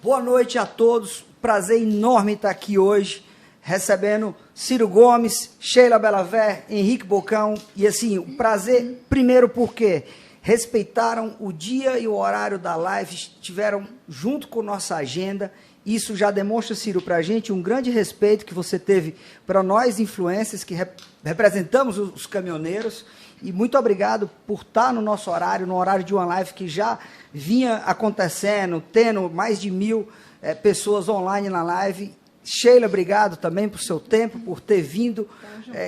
Boa noite a todos. Prazer enorme estar aqui hoje, recebendo Ciro Gomes, Sheila Belavé, Henrique Bocão. E assim, o prazer, primeiro porque respeitaram o dia e o horário da live, estiveram junto com nossa agenda. Isso já demonstra, Ciro, para a gente um grande respeito que você teve para nós, influencers, que representamos os caminhoneiros. E muito obrigado por estar no nosso horário, no horário de uma live que já vinha acontecendo, tendo mais de 1000 pessoas online na live. Sheila, obrigado também por seu tempo, por ter vindo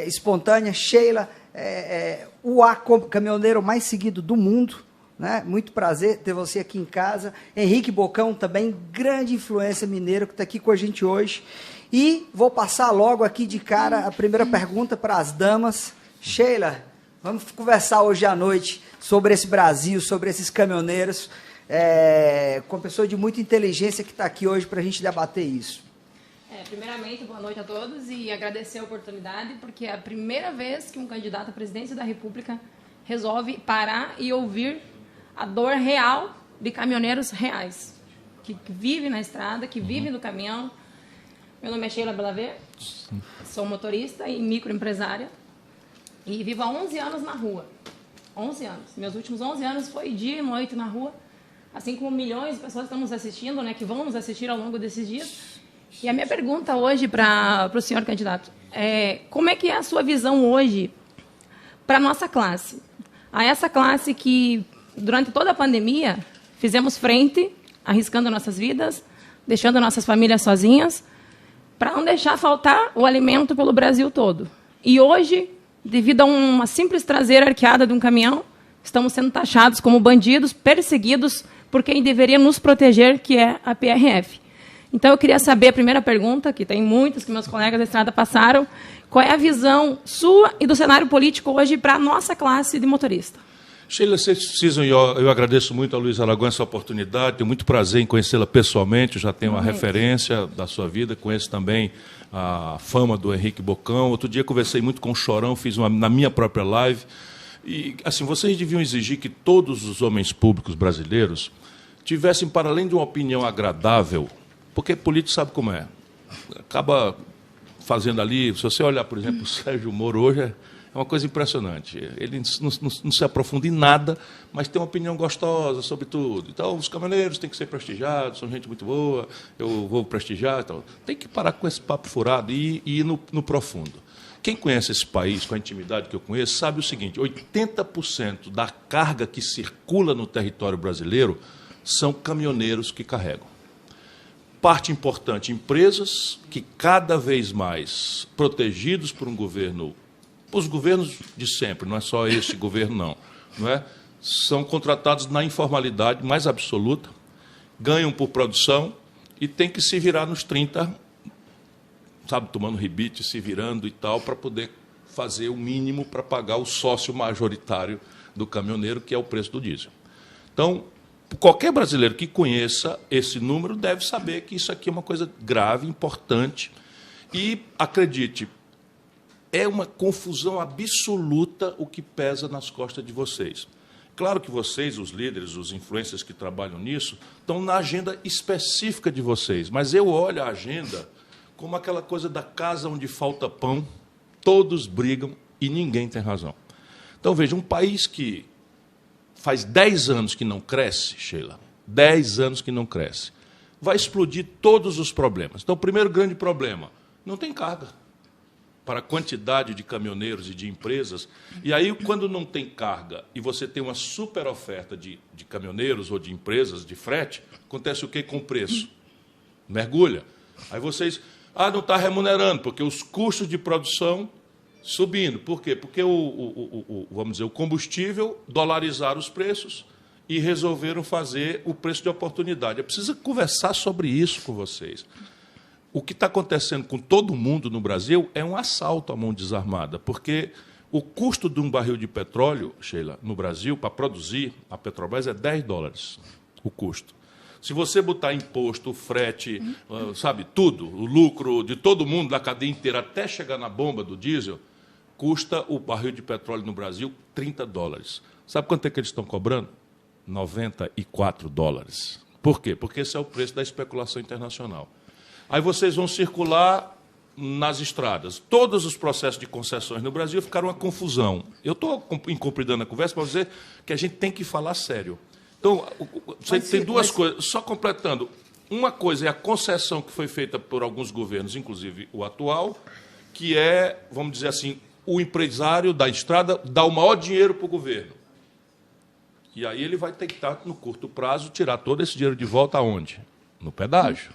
espontânea. Sheila, o caminhoneiro mais seguido do mundo, né? Muito prazer ter você aqui em casa. Henrique Bocão, também grande influência mineiro, que está aqui com a gente hoje. E vou passar logo aqui de cara a primeira pergunta para as damas. Sheila, vamos conversar hoje à noite sobre esse Brasil, sobre esses caminhoneiros, com uma pessoa de muita inteligência que está aqui hoje para a gente debater isso. Primeiramente, boa noite a todos e agradecer a oportunidade, porque é a primeira vez que um candidato à presidência da República resolve parar e ouvir a dor real de caminhoneiros reais, que vivem na estrada, que vivem do caminhão. Meu nome é Sheila Belavé, sou motorista e microempresária e vivo há 11 anos na rua. 11 anos. Meus últimos 11 anos foi dia e noite na rua, assim como milhões de pessoas que estão nos assistindo, né, que vão nos assistir ao longo desses dias. E a minha pergunta hoje para o senhor candidato é: como é que é a sua visão hoje para a nossa classe? A essa classe que, durante toda a pandemia, fizemos frente, arriscando nossas vidas, deixando nossas famílias sozinhas, para não deixar faltar o alimento pelo Brasil todo. E hoje, devido a uma simples traseira arqueada de um caminhão, estamos sendo taxados como bandidos, perseguidos por quem deveria nos proteger, que é a PRF. Então, eu queria saber, a primeira pergunta, que tem muitas que meus colegas da estrada passaram, qual é a visão sua e do cenário político hoje para a nossa classe de motorista? Sheila, vocês precisam, e eu agradeço muito a Luiz Aragão essa oportunidade, tenho muito prazer em conhecê-la pessoalmente, eu já tenho uma referência da sua vida, conheço também a fama do Henrique Bocão. Outro dia conversei muito com o Chorão, fiz na minha própria live, e assim, vocês deviam exigir que todos os homens públicos brasileiros tivessem, para além de uma opinião agradável, porque político sabe como é, acaba fazendo ali, se você olhar, por exemplo, o Sérgio Moro hoje, é uma coisa impressionante. Ele não se aprofunda em nada, mas tem uma opinião gostosa sobre tudo. Então, os caminhoneiros têm que ser prestigiados, são gente muito boa, eu vou prestigiar. Então, tem que parar com esse papo furado e ir no profundo. Quem conhece esse país, com a intimidade que eu conheço, sabe o seguinte: 80% da carga que circula no território brasileiro são caminhoneiros que carregam. Parte importante, empresas que cada vez mais, protegidos por um governo, os governos de sempre, não é só este governo, não é? São contratados na informalidade mais absoluta, ganham por produção e têm que se virar nos 30, sabe, tomando rebite, se virando e tal, para poder fazer o mínimo para pagar o sócio majoritário do caminhoneiro, que é o preço do diesel. Então, qualquer brasileiro que conheça esse número deve saber que isso aqui é uma coisa grave, importante, e, acredite, é uma confusão absoluta o que pesa nas costas de vocês. Claro que vocês, os líderes, os influencers que trabalham nisso, estão na agenda específica de vocês, mas eu olho a agenda como aquela coisa da casa onde falta pão, todos brigam e ninguém tem razão. Então, veja, um país que faz 10 anos que não cresce, Sheila, 10 anos que não cresce, vai explodir todos os problemas. Então, o primeiro grande problema, não tem carga para a quantidade de caminhoneiros e de empresas. E aí, quando não tem carga e você tem uma super oferta de caminhoneiros ou de empresas de frete, acontece o quê com o preço? Mergulha. Aí vocês, não está remunerando, porque os custos de produção subindo. Por quê? Porque vamos dizer, o combustível, dolarizaram os preços e resolveram fazer o preço de oportunidade. Eu preciso conversar sobre isso com vocês. O que está acontecendo com todo mundo no Brasil é um assalto à mão desarmada, porque o custo de um barril de petróleo, Sheila, no Brasil, para produzir a Petrobras, é $10, o custo. Se você botar imposto, frete, sabe, tudo, o lucro de todo mundo, da cadeia inteira, até chegar na bomba do diesel, custa o barril de petróleo no Brasil $30. Sabe quanto é que eles estão cobrando? $94. Por quê? Porque esse é o preço da especulação internacional. Aí vocês vão circular nas estradas. Todos os processos de concessões no Brasil ficaram uma confusão. Eu estou incompridando a conversa para dizer que a gente tem que falar sério. Então, você tem duas coisas. Só completando. Uma coisa é a concessão que foi feita por alguns governos, inclusive o atual, que é, vamos dizer assim, o empresário da estrada dá o maior dinheiro para o governo. E aí ele vai tentar, no curto prazo, tirar todo esse dinheiro de volta aonde? No pedágio.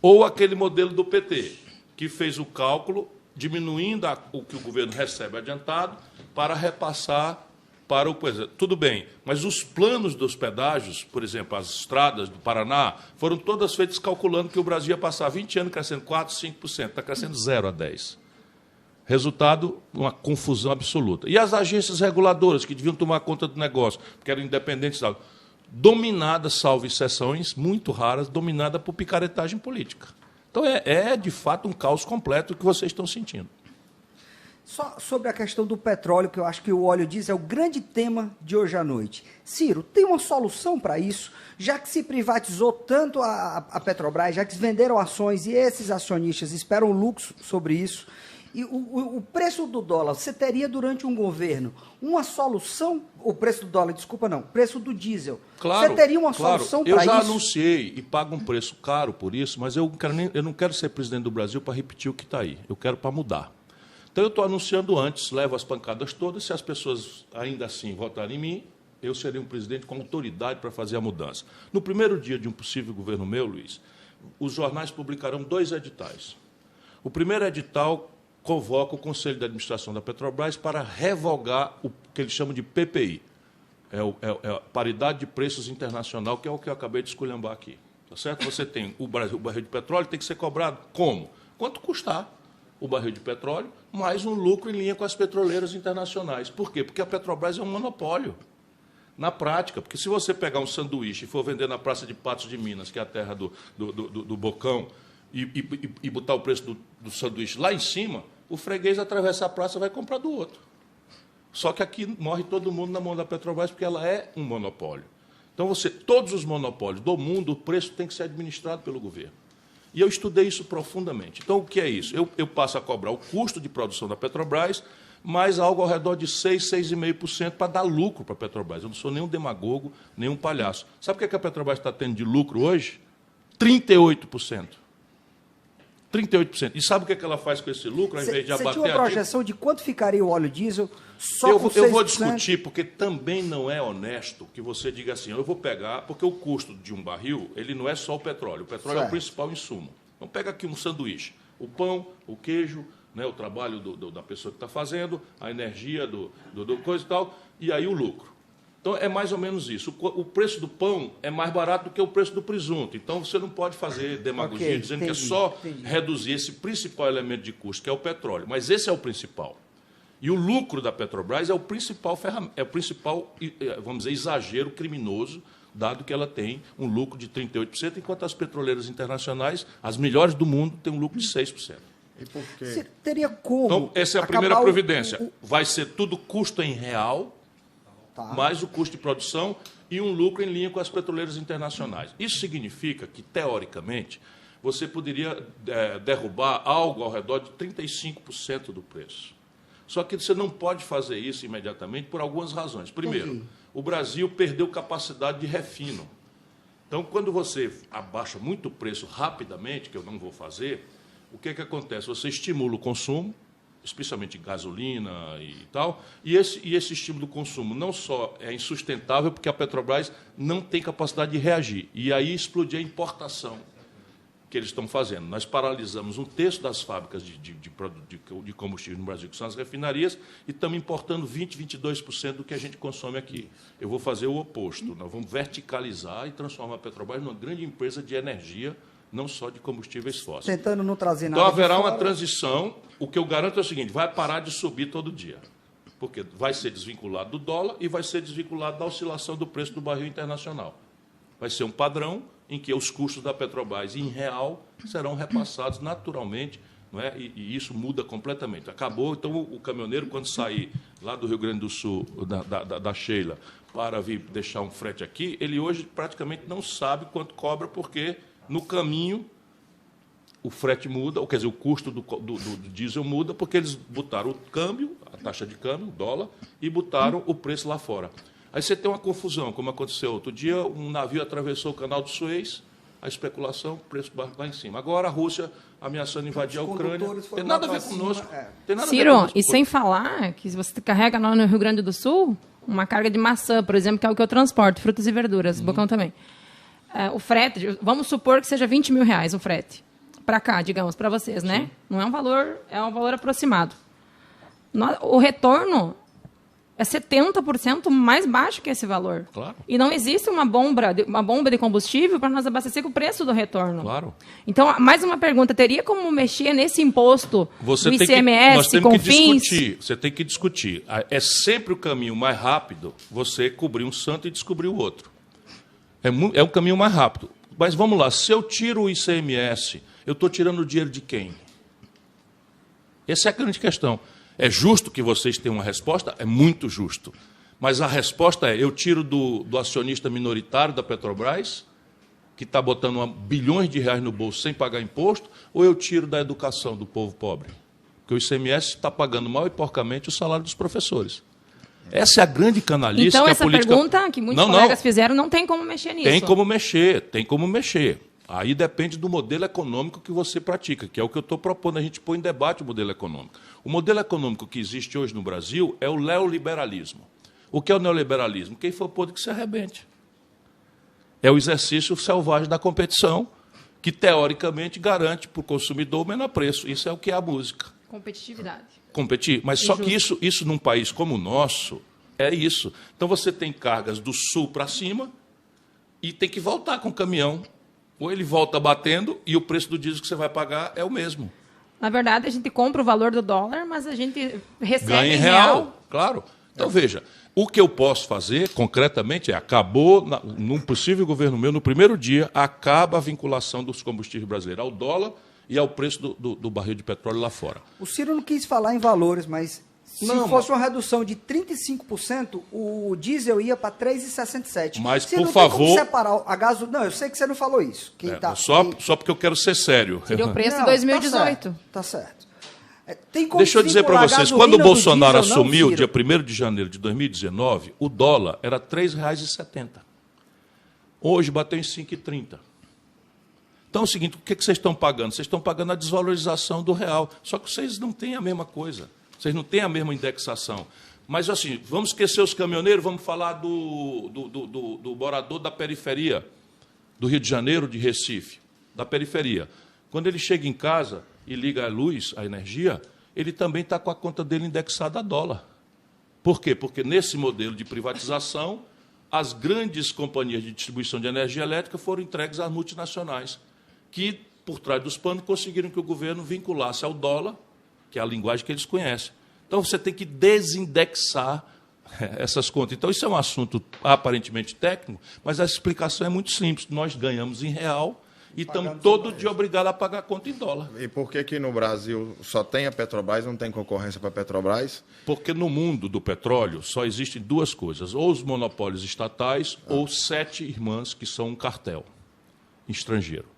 Ou aquele modelo do PT, que fez o cálculo diminuindo o que o governo recebe adiantado para repassar para o... Tudo bem, mas os planos dos pedágios, por exemplo, as estradas do Paraná, foram todas feitas calculando que o Brasil ia passar 20 anos crescendo 4%, 5%, está crescendo 0 a 10%. Resultado, uma confusão absoluta. E as agências reguladoras, que deviam tomar conta do negócio, porque eram independentes, dominadas, salvo exceções muito raras, dominada por picaretagem política. Então, de fato, um caos completo que vocês estão sentindo. Só sobre a questão do petróleo, que eu acho que o óleo diesel é o grande tema de hoje à noite. Ciro, tem uma solução para isso? Já que se privatizou tanto a Petrobras, já que venderam ações e esses acionistas esperam lucros sobre isso, e o preço do dólar, você teria durante um governo uma solução, o preço do dólar, desculpa não, preço do diesel, claro, você teria uma solução para isso? Eu já anunciei e pago um preço caro por isso, mas eu não quero ser presidente do Brasil para repetir o que está aí, eu quero para mudar. Então eu estou anunciando antes, levo as pancadas todas, se as pessoas ainda assim votarem em mim, eu serei um presidente com autoridade para fazer a mudança. No primeiro dia de um possível governo meu, Luiz, os jornais publicarão 2 editais. O primeiro edital convoca o Conselho de Administração da Petrobras para revogar o que eles chamam de PPI. É a paridade de preços internacional, que é o que eu acabei de esculhambar aqui. Tá certo? Você tem o barril de petróleo, tem que ser cobrado como? Quanto custar o barril de petróleo, mais um lucro em linha com as petroleiras internacionais. Por quê? Porque a Petrobras é um monopólio. Na prática, porque se você pegar um sanduíche e for vender na Praça de Patos de Minas, que é a terra do Bocão, e botar o preço do sanduíche lá em cima, o freguês atravessar a praça vai comprar do outro. Só que aqui morre todo mundo na mão da Petrobras, porque ela é um monopólio. Então, todos os monopólios do mundo, o preço tem que ser administrado pelo governo. E eu estudei isso profundamente. Então, o que é isso? Eu passo a cobrar o custo de produção da Petrobras, mais algo ao redor de 6, 6,5% para dar lucro para a Petrobras. Eu não sou nenhum demagogo, nenhum palhaço. Sabe o que a Petrobras está tendo de lucro hoje? 38%. 38%. E sabe o que ela faz com esse lucro, ao invés de abater a... Você tinha uma projeção de quanto ficaria o óleo diesel só com 6%? Eu vou discutir, porque também não é honesto que você diga assim, eu vou pegar, porque o custo de um barril, ele não é só o petróleo. O petróleo é o principal insumo. Então, pega aqui um sanduíche. O pão, o queijo, né, o trabalho da pessoa que está fazendo, a energia do coisa e tal, e aí o lucro. Então, é mais ou menos isso. O preço do pão é mais barato do que o preço do presunto. Então, você não pode fazer demagogia dizendo que é só reduzir esse principal elemento de custo, que é o petróleo. Mas esse é o principal. E o lucro da Petrobras é o principal, vamos dizer, exagero criminoso, dado que ela tem um lucro de 38%, enquanto as petroleiras internacionais, as melhores do mundo, têm um lucro de 6%. E por quê? Você teria como... Então, essa é a primeira providência. Vai ser tudo custo em real... mais o custo de produção e um lucro em linha com as petroleiras internacionais. Isso significa que, teoricamente, você poderia derrubar algo ao redor de 35% do preço. Só que você não pode fazer isso imediatamente por algumas razões. Primeiro, o Brasil perdeu capacidade de refino. Então, quando você abaixa muito o preço rapidamente, que eu não vou fazer, o que acontece? Você estimula o consumo, especialmente gasolina e tal, e esse estímulo do consumo não só é insustentável, porque a Petrobras não tem capacidade de reagir, e aí explodir a importação que eles estão fazendo. Nós paralisamos 1/3 das fábricas de combustível no Brasil, que são as refinarias, e estamos importando 20%, 22% do que a gente consome aqui. Eu vou fazer o oposto, nós vamos verticalizar e transformar a Petrobras numa grande empresa de energia, não só de combustíveis fósseis. Tentando não trazer nada. Então, haverá uma transição. O que eu garanto é o seguinte, vai parar de subir todo dia, porque vai ser desvinculado do dólar e vai ser desvinculado da oscilação do preço do barril internacional. Vai ser um padrão em que os custos da Petrobras, em real, serão repassados naturalmente não é? E isso muda completamente. Acabou, então, o caminhoneiro, quando sair lá do Rio Grande do Sul, da Sheila, para vir deixar um frete aqui, ele hoje praticamente não sabe quanto cobra, porque no caminho o frete muda, ou quer dizer, o custo do diesel muda, porque eles botaram o câmbio, a taxa de câmbio, o dólar, e botaram o preço lá fora. Aí você tem uma confusão, como aconteceu outro dia, um navio atravessou o canal de Suez, a especulação, o preço lá em cima. Agora a Rússia ameaçando invadir a Ucrânia. Tem nada a ver conosco. Ciro, e sem falar que se você carrega lá no Rio Grande do Sul, uma carga de maçã, por exemplo, que é o que eu transporto, frutas e verduras, Bocão também. O frete, vamos supor que seja R$20 mil o frete. Para cá, digamos, para vocês, né? Sim. Não é um valor, é um valor aproximado. O retorno é 70% mais baixo que esse valor. Claro. E não existe uma bomba de combustível para nós abastecer com o preço do retorno. Claro. Então, mais uma pergunta, teria como mexer nesse imposto do ICMS, nós temos que discutir. Você tem que discutir. É sempre o caminho mais rápido você cobrir um santo e descobrir o outro. É um caminho mais rápido. Mas vamos lá, se eu tiro o ICMS, eu estou tirando o dinheiro de quem? Essa é a grande questão. É justo que vocês tenham uma resposta? É muito justo. Mas a resposta é, eu tiro do acionista minoritário da Petrobras, que está botando bilhões de reais no bolso sem pagar imposto, ou eu tiro da educação do povo pobre? Porque o ICMS está pagando mal e porcamente o salário dos professores. Essa é a grande canalice então, que a política... política... Então, essa pergunta que muitos colegas fizeram, não tem como mexer nisso. Tem como mexer. Aí depende do modelo econômico que você pratica, que é o que eu estou propondo. A gente põe em debate o modelo econômico. O modelo econômico que existe hoje no Brasil é o neoliberalismo. O que é o neoliberalismo? Quem for podre que se arrebente. É o exercício selvagem da competição, que teoricamente garante para o consumidor o menor preço. Isso é o que é a música. Competitividade. Competir. Mas só que isso num país como o nosso é isso. Então você tem cargas do sul para cima e tem que voltar com o caminhão. Ou ele volta batendo e o preço do diesel que você vai pagar é o mesmo. Na verdade, a gente compra o valor do dólar, mas a gente recebe ganha em real. Claro. Então, veja, o que eu posso fazer, concretamente, acabou, num possível governo meu, no primeiro dia, acaba a vinculação dos combustíveis brasileiros ao dólar e ao preço do barril de petróleo lá fora. O Ciro não quis falar em valores, mas se fosse uma redução de 35%, o diesel ia para 3,67. Mas, Ciro, por favor... Como separar a gasolina? Não, eu sei que você não falou isso. Só porque eu quero ser sério. Seria o preço de 2018. Tá certo. Tem como Deixa eu dizer para vocês, quando o Bolsonaro assumiu, dia 1º de janeiro de 2019, o dólar era R$ 3,70. Hoje bateu em 5,30. Então é o seguinte, o que vocês estão pagando? Vocês estão pagando a desvalorização do real. Só que vocês não têm a mesma coisa. Vocês não têm a mesma indexação. Mas, assim, vamos esquecer os caminhoneiros, vamos falar do morador da periferia, do Rio de Janeiro, de Recife, da periferia. Quando ele chega em casa e liga a luz, a energia, ele também está com a conta dele indexada a dólar. Por quê? Porque, nesse modelo de privatização, as grandes companhias de distribuição de energia elétrica foram entregues às multinacionais, que, por trás dos panos, conseguiram que o governo vinculasse ao dólar, que é a linguagem que eles conhecem. Então, você tem que desindexar essas contas. Então, isso é um assunto aparentemente técnico, mas a explicação é muito simples. Nós ganhamos em real e estamos todo dia obrigados a pagar a conta em dólar. E por que no Brasil só tem a Petrobras, não tem concorrência para a Petrobras? Porque no mundo do petróleo só existem duas coisas, ou os monopólios estatais ou 7 irmãs que são um cartel estrangeiro.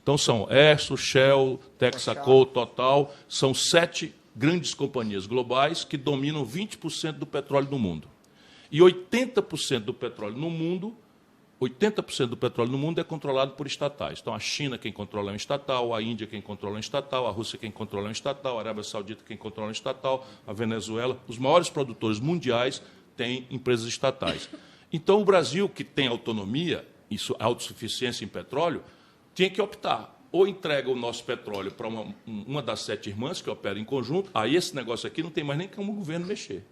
Então, são Exxon, Shell, Texaco, Total, são 7 grandes companhias globais que dominam 20% do petróleo do mundo. E 80% do petróleo no mundo, 80% do petróleo no mundo é controlado por estatais. Então, a China quem controla é um estatal, a Índia quem controla é um estatal, a Rússia quem controla é um estatal, a Arábia Saudita quem controla é um estatal, a Venezuela. Os maiores produtores mundiais têm empresas estatais. Então, o Brasil, que tem autonomia, isso, autossuficiência em petróleo, tinha que optar. Ou entrega o nosso petróleo para uma das 7 irmãs que opera em conjunto, aí esse negócio aqui não tem mais nem como o governo mexer.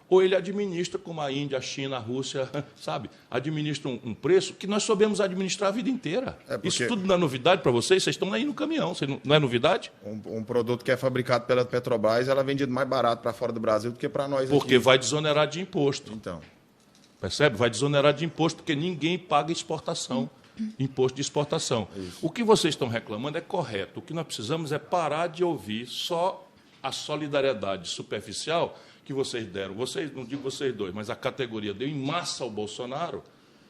Ou ele administra, como a Índia, a China, a Rússia, sabe? Administra um preço que nós soubemos administrar a vida inteira. Isso tudo não é novidade para vocês? Vocês estão aí no caminhão, não é novidade? Um produto que é fabricado pela Petrobras, ela é vendido mais barato para fora do Brasil do que para nós aqui. Porque vai desonerar de imposto. Então. Percebe? Vai desonerar de imposto porque ninguém paga exportação. imposto de exportação. O que vocês estão reclamando é correto. O que nós precisamos é parar de ouvir só a solidariedade superficial que vocês deram. Vocês, não digo vocês dois, mas a categoria deu em massa ao Bolsonaro,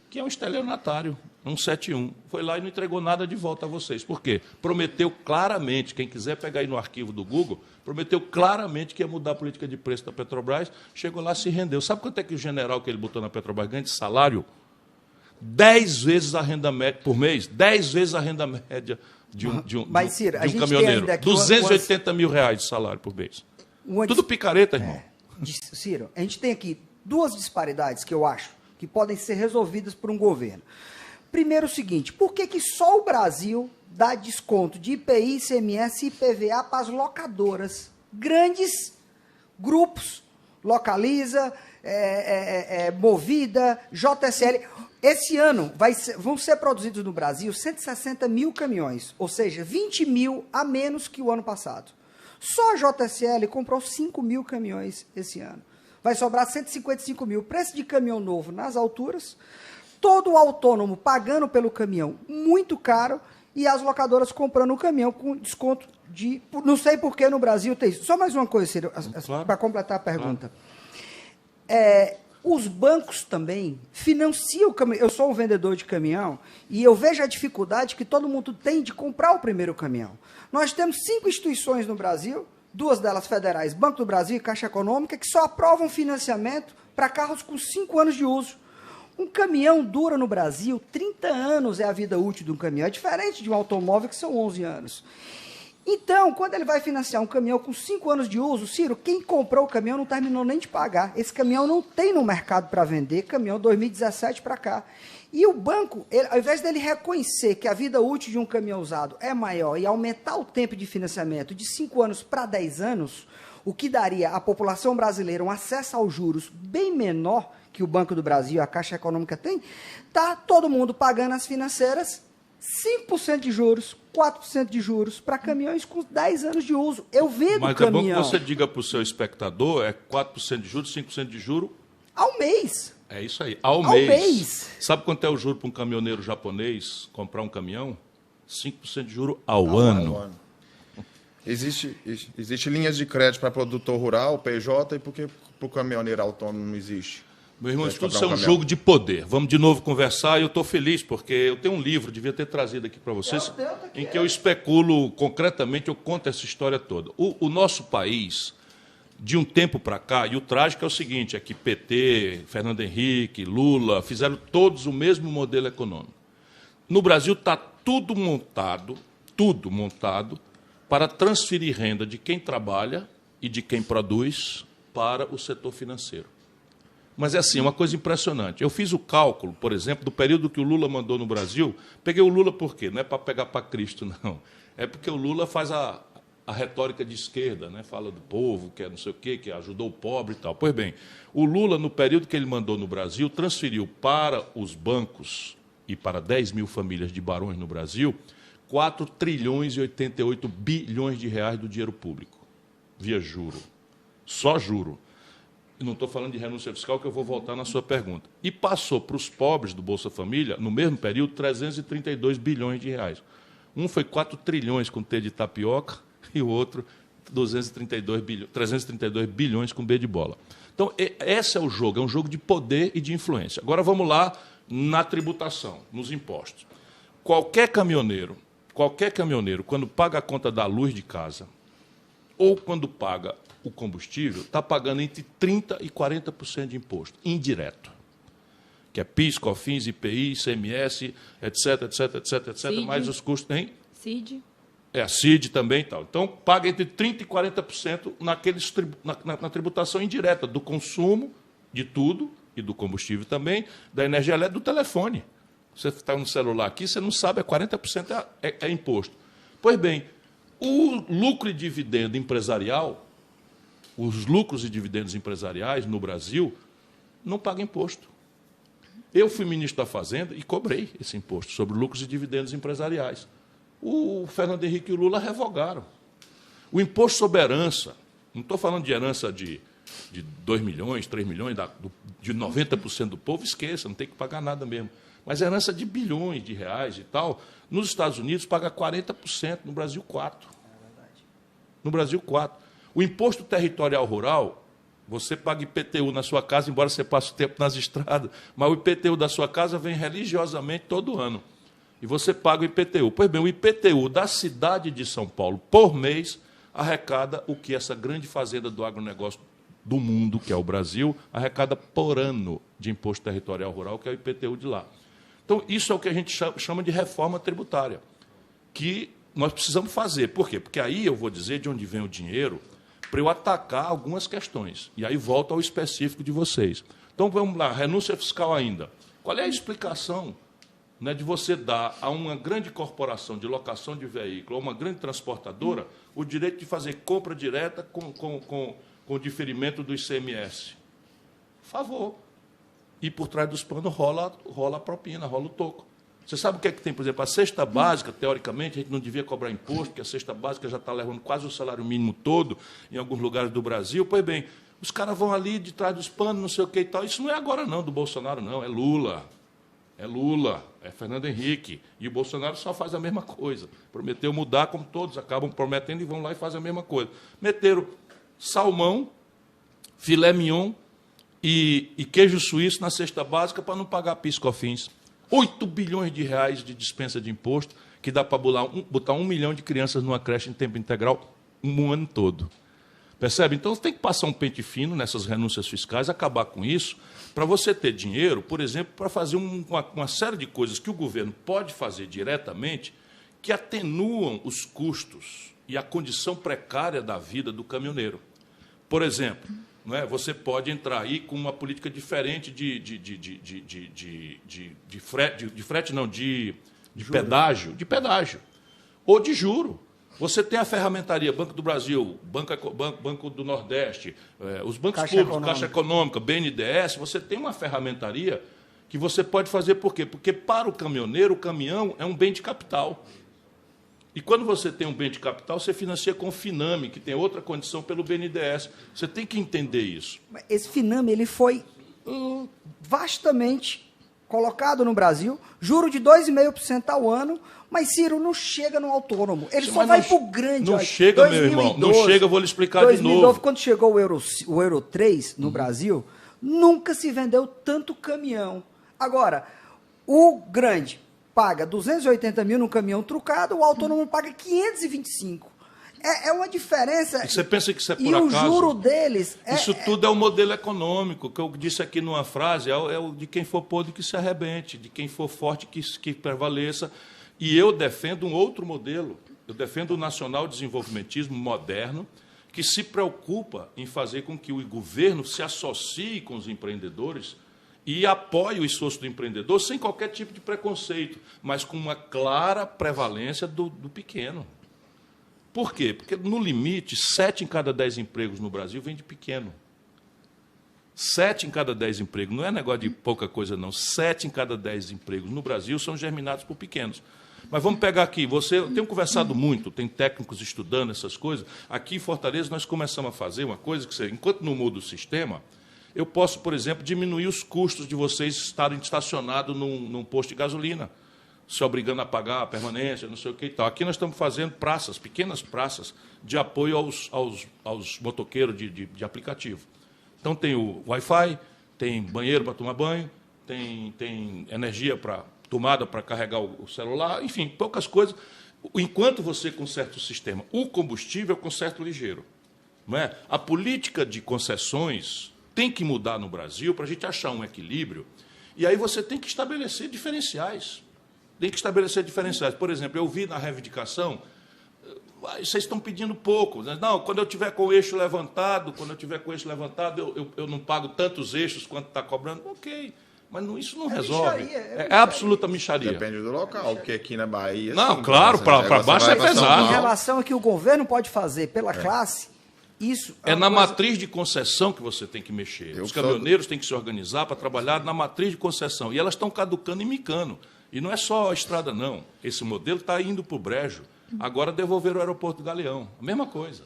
que é um estelionatário, um 71. Foi lá e não entregou nada de volta a vocês. Por quê? Prometeu claramente, quem quiser pegar aí no arquivo do Google, prometeu claramente que ia mudar a política de preço da Petrobras, chegou lá e se rendeu. Sabe quanto é que o general que ele botou na Petrobras ganha de salário? 10 vezes a renda média por mês, 10 vezes a renda média de um caminhoneiro. 280 mil reais de salário por mês. Tudo picareta, irmão. Ciro, a gente tem aqui duas disparidades que eu acho que podem ser resolvidas por um governo. Primeiro, o seguinte, por que só o Brasil dá desconto de IPI, ICMS e IPVA para as locadoras? Grandes grupos, Localiza, Movida, JSL. Esse ano vão ser produzidos no Brasil 160 mil caminhões, ou seja, 20 mil a menos que o ano passado. Só a JSL comprou 5 mil caminhões esse ano. Vai sobrar 155 mil. Preço de caminhão novo nas alturas, todo o autônomo pagando pelo caminhão muito caro e as locadoras comprando o caminhão com desconto de... Não sei por que no Brasil tem isso. Só mais uma coisa, Ciro, claro, para completar a pergunta. Claro. Os bancos também financiam o caminhão. Eu sou um vendedor de caminhão e eu vejo a dificuldade que todo mundo tem de comprar o primeiro caminhão. Nós temos 5 instituições no Brasil, 2 delas federais, Banco do Brasil e Caixa Econômica, que só aprovam financiamento para carros com 5 anos de uso. Um caminhão dura no Brasil 30 anos é a vida útil de um caminhão. É diferente de um automóvel que são 11 anos. Então, quando ele vai financiar um caminhão com 5 anos de uso, Ciro, quem comprou o caminhão não terminou nem de pagar. Esse caminhão não tem no mercado para vender, caminhão 2017 para cá. E o banco, ao invés dele reconhecer que a vida útil de um caminhão usado é maior e aumentar o tempo de financiamento de 5 anos para 10 anos, o que daria à população brasileira um acesso aos juros bem menor que o Banco do Brasil e a Caixa Econômica tem, está todo mundo pagando as financeiras 5% de juros, 4% de juros para caminhões com 10 anos de uso. Eu vendo mas caminhão... Mas é bom que você diga para o seu espectador, 4% de juros, 5% de juro... Ao mês. É isso aí, ao mês. Sabe quanto é o juro para um caminhoneiro japonês comprar um caminhão? 5% de juro ao ano. Existe linhas de crédito para produtor rural, PJ, e por que para o caminhoneiro autônomo não existe? Meu irmão, isso tudo é um jogo de poder. Vamos de novo conversar e eu estou feliz, porque eu tenho um livro, devia ter trazido aqui para vocês, em que eu especulo concretamente, eu conto essa história toda. O nosso país, de um tempo para cá, e o trágico é o seguinte, é que PT, Fernando Henrique, Lula, fizeram todos o mesmo modelo econômico. No Brasil está tudo montado para transferir renda de quem trabalha e de quem produz para o setor financeiro. Mas é assim, uma coisa impressionante. Eu fiz o cálculo, por exemplo, do período que o Lula mandou no Brasil. Peguei o Lula por quê? Não é para pegar para Cristo, não. É porque o Lula faz a retórica de esquerda, né? Fala do povo, que é não sei o quê, que ajudou o pobre e tal. Pois bem, o Lula, no período que ele mandou no Brasil, transferiu para os bancos e para 10 mil famílias de barões no Brasil 4 trilhões e 88 bilhões de reais do dinheiro público, via juro. Só juro. Não estou falando de renúncia fiscal, que eu vou voltar na sua pergunta. E passou para os pobres do Bolsa Família, no mesmo período, 332 bilhões de reais. Um foi 4 trilhões com T de tapioca e o outro 332 bilhões com B de bola. Então, esse é o jogo, é um jogo de poder e de influência. Agora vamos lá na tributação, nos impostos. Qualquer caminhoneiro, quando paga a conta da luz de casa, ou quando paga o combustível, está pagando entre 30% e 40% de imposto, indireto. Que é PIS, COFINS, IPI, ICMS, etc, CID, mais os custos... Hein? CID. A CID também e tal. Então, paga entre 30% e 40% na tributação indireta do consumo de tudo, e do combustível também, da energia elétrica, do telefone. Você está no celular aqui, você não sabe, 40% é imposto. Pois bem, o lucro e dividendo empresarial, os lucros e dividendos empresariais no Brasil não pagam imposto. Eu fui ministro da Fazenda e cobrei esse imposto sobre lucros e dividendos empresariais. O Fernando Henrique e o Lula revogaram. O imposto sobre herança, não estou falando de herança de de 2 milhões, 3 milhões, de 90% do povo, esqueça, não tem que pagar nada mesmo. Mas herança de bilhões de reais e tal, nos Estados Unidos paga 40%, no Brasil 4%. No Brasil 4%. O imposto territorial rural, você paga IPTU na sua casa, embora você passe o tempo nas estradas, mas o IPTU da sua casa vem religiosamente todo ano. E você paga o IPTU. Pois bem, o IPTU da cidade de São Paulo, por mês, arrecada o que essa grande fazenda do agronegócio do mundo, que é o Brasil, arrecada por ano de imposto territorial rural, que é o IPTU de lá. Então, isso é o que a gente chama de reforma tributária, que nós precisamos fazer. Por quê? Porque aí eu vou dizer de onde vem o dinheiro para eu atacar algumas questões. E aí volto ao específico de vocês. Então, vamos lá, renúncia fiscal ainda. Qual é a explicação, né, de você dar a uma grande corporação de locação de veículo, a uma grande transportadora, o direito de fazer compra direta com o diferimento do ICMS? Por favor. E por trás dos panos rola a propina, rola o toco. Você sabe o que é que tem, por exemplo, a cesta básica, teoricamente, a gente não devia cobrar imposto, porque a cesta básica já está levando quase o salário mínimo todo em alguns lugares do Brasil. Pois bem, os caras vão ali de trás dos panos, não sei o que e tal. Isso não é agora, não, do Bolsonaro, não. É Lula. É Lula, é Fernando Henrique. E o Bolsonaro só faz a mesma coisa. Prometeu mudar, como todos acabam prometendo, e vão lá e fazem a mesma coisa. Meteram salmão, filé mignon e queijo suíço na cesta básica para não pagar PIS/COFINS. 8 bilhões de reais de dispensa de imposto, que dá para botar 1 milhão de crianças numa creche em tempo integral um ano todo. Percebe? Então, tem que passar um pente fino nessas renúncias fiscais, acabar com isso, para você ter dinheiro, por exemplo, para fazer uma série de coisas que o governo pode fazer diretamente, que atenuam os custos e a condição precária da vida do caminhoneiro. Por exemplo, não é? Você pode entrar aí com uma política diferente de pedágio, ou de juro. Você tem a ferramentaria, Banco do Brasil, Banco do Nordeste, os bancos públicos, Caixa Econômica, BNDES, você tem uma ferramentaria que você pode fazer por quê? Porque para o caminhoneiro, o caminhão é um bem de capital. E quando você tem um bem de capital, você financia com o FINAME, que tem outra condição pelo BNDES. Você tem que entender isso. Esse FINAME ele foi vastamente colocado no Brasil, juro de 2,5% ao ano, mas Ciro não chega no autônomo. Ele só vai para o grande. Não chega, 2012, meu irmão. Não chega, eu vou lhe explicar 2009, de novo. Quando chegou o Euro 3 no Brasil, nunca se vendeu tanto caminhão. Agora, o grande paga 280 mil no caminhão trucado, o autônomo paga 525. É uma diferença. E você pensa que isso é por e acaso? E o juro deles... Isso tudo é o modelo econômico, que eu disse aqui numa frase, é o de quem for podre que se arrebente, de quem for forte que prevaleça. E eu defendo um outro modelo. Eu defendo o nacional desenvolvimentismo moderno, que se preocupa em fazer com que o governo se associe com os empreendedores e apoie o esforço do empreendedor sem qualquer tipo de preconceito, mas com uma clara prevalência do pequeno. Por quê? Porque, no limite, 7 em cada 10 empregos no Brasil vem de pequeno. 7 em cada 10 empregos. Não é negócio de pouca coisa, não. 7 em cada 10 empregos no Brasil são germinados por pequenos. Mas vamos pegar aqui. Eu tenho conversado muito, tem técnicos estudando essas coisas. Aqui em Fortaleza nós começamos a fazer uma coisa que, enquanto não muda o sistema, eu posso, por exemplo, diminuir os custos de vocês estarem estacionados num posto de gasolina, se obrigando a pagar a permanência, não sei o que e tal. Aqui nós estamos fazendo praças, pequenas praças, de apoio aos motoqueiros de aplicativo. Então, tem o Wi-Fi, tem banheiro para tomar banho, tem energia para tomada para carregar o celular, enfim, poucas coisas. Enquanto você conserta o sistema, o combustível eu conserto ligeiro. Não é? A política de concessões tem que mudar no Brasil para a gente achar um equilíbrio, e aí você tem que estabelecer diferenciais. Por exemplo, eu vi na reivindicação, vocês estão pedindo pouco. Não, quando eu tiver com o eixo levantado, eu não pago tantos eixos quanto está cobrando. Ok, mas isso não resolve. É absoluta mixaria. Depende do local, porque aqui na Bahia... Não, claro, para baixo é pesado. Em relação ao que o governo pode fazer pela classe, isso... É na matriz de concessão que você tem que mexer. Os caminhoneiros têm que se organizar para trabalhar na matriz de concessão. E elas estão caducando e micando. E não é só a estrada, não. Esse modelo está indo para o brejo. Agora devolveram o aeroporto do Galeão. A mesma coisa.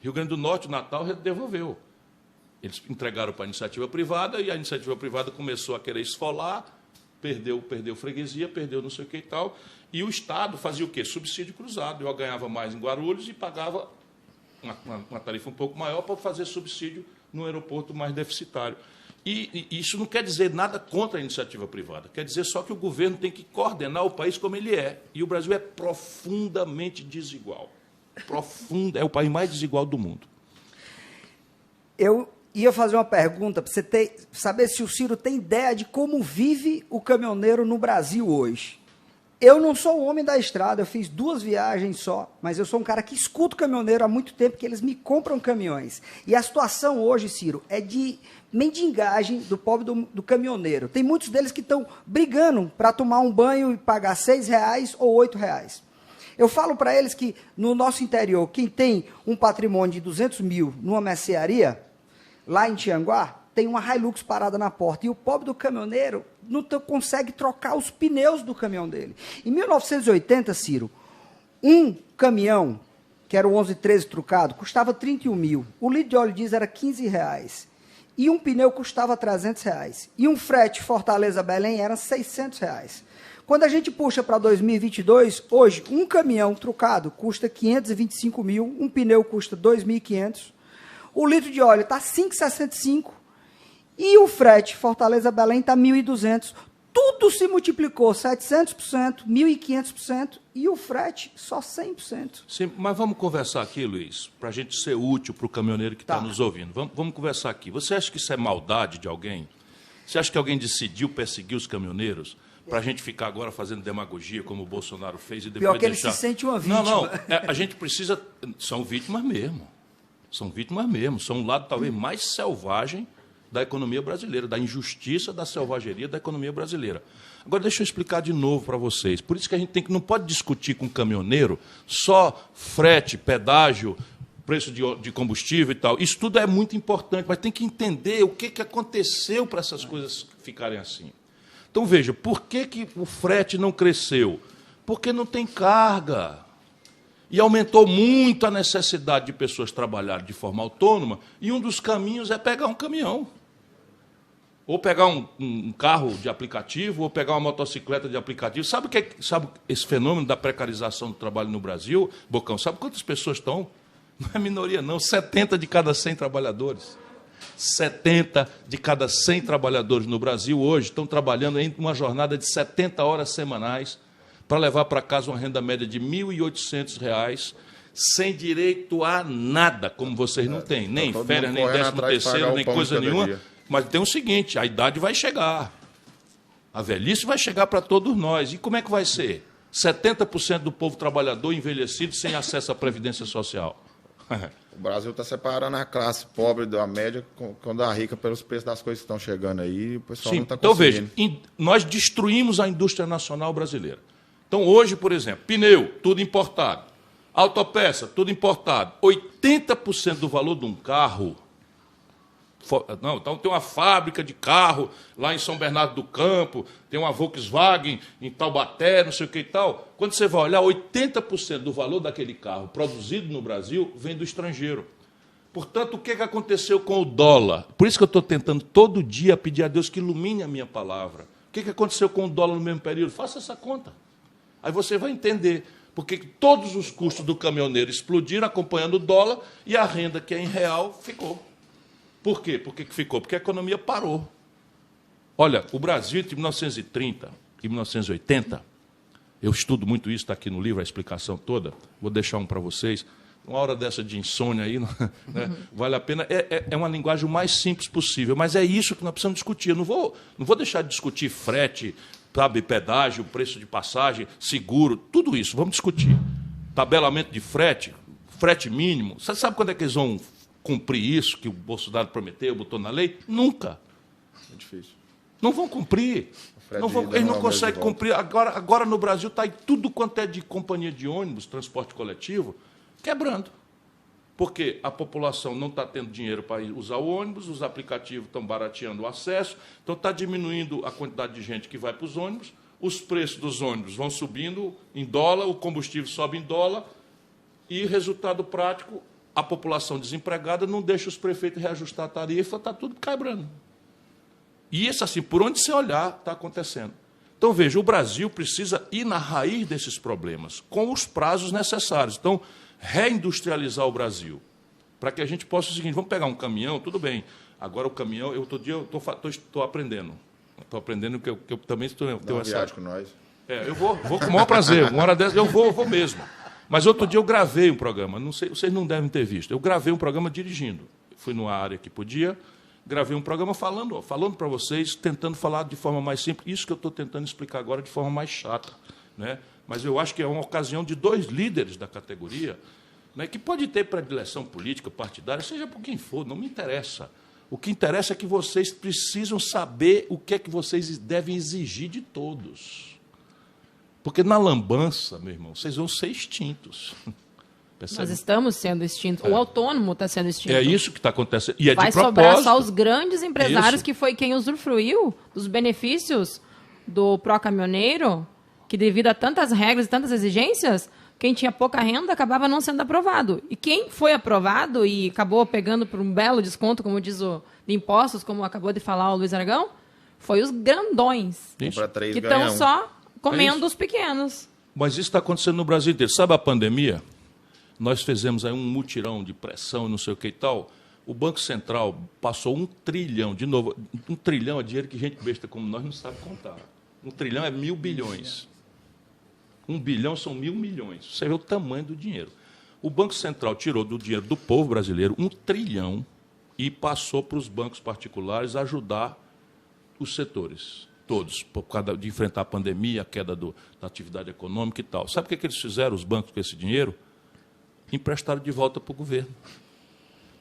Rio Grande do Norte, o Natal, devolveu. Eles entregaram para a iniciativa privada e a iniciativa privada começou a querer esfolar, perdeu freguesia, perdeu não sei o que e tal, e o Estado fazia o quê? Subsídio cruzado. Eu ganhava mais em Guarulhos e pagava uma tarifa um pouco maior para fazer subsídio no aeroporto mais deficitário. E isso não quer dizer nada contra a iniciativa privada, quer dizer só que o governo tem que coordenar o país como ele é. E o Brasil é profundamente desigual. É o país mais desigual do mundo. Eu ia fazer uma pergunta para você saber se o Ciro tem ideia de como vive o caminhoneiro no Brasil hoje. Eu não sou um homem da estrada, eu fiz 2 viagens só, mas eu sou um cara que escuta o caminhoneiro há muito tempo, que eles me compram caminhões. E a situação hoje, Ciro, é de mendigagem do pobre do caminhoneiro. Tem muitos deles que estão brigando para tomar um banho e pagar R$6 ou R$8. Eu falo para eles que no nosso interior, quem tem um patrimônio de 200 mil numa mercearia, lá em Tianguá, tem uma Hilux parada na porta. E o pobre do caminhoneiro não consegue trocar os pneus do caminhão dele. Em 1980, Ciro, um caminhão, que era o 1113 trucado, custava 31 mil. O litro de óleo diesel era R$15. E um pneu custava R$300. E um frete Fortaleza-Belém era R$600. Quando a gente puxa para 2022, hoje, um caminhão trucado custa 525 mil, um pneu custa 2.500, o litro de óleo está 5,65 e o frete Fortaleza-Belém está 1.200. Tudo se multiplicou 700%, 1.500% e o frete só 100%. Sim, mas vamos conversar aqui, Luiz, para a gente ser útil para o caminhoneiro que está nos ouvindo. Vamos conversar aqui. Você acha que isso é maldade de alguém? Você acha que alguém decidiu perseguir os caminhoneiros para a gente ficar agora fazendo demagogia, como o Bolsonaro fez, e depois pior que deixar... ele se sente uma vítima. Não, a gente precisa... São vítimas mesmo. São vítimas mesmo. São um lado talvez mais selvagem da economia brasileira, da injustiça, da selvageria da economia brasileira. Agora, deixa eu explicar de novo para vocês. Por isso que a gente não pode discutir com o caminhoneiro só frete, pedágio, preço de combustível e tal. Isso tudo é muito importante, mas tem que entender o que aconteceu para essas coisas ficarem assim. Então, veja, por que o frete não cresceu? Porque não tem carga. E aumentou muito a necessidade de pessoas trabalharem de forma autônoma, e um dos caminhos é pegar um caminhão. Ou pegar um carro de aplicativo, ou pegar uma motocicleta de aplicativo. Sabe esse fenômeno da precarização do trabalho no Brasil, Bocão? Sabe quantas pessoas estão? Não é minoria, não. 70 de cada 100 trabalhadores. 70 de cada 100 trabalhadores no Brasil hoje estão trabalhando em uma jornada de 70 horas semanais para levar para casa uma renda média de R$ 1.800, sem direito a nada, como vocês não têm. Nem férias, nem 13º, nem coisa nenhuma. Mas tem o seguinte, a idade vai chegar. A velhice vai chegar para todos nós. E como é que vai ser? 70% do povo trabalhador envelhecido sem acesso à Previdência Social. O Brasil está separando a classe pobre da média quando a rica pelos preços das coisas que estão chegando aí, o pessoal não está conseguindo. Então, veja, nós destruímos a indústria nacional brasileira. Então, hoje, por exemplo, pneu, tudo importado. Autopeça, tudo importado. 80% do valor de um carro... Não, então tem uma fábrica de carro lá em São Bernardo do Campo, tem uma Volkswagen em Taubaté, não sei o que e tal. Quando você vai olhar, 80% do valor daquele carro produzido no Brasil vem do estrangeiro. Portanto, o que aconteceu com o dólar? Por isso que eu estou tentando todo dia pedir a Deus que ilumine a minha palavra. O que aconteceu com o dólar no mesmo período? Faça essa conta. Aí você vai entender porque todos os custos do caminhoneiro explodiram acompanhando o dólar e a renda que é em real ficou. Por quê? Por que ficou? Porque a economia parou. Olha, o Brasil, entre 1930 e 1980, eu estudo muito isso, está aqui no livro, a explicação toda, vou deixar um para vocês. Uma hora dessa de insônia aí, né? Vale a pena. É uma linguagem o mais simples possível, mas é isso que nós precisamos discutir. Eu não vou deixar de discutir frete, sabe, pedágio, preço de passagem, seguro, tudo isso. Vamos discutir. Tabelamento de frete mínimo. Você sabe quando é que eles vão cumprir isso que o Bolsonaro prometeu, botou na lei? Nunca. É difícil. Não vão cumprir. Eles não conseguem cumprir. Agora no Brasil está tudo quanto é de companhia de ônibus, transporte coletivo, quebrando. Porque a população não está tendo dinheiro para usar o ônibus, os aplicativos estão barateando o acesso, então está diminuindo a quantidade de gente que vai para os ônibus, os preços dos ônibus vão subindo em dólar, o combustível sobe em dólar, e resultado prático, a população desempregada não deixa os prefeitos reajustar a tarifa, está tudo quebrando. E isso, assim, por onde você olhar, está acontecendo. Então, veja, o Brasil precisa ir na raiz desses problemas, com os prazos necessários. Então, reindustrializar o Brasil, para que a gente possa o seguinte, vamos pegar um caminhão, tudo bem. Agora o caminhão, outro dia eu estou aprendendo. Estou aprendendo que eu também estou... Dá uma viagem com nós. Eu vou com o maior prazer. Uma hora dessa eu vou mesmo. Mas outro dia eu gravei um programa, não sei, vocês não devem ter visto. Eu gravei um programa dirigindo. Fui numa área que podia, gravei um programa falando para vocês, tentando falar de forma mais simples. Isso que eu estou tentando explicar agora de forma mais chata, né? Mas eu acho que é uma ocasião de 2 líderes da categoria, né, que pode ter predileção política, partidária, seja por quem for, não me interessa. O que interessa é que vocês precisam saber o que é que vocês devem exigir de todos. Porque na lambança, meu irmão, vocês vão ser extintos. Percebe? Nós estamos sendo extintos. O autônomo está sendo extinto. É isso que está acontecendo. E é vai de propósito. Sobrar só os grandes empresários, isso. Que foi quem usufruiu dos benefícios do pró-caminhoneiro, que devido a tantas regras e tantas exigências, quem tinha pouca renda acabava não sendo aprovado. E quem foi aprovado e acabou pegando por um belo desconto, como diz o de impostos, como acabou de falar o Luiz Aragão, foi os grandões. Compra 3, que ganha estão 1. só comendo os pequenos. Mas isso está acontecendo no Brasil inteiro. Sabe a pandemia? Nós fizemos aí um mutirão de pressão, não sei o que e tal. O Banco Central passou 1 trilhão, de novo, 1 trilhão é dinheiro que gente besta como nós não sabe contar. 1 trilhão é 1.000 bilhões. 1 bilhão são 1.000 milhões. Você vê o tamanho do dinheiro. O Banco Central tirou do dinheiro do povo brasileiro 1 trilhão e passou para os bancos particulares ajudar os setores, todos, por causa de enfrentar a pandemia, a queda da atividade econômica e tal. Sabe o que eles fizeram, os bancos, com esse dinheiro? Emprestaram de volta para o governo.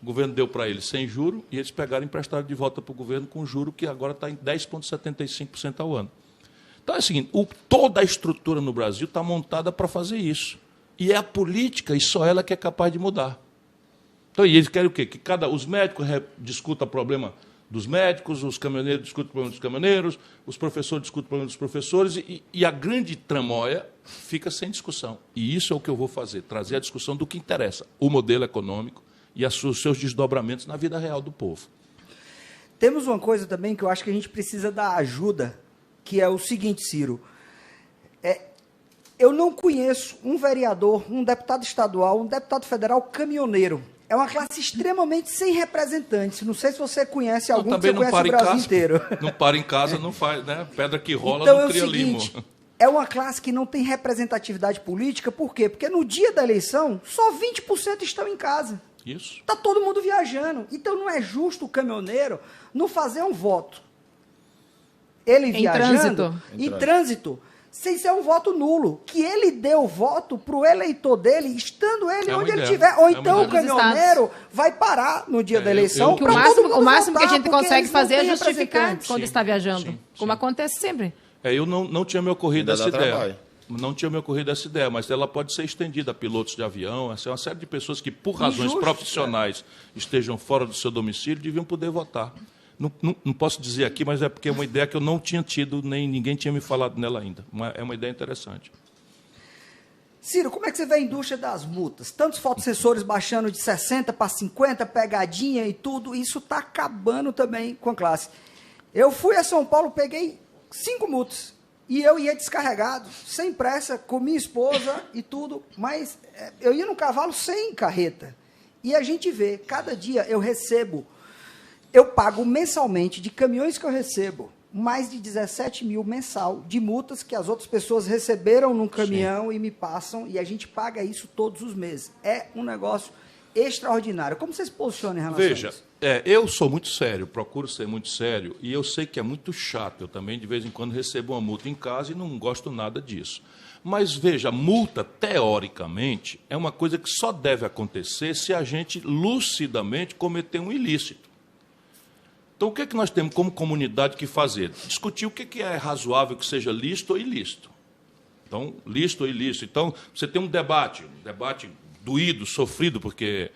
O governo deu para eles sem juro e eles pegaram e emprestaram de volta para o governo com juro que agora está em 10,75% ao ano. Então é o seguinte, toda a estrutura no Brasil está montada para fazer isso. E é a política, e só ela que é capaz de mudar. Então, e eles querem o quê? Que os médicos discutam o problema dos médicos, os caminhoneiros discutem o problema dos caminhoneiros, os professores discutem o problema dos professores, e a grande tramóia fica sem discussão. E isso é o que eu vou fazer, trazer a discussão do que interessa, o modelo econômico e os seus desdobramentos na vida real do povo. Temos uma coisa também que eu acho que a gente precisa dar ajuda, que é o seguinte, Ciro. Eu não conheço um vereador, um deputado estadual, um deputado federal caminhoneiro. É uma classe extremamente sem representantes. Não sei se você conhece algum, que você conhece o Brasil inteiro. Não para em casa, não faz, né? Pedra que rola então, não cria limo. É uma classe que não tem representatividade política. Por quê? Porque no dia da eleição, só 20% estão em casa. Isso. Está todo mundo viajando. Então não é justo o caminhoneiro não fazer um voto. Ele viajando, em trânsito, sem ser um voto nulo, que ele deu o voto para o eleitor dele, estando ele onde ele estiver. Ou então o caminhoneiro vai parar no dia da eleição para todo mundo o máximo votar, que a gente consegue fazer é justificar quando Sim, está viajando, sim. como acontece sempre. Eu não tinha me ocorrido essa ideia. Trabalho. Não tinha me ocorrido essa ideia, mas ela pode ser estendida a pilotos de avião, uma série de pessoas que, por razões profissionais, estejam fora do seu domicílio, deviam poder votar. Não posso dizer aqui, mas é porque é uma ideia que eu não tinha tido, nem ninguém tinha me falado nela ainda. É uma ideia interessante. Ciro, como é que você vê a indústria das multas? Tantos fotossensores baixando de 60 para 50, pegadinha e tudo, isso está acabando também com a classe. Eu fui a São Paulo, peguei 5 multas, e eu ia descarregado, sem pressa, com minha esposa e tudo, mas eu ia no cavalo sem carreta. E a gente vê, cada dia eu pago mensalmente, de caminhões que eu recebo, mais de 17 mil mensal de multas que as outras pessoas receberam num caminhão e me passam, e a gente paga isso todos os meses. É um negócio extraordinário. Como você se posiciona em relação a isso? Eu sou muito sério, procuro ser muito sério, e eu sei que é muito chato. Eu também, de vez em quando, recebo uma multa em casa e não gosto nada disso. Mas, veja, multa, teoricamente, é uma coisa que só deve acontecer se a gente, lucidamente, cometer um ilícito. Então, o que é que nós temos como comunidade que fazer? Discutir o que é razoável que seja lícito ou ilícito. Então, lícito ou ilícito. Então, você tem um debate doído, sofrido, porque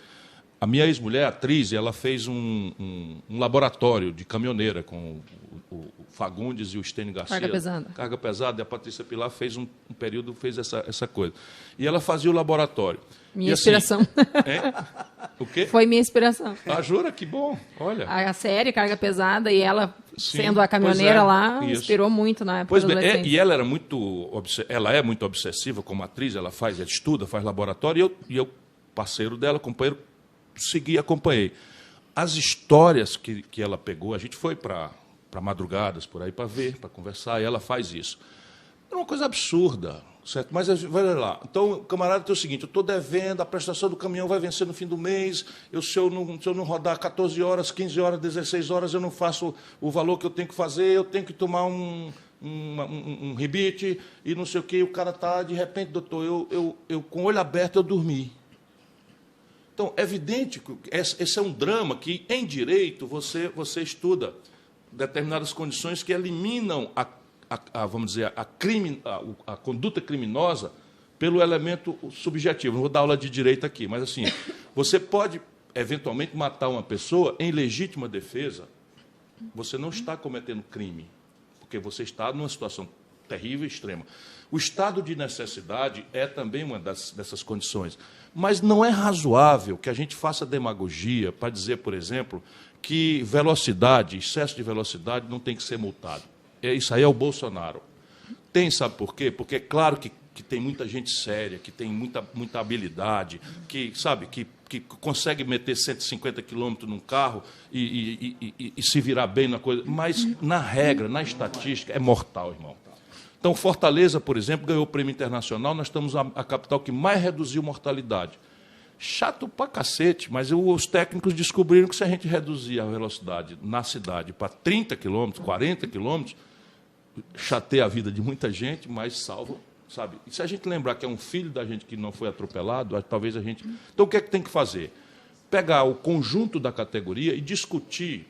a minha ex-mulher, atriz, ela fez um laboratório de caminhoneira com o Fagundes e o Estênio Garcia. Carga pesada. Carga pesada, e a Patrícia Pilar fez um período, fez essa coisa. E ela fazia o laboratório. Minha inspiração. O quê? Foi minha inspiração. Ah, jura? Que bom. Olha. A série Carga Pesada e ela, Sim, sendo a caminhoneira lá, isso. inspirou muito na época Pois da bem, adolescência. e ela é muito obsessiva como atriz, ela estuda, faz laboratório, e eu parceiro dela, companheiro, acompanhei. As histórias que ela pegou, a gente foi para madrugadas por aí para ver, para conversar, e ela faz isso. É uma coisa absurda, certo? Mas vai lá. Então, o camarada tem o seguinte: eu estou devendo, a prestação do caminhão vai vencer no fim do mês, se eu não rodar 14 horas, 15 horas, 16 horas, eu não faço o valor que eu tenho que fazer, eu tenho que tomar um rebite e não sei o quê. E o cara está, de repente, doutor, eu com o olho aberto, eu dormi. Então, é evidente que esse é um drama que, em direito, você estuda determinadas condições que eliminam vamos dizer, a conduta criminosa pelo elemento subjetivo. Não vou dar aula de direito aqui, mas assim, você pode, eventualmente, matar uma pessoa em legítima defesa. Você não está cometendo crime, porque você está numa situação terrível e extrema. O estado de necessidade é também uma dessas condições. Mas não é razoável que a gente faça demagogia para dizer, por exemplo, que velocidade, excesso de velocidade, não tem que ser multado. Isso aí é o Bolsonaro. Tem, sabe por quê? Porque é claro que tem muita gente séria, que tem muita habilidade, que consegue meter 150 quilômetros num carro e se virar bem na coisa. Mas, na regra, na estatística, é mortal, irmão. Então, Fortaleza, por exemplo, ganhou o prêmio internacional. Nós estamos a capital que mais reduziu mortalidade. Chato pra cacete, mas os técnicos descobriram que se a gente reduzir a velocidade na cidade para 30 quilômetros, 40 quilômetros, chateia a vida de muita gente, mas salva, sabe? E se a gente lembrar que é um filho da gente que não foi atropelado, talvez a gente... Então, o que é que tem que fazer? Pegar o conjunto da categoria e discutir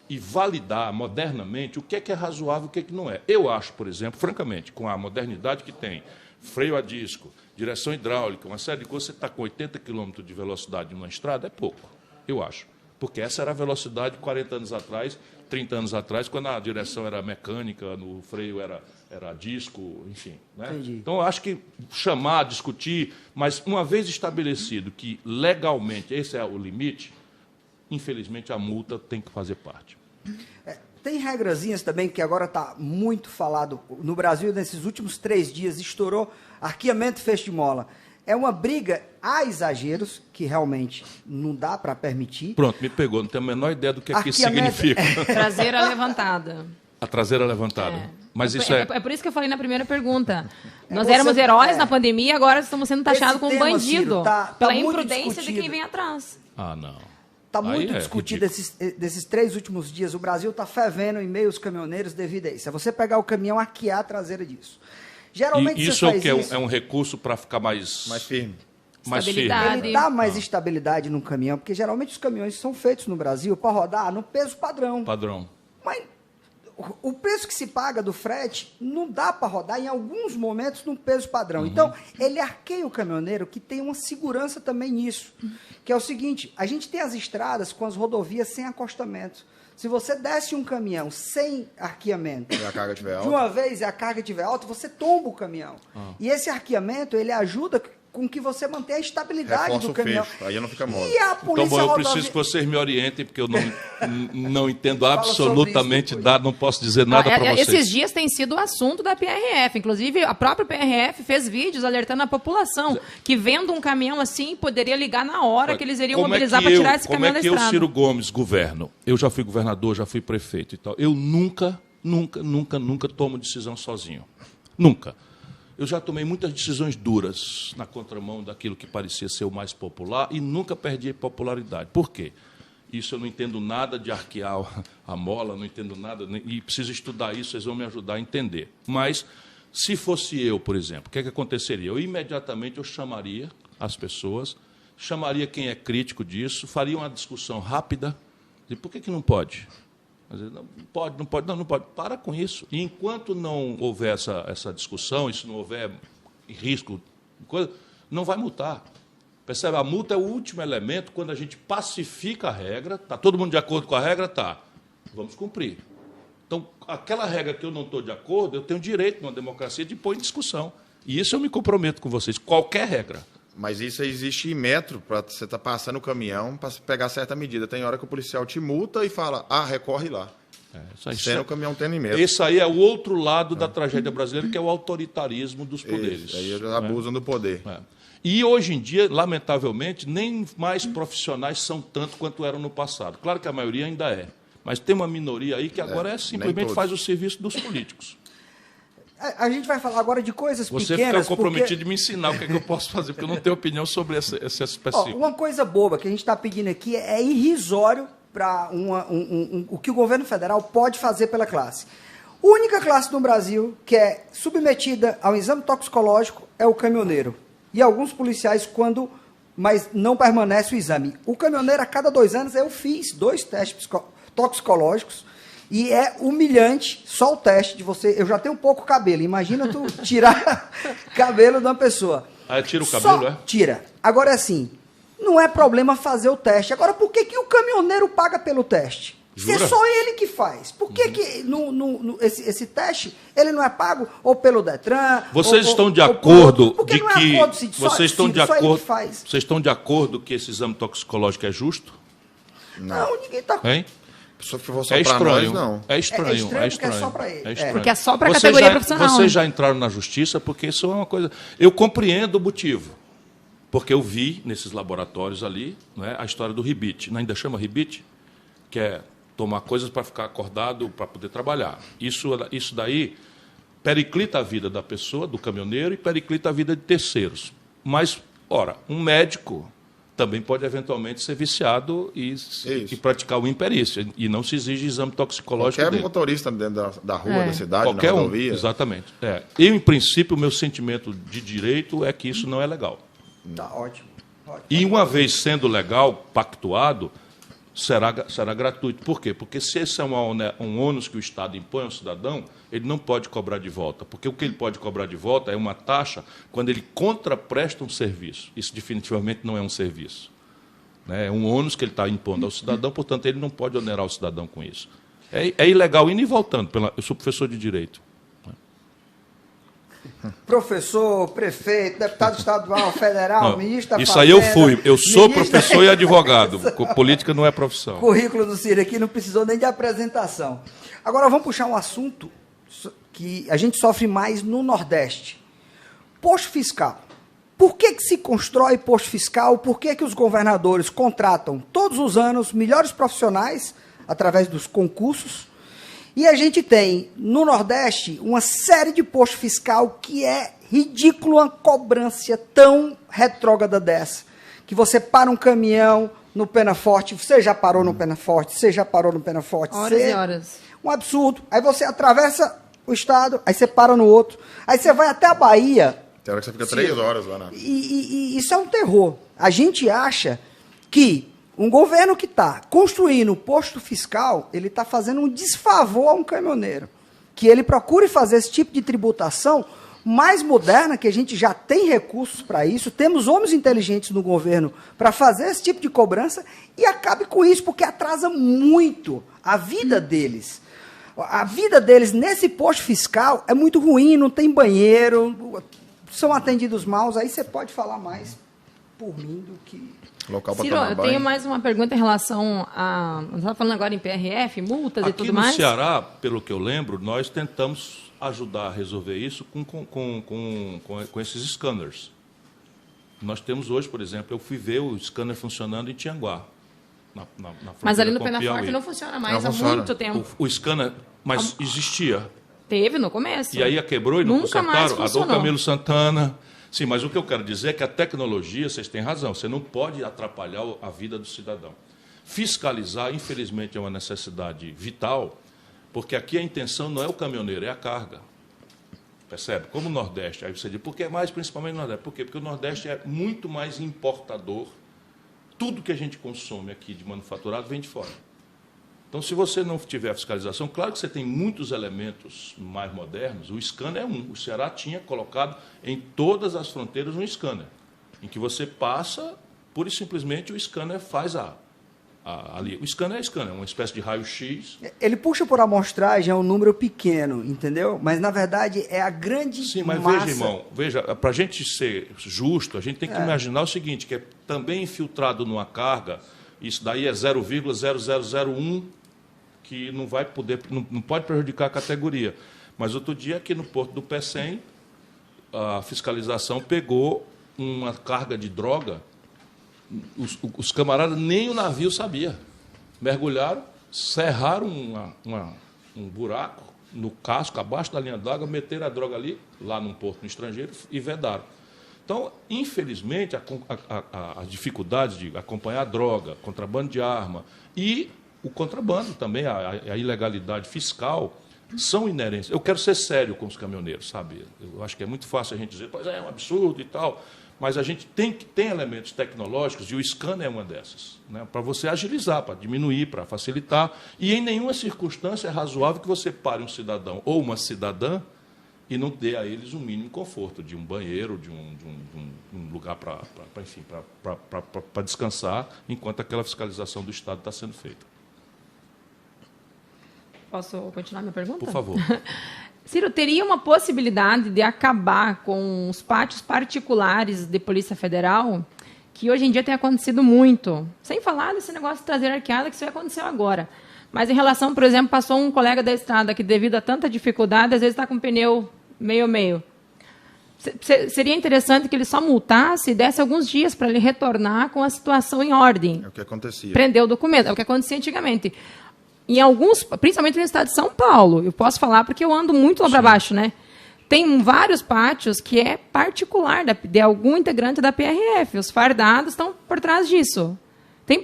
e validar modernamente o que é razoável e o que é que não é. Eu acho, por exemplo, francamente, com a modernidade que tem, freio a disco, direção hidráulica, uma série de coisas, você está com 80 km de velocidade numa estrada, é pouco, eu acho. Porque essa era a velocidade 40 anos atrás, 30 anos atrás, quando a direção era mecânica, no freio era disco, enfim. Né? Então, eu acho que chamar, discutir, mas uma vez estabelecido que legalmente esse é o limite, infelizmente a multa tem que fazer parte. Tem regrazinhas também que agora está muito falado. No Brasil, nesses últimos 3 dias, estourou arqueamento e fecho de mola. É uma briga a exageros, que realmente não dá para permitir. Pronto, me pegou. Não tenho a menor ideia do que isso significa. Traseira levantada. A traseira levantada. Mas isso é por isso que eu falei na primeira pergunta. Nós éramos heróis na pandemia, agora estamos sendo taxados como bandido. Pela imprudência de quem vem atrás. Ah, não. Está muito discutido desses 3 últimos dias. O Brasil está fervendo em meio aos caminhoneiros devido a isso. É você pegar o caminhão, arquear a traseira disso. Geralmente e isso é o que? É um recurso para ficar mais firme. Ele dá mais estabilidade no caminhão, porque geralmente os caminhões são feitos no Brasil para rodar no peso padrão. Mas o preço que se paga do frete não dá para rodar em alguns momentos no peso padrão. Então, ele arqueia o caminhoneiro, que tem uma segurança também nisso, que é o seguinte: a gente tem as estradas com as rodovias sem acostamento. Se você desce um caminhão sem arqueamento, e a carga tiver alta, de uma vez e a carga estiver alta, você tomba o caminhão. E esse arqueamento, ele ajuda com que você mantenha a estabilidade do caminhão. Fecho, aí não fica mole. E a polícia então, bom, eu preciso que vocês me orientem, porque eu não entendo absolutamente nada, não posso dizer nada para vocês. Esses dias tem sido o assunto da PRF. Inclusive, a própria PRF fez vídeos alertando a população que, vendo um caminhão assim, poderia ligar na hora que eles iriam mobilizar para tirar esse caminhão da estrada. Como é que eu, Ciro Gomes, governo? Eu já fui governador, já fui prefeito e tal. Eu nunca tomo decisão sozinho. Nunca. Eu já tomei muitas decisões duras na contramão daquilo que parecia ser o mais popular e nunca perdi a popularidade. Por quê? Isso eu não entendo nada de arquear a mola, não entendo nada, e preciso estudar isso, vocês vão me ajudar a entender. Mas, se fosse eu, por exemplo, o que aconteceria? Eu imediatamente chamaria as pessoas, chamaria quem é crítico disso, faria uma discussão rápida, de por que não pode? Não pode. Para com isso. E enquanto não houver essa discussão, e se não houver risco, não vai multar. Percebe? A multa é o último elemento quando a gente pacifica a regra. Está todo mundo de acordo com a regra? Tá. Vamos cumprir. Então, aquela regra que eu não estou de acordo, eu tenho direito, numa democracia, de pôr em discussão. E isso eu me comprometo com vocês. Qualquer regra. Mas isso existe em metro, para você estar passando o caminhão para pegar certa medida. Tem hora que o policial te multa e fala, recorre lá. Sendo o caminhão tendo em metro. Esse aí é o outro lado da tragédia brasileira, que é o autoritarismo dos poderes. Isso, aí eles abusam do poder. E hoje em dia, lamentavelmente, nem mais profissionais são tanto quanto eram no passado. Claro que a maioria ainda é, mas tem uma minoria aí que agora simplesmente faz o serviço dos políticos. A gente vai falar agora de coisas pequenas. Você fica comprometido de me ensinar o que eu posso fazer, porque eu não tenho opinião sobre esse específico. Uma coisa boba que a gente está pedindo aqui é irrisório para o que o governo federal pode fazer pela classe. A única classe no Brasil que é submetida ao exame toxicológico é o caminhoneiro. E alguns policiais, mas não permanece o exame. O caminhoneiro, a cada 2 anos, eu fiz 2 testes toxicológicos. E é humilhante só o teste de você. Eu já tenho pouco cabelo. Imagina tu tirar cabelo de uma pessoa. Tira o cabelo, Tira. Agora, assim, não é problema fazer o teste. Agora, por que o caminhoneiro paga pelo teste? Jura? Se é só ele que faz. Por que esse teste ele não é pago ou pelo Detran? Vocês estão de acordo de que vocês estão de acordo que esse exame toxicológico é justo? Não, ninguém está. Hein? É estranho, não. É estranho. Porque é só para ele. Porque é só para a categoria profissional. Vocês já entraram na justiça, porque isso é uma coisa... Eu compreendo o motivo, porque eu vi nesses laboratórios ali, a história do ribite. Ainda chama ribite? Que é tomar coisas para ficar acordado, para poder trabalhar. Isso daí periclita a vida da pessoa, do caminhoneiro, e periclita a vida de terceiros. Mas, ora, um médico também pode eventualmente ser viciado e praticar o imperícia. E não se exige exame toxicológico Qualquer motorista dentro da rua, da cidade, qualquer na rodovia. Exatamente. Eu, em princípio, o meu sentimento de direito é que isso não é legal. Tá ótimo. E uma vez sendo legal, pactuado, será gratuito. Por quê? Porque se esse é um ônus que o Estado impõe ao cidadão, ele não pode cobrar de volta. Porque o que ele pode cobrar de volta é uma taxa quando ele contrapresta um serviço. Isso definitivamente não é um serviço. É um ônus que ele está impondo ao cidadão, portanto, ele não pode onerar o cidadão com isso. É ilegal, indo e voltando. Eu sou professor de Direito. Professor, prefeito, deputado estadual, federal, ministro da Fazenda... Isso aí eu fui. Eu sou professor e advogado. Política não é profissão. O currículo do Ciro aqui não precisou nem de apresentação. Agora vamos puxar um assunto que a gente sofre mais no Nordeste. Posto fiscal. Por que se constrói posto fiscal? Por que os governadores contratam todos os anos melhores profissionais através dos concursos? E a gente tem, no Nordeste, uma série de posto fiscal que é ridículo, uma cobrança tão retrógrada dessa, que você para um caminhão no Penaforte, você já parou no Penaforte, você já parou no Penaforte. Horas e horas. Um absurdo. Aí você atravessa o estado, aí você para no outro, aí você vai até a Bahia. Tem hora que você fica 3 horas lá. E isso é um terror. A gente acha que um governo que está construindo o posto fiscal, ele está fazendo um desfavor a um caminhoneiro. Que ele procure fazer esse tipo de tributação mais moderna, que a gente já tem recursos para isso, temos homens inteligentes no governo para fazer esse tipo de cobrança e acabe com isso, porque atrasa muito a vida deles. A vida deles nesse posto fiscal é muito ruim, não tem banheiro, são atendidos mal, aí você pode falar mais por mim do que... Ciro, eu tenho mais uma pergunta em relação a... Nós estamos falando agora em PRF, multas e tudo mais. Aqui no Ceará, pelo que eu lembro, nós tentamos ajudar a resolver isso com esses scanners. Nós temos hoje, por exemplo, eu fui ver o scanner funcionando em Tianguá. Mas ali no Penaforte não funciona mais há muito tempo. O scanner, mas existia. Teve no começo. E aí quebrou e não consertaram. Mais funcionou. A Dom Camilo Santana... Sim, mas o que eu quero dizer é que a tecnologia, vocês têm razão, você não pode atrapalhar a vida do cidadão. Fiscalizar, infelizmente, é uma necessidade vital, porque aqui a intenção não é o caminhoneiro, é a carga. Percebe? Como o Nordeste, aí você diz, por que mais principalmente o Nordeste? Por quê? Porque o Nordeste é muito mais importador. Tudo que a gente consome aqui de manufaturado vem de fora. Então, se você não tiver fiscalização, claro que você tem muitos elementos mais modernos, o scanner é um. O Ceará tinha colocado em todas as fronteiras um scanner, em que você passa, pura e simplesmente o scanner faz ali. O scanner é uma espécie de raio-x. Ele puxa por amostragem, é um número pequeno, entendeu? Mas, na verdade, é a grande massa... Sim, mas veja, irmão, para a gente ser justo, a gente tem que imaginar o seguinte, que é também infiltrado numa carga, isso daí é 0,0001, que não vai poder, não pode prejudicar a categoria. Mas outro dia, aqui no Porto do Pecém, a fiscalização pegou uma carga de droga, os camaradas nem o navio sabia. Mergulharam, serraram um buraco no casco, abaixo da linha d'água, meteram a droga ali, lá num porto no estrangeiro, e vedaram. Então, infelizmente, as dificuldades de acompanhar a droga, contrabando de arma e o contrabando também, a ilegalidade fiscal, são inerentes. Eu quero ser sério com os caminhoneiros, sabe? Eu acho que é muito fácil a gente dizer, pois é um absurdo e tal, mas a gente tem elementos tecnológicos, e o scanner é uma dessas, né? Para você agilizar, para diminuir, para facilitar, e em nenhuma circunstância é razoável que você pare um cidadão ou uma cidadã e não dê a eles o mínimo conforto de um banheiro, de um lugar para descansar, enquanto aquela fiscalização do Estado está sendo feita. Posso continuar minha pergunta? Por favor. Ciro, teria uma possibilidade de acabar com os pátios particulares de Polícia Federal, que hoje em dia tem acontecido muito, sem falar desse negócio de traseira arqueada, que isso aconteceu agora. Mas em relação, por exemplo, passou um colega da estrada que, devido a tanta dificuldade, às vezes está com o pneu meio. Seria interessante que ele só multasse e desse alguns dias para ele retornar com a situação em ordem. É o que acontecia. Prender o documento, é o que acontecia antigamente. Em alguns, principalmente no estado de São Paulo, eu posso falar porque eu ando muito lá para baixo, né? Tem vários pátios que é particular de algum integrante da PRF. Os fardados estão por trás disso.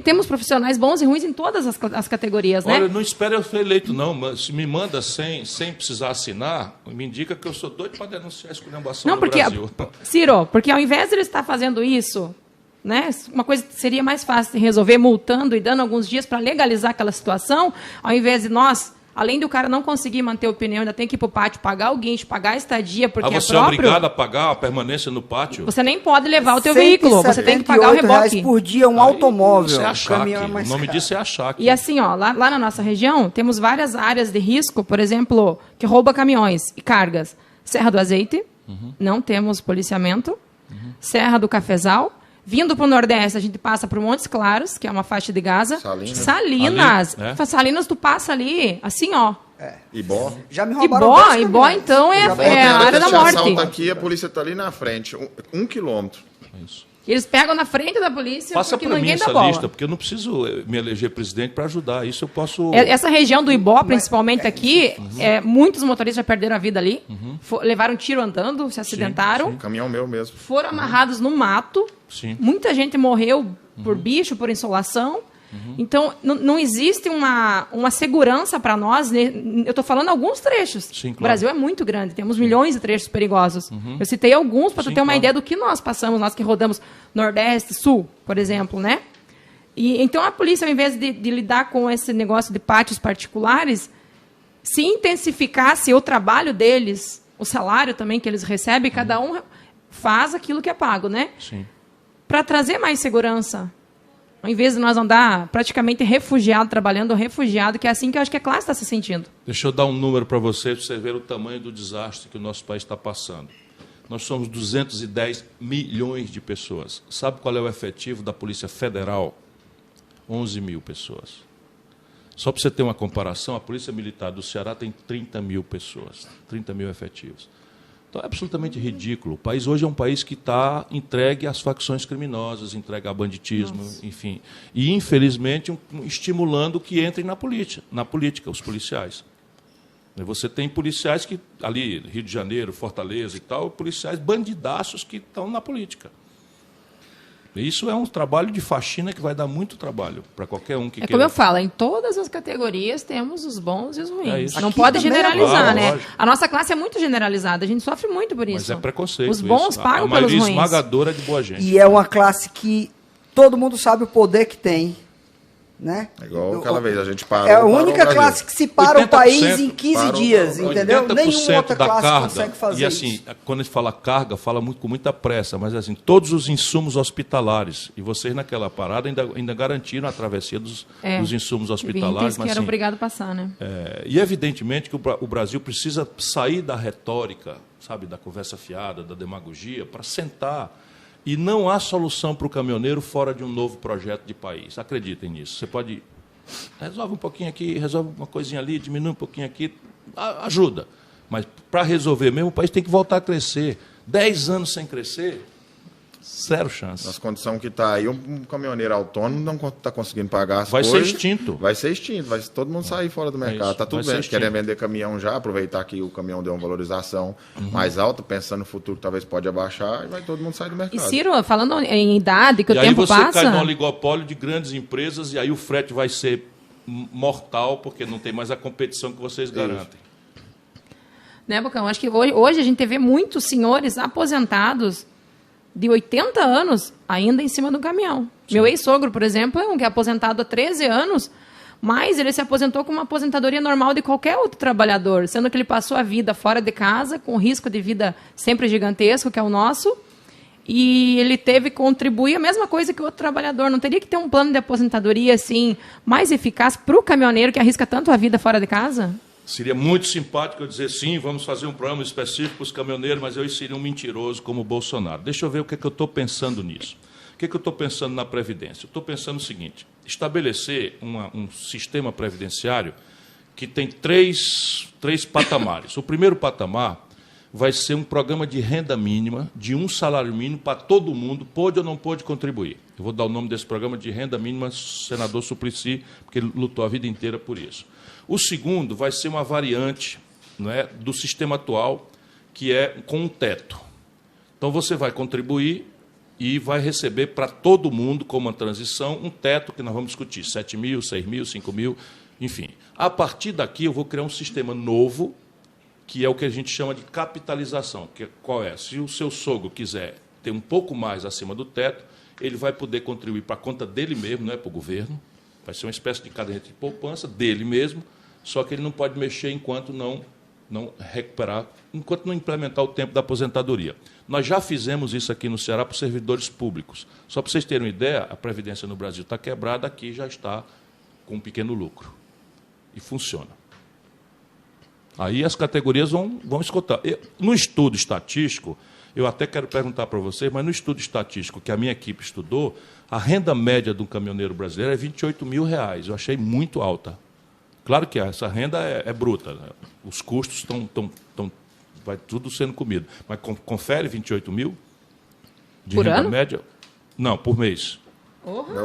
Temos profissionais bons e ruins em todas as categorias, né? Olha, não espere eu ser eleito, não. Mas se me manda sem precisar assinar, me indica que eu sou doido para denunciar a esculhambação no Brasil. Ciro, porque ao invés de ele estar fazendo isso, né, uma coisa que seria mais fácil de resolver multando e dando alguns dias para legalizar aquela situação, ao invés de nós, além do cara não conseguir manter o pneu, ainda tem que ir para o pátio, pagar o guincho, pagar a estadia, porque você é obrigado a pagar a permanência no pátio? Você nem pode levar o teu veículo, você tem que pagar o reboque. R$ por dia automóvel. Isso é achaque. O nome disso é achaque. E assim, ó, lá na nossa região, temos várias áreas de risco, por exemplo, que rouba caminhões e cargas. Serra do Azeite, não temos policiamento. Serra do Cafezal. Vindo para o Nordeste, a gente passa por Montes Claros, que é uma faixa de Gaza. Salinas. Ali, Salinas, tu passa ali, assim, ó. Ibó. Já me roubaram Ibó, então, é a área da morte. Aqui, a polícia está ali na frente, 1 quilômetro. Isso. Eles pegam na frente da polícia Passa porque para mim ninguém dá essa bola. lista, porque eu não preciso me eleger presidente para ajudar. Isso eu posso... Essa região do Ibó, principalmente aqui, muitos motoristas já perderam a vida ali. Levaram tiro andando, se acidentaram. Sim. Caminhão meu mesmo. Foram amarrados no mato. Sim. Muita gente morreu por bicho, por insolação. Então, não existe uma segurança para nós. Eu estou falando alguns trechos. Sim, claro. O Brasil é muito grande, temos milhões de trechos perigosos. Eu citei alguns para tu ter uma ideia do que nós passamos, nós que rodamos Nordeste, Sul, por exemplo, né? E então a polícia, ao invés de lidar com esse negócio de pátios particulares, se intensificasse o trabalho deles, o salário também que eles recebem, cada um faz aquilo que é pago, né? Sim. Para trazer mais segurança. Ao invés de nós andar praticamente refugiado, trabalhando refugiado, que é assim que eu acho que a classe está se sentindo. Deixa eu dar um número para você ver o tamanho do desastre que o nosso país está passando. Nós somos 210 milhões de pessoas. Sabe qual é o efetivo da Polícia Federal? 11 mil pessoas. Só para você ter uma comparação, a Polícia Militar do Ceará tem 30 mil pessoas, 30 mil efetivos. Então, é absolutamente ridículo. O país hoje é um país que está entregue às facções criminosas, entregue ao banditismo, enfim. E, infelizmente, estimulando que entrem na política, os policiais. Você tem policiais que, ali, Rio de Janeiro, Fortaleza e tal, policiais bandidaços que estão na política. Isso é um trabalho de faxina que vai dar muito trabalho para qualquer um que queira. Como eu falo, em todas as categorias temos os bons e os ruins. É não Aqui pode também generalizar, né? lógico. A nossa classe é muito generalizada, a gente sofre muito por isso. Mas é preconceito. Os bons isso. pagam a maioria pelos ruins. esmagadora é de boa gente. E é uma classe que todo mundo sabe o poder que tem, Né? É igual aquela vez, a gente parou. É a única classe que se para o país em 15 dias, entendeu? Nenhuma outra da classe carga, consegue fazer e assim, isso. quando a gente fala carga, fala com muita pressa, mas assim, todos os insumos hospitalares, e vocês naquela parada ainda garantiram a travessia dos insumos hospitalares. Mas, que era obrigado a passar, né? E evidentemente que o Brasil precisa sair da retórica, sabe, da conversa fiada, da demagogia, para sentar. E não há solução para o caminhoneiro fora de um novo projeto de país. Acreditem nisso. Você pode... Resolve um pouquinho aqui, resolve uma coisinha ali, diminui um pouquinho aqui, ajuda. Mas para resolver mesmo, o país tem que voltar a crescer. 10 anos sem crescer, zero chance. Nas condições que está aí, um caminhoneiro autônomo não está conseguindo pagar as Vai coisas. ser extinto. Vai ser extinto, vai todo mundo sair fora do mercado. Está tudo bem, querem vender caminhão já, aproveitar que o caminhão deu uma valorização mais alta, pensando no futuro que talvez pode abaixar, e vai todo mundo sair do mercado. E Ciro, falando em idade, que o tempo passa... E aí você cai no oligopólio de grandes empresas, e aí o frete vai ser mortal, porque não tem mais a competição que vocês garantem. Né, Bocão? Acho que hoje a gente vê muitos senhores aposentados de 80 anos ainda em cima do caminhão. Sim. Meu ex-sogro, por exemplo, é um que é aposentado há 13 anos, mas ele se aposentou com uma aposentadoria normal de qualquer outro trabalhador, sendo que ele passou a vida fora de casa, com risco de vida sempre gigantesco, que é o nosso, e ele teve que contribuir a mesma coisa que o outro trabalhador. Não teria que ter um plano de aposentadoria assim, mais eficaz para o caminhoneiro que arrisca tanto a vida fora de casa? Seria muito simpático eu dizer sim, vamos fazer um programa específico para os caminhoneiros, mas eu seria um mentiroso como o Bolsonaro. Deixa eu ver o que é que eu estou pensando nisso. O que é que eu estou pensando na Previdência? Eu estou pensando o seguinte, estabelecer um sistema previdenciário que tem três patamares. O primeiro patamar vai ser um programa de renda mínima, de um salário mínimo para todo mundo, pode ou não pode contribuir. Eu vou dar o nome desse programa de renda mínima, senador Suplicy, porque ele lutou a vida inteira por isso. O segundo vai ser uma variante, não é, do sistema atual, que é com um teto. Então, você vai contribuir e vai receber para todo mundo, como uma transição, um teto que nós vamos discutir, 7 mil, 6 mil, 5 mil, enfim. A partir daqui, eu vou criar um sistema novo, que é o que a gente chama de capitalização. Qual é? Se o seu sogro quiser ter um pouco mais acima do teto, ele vai poder contribuir para a conta dele mesmo, não é para o governo. Vai ser uma espécie de caderneta de poupança dele mesmo, só que ele não pode mexer enquanto não recuperar, enquanto não implementar o tempo da aposentadoria. Nós já fizemos isso aqui no Ceará para os servidores públicos. Só para vocês terem uma ideia, a Previdência no Brasil está quebrada, aqui já está com um pequeno lucro. E funciona. Aí as categorias vão escutar. No estudo estatístico, eu até quero perguntar para vocês, mas no estudo estatístico que a minha equipe estudou, a renda média de um caminhoneiro brasileiro é R$28 mil. Eu achei muito alta. Claro que essa renda é bruta, né? Os custos vai tudo sendo comido. Mas confere 28 mil de por renda ano? Média? Não, por mês. Onde?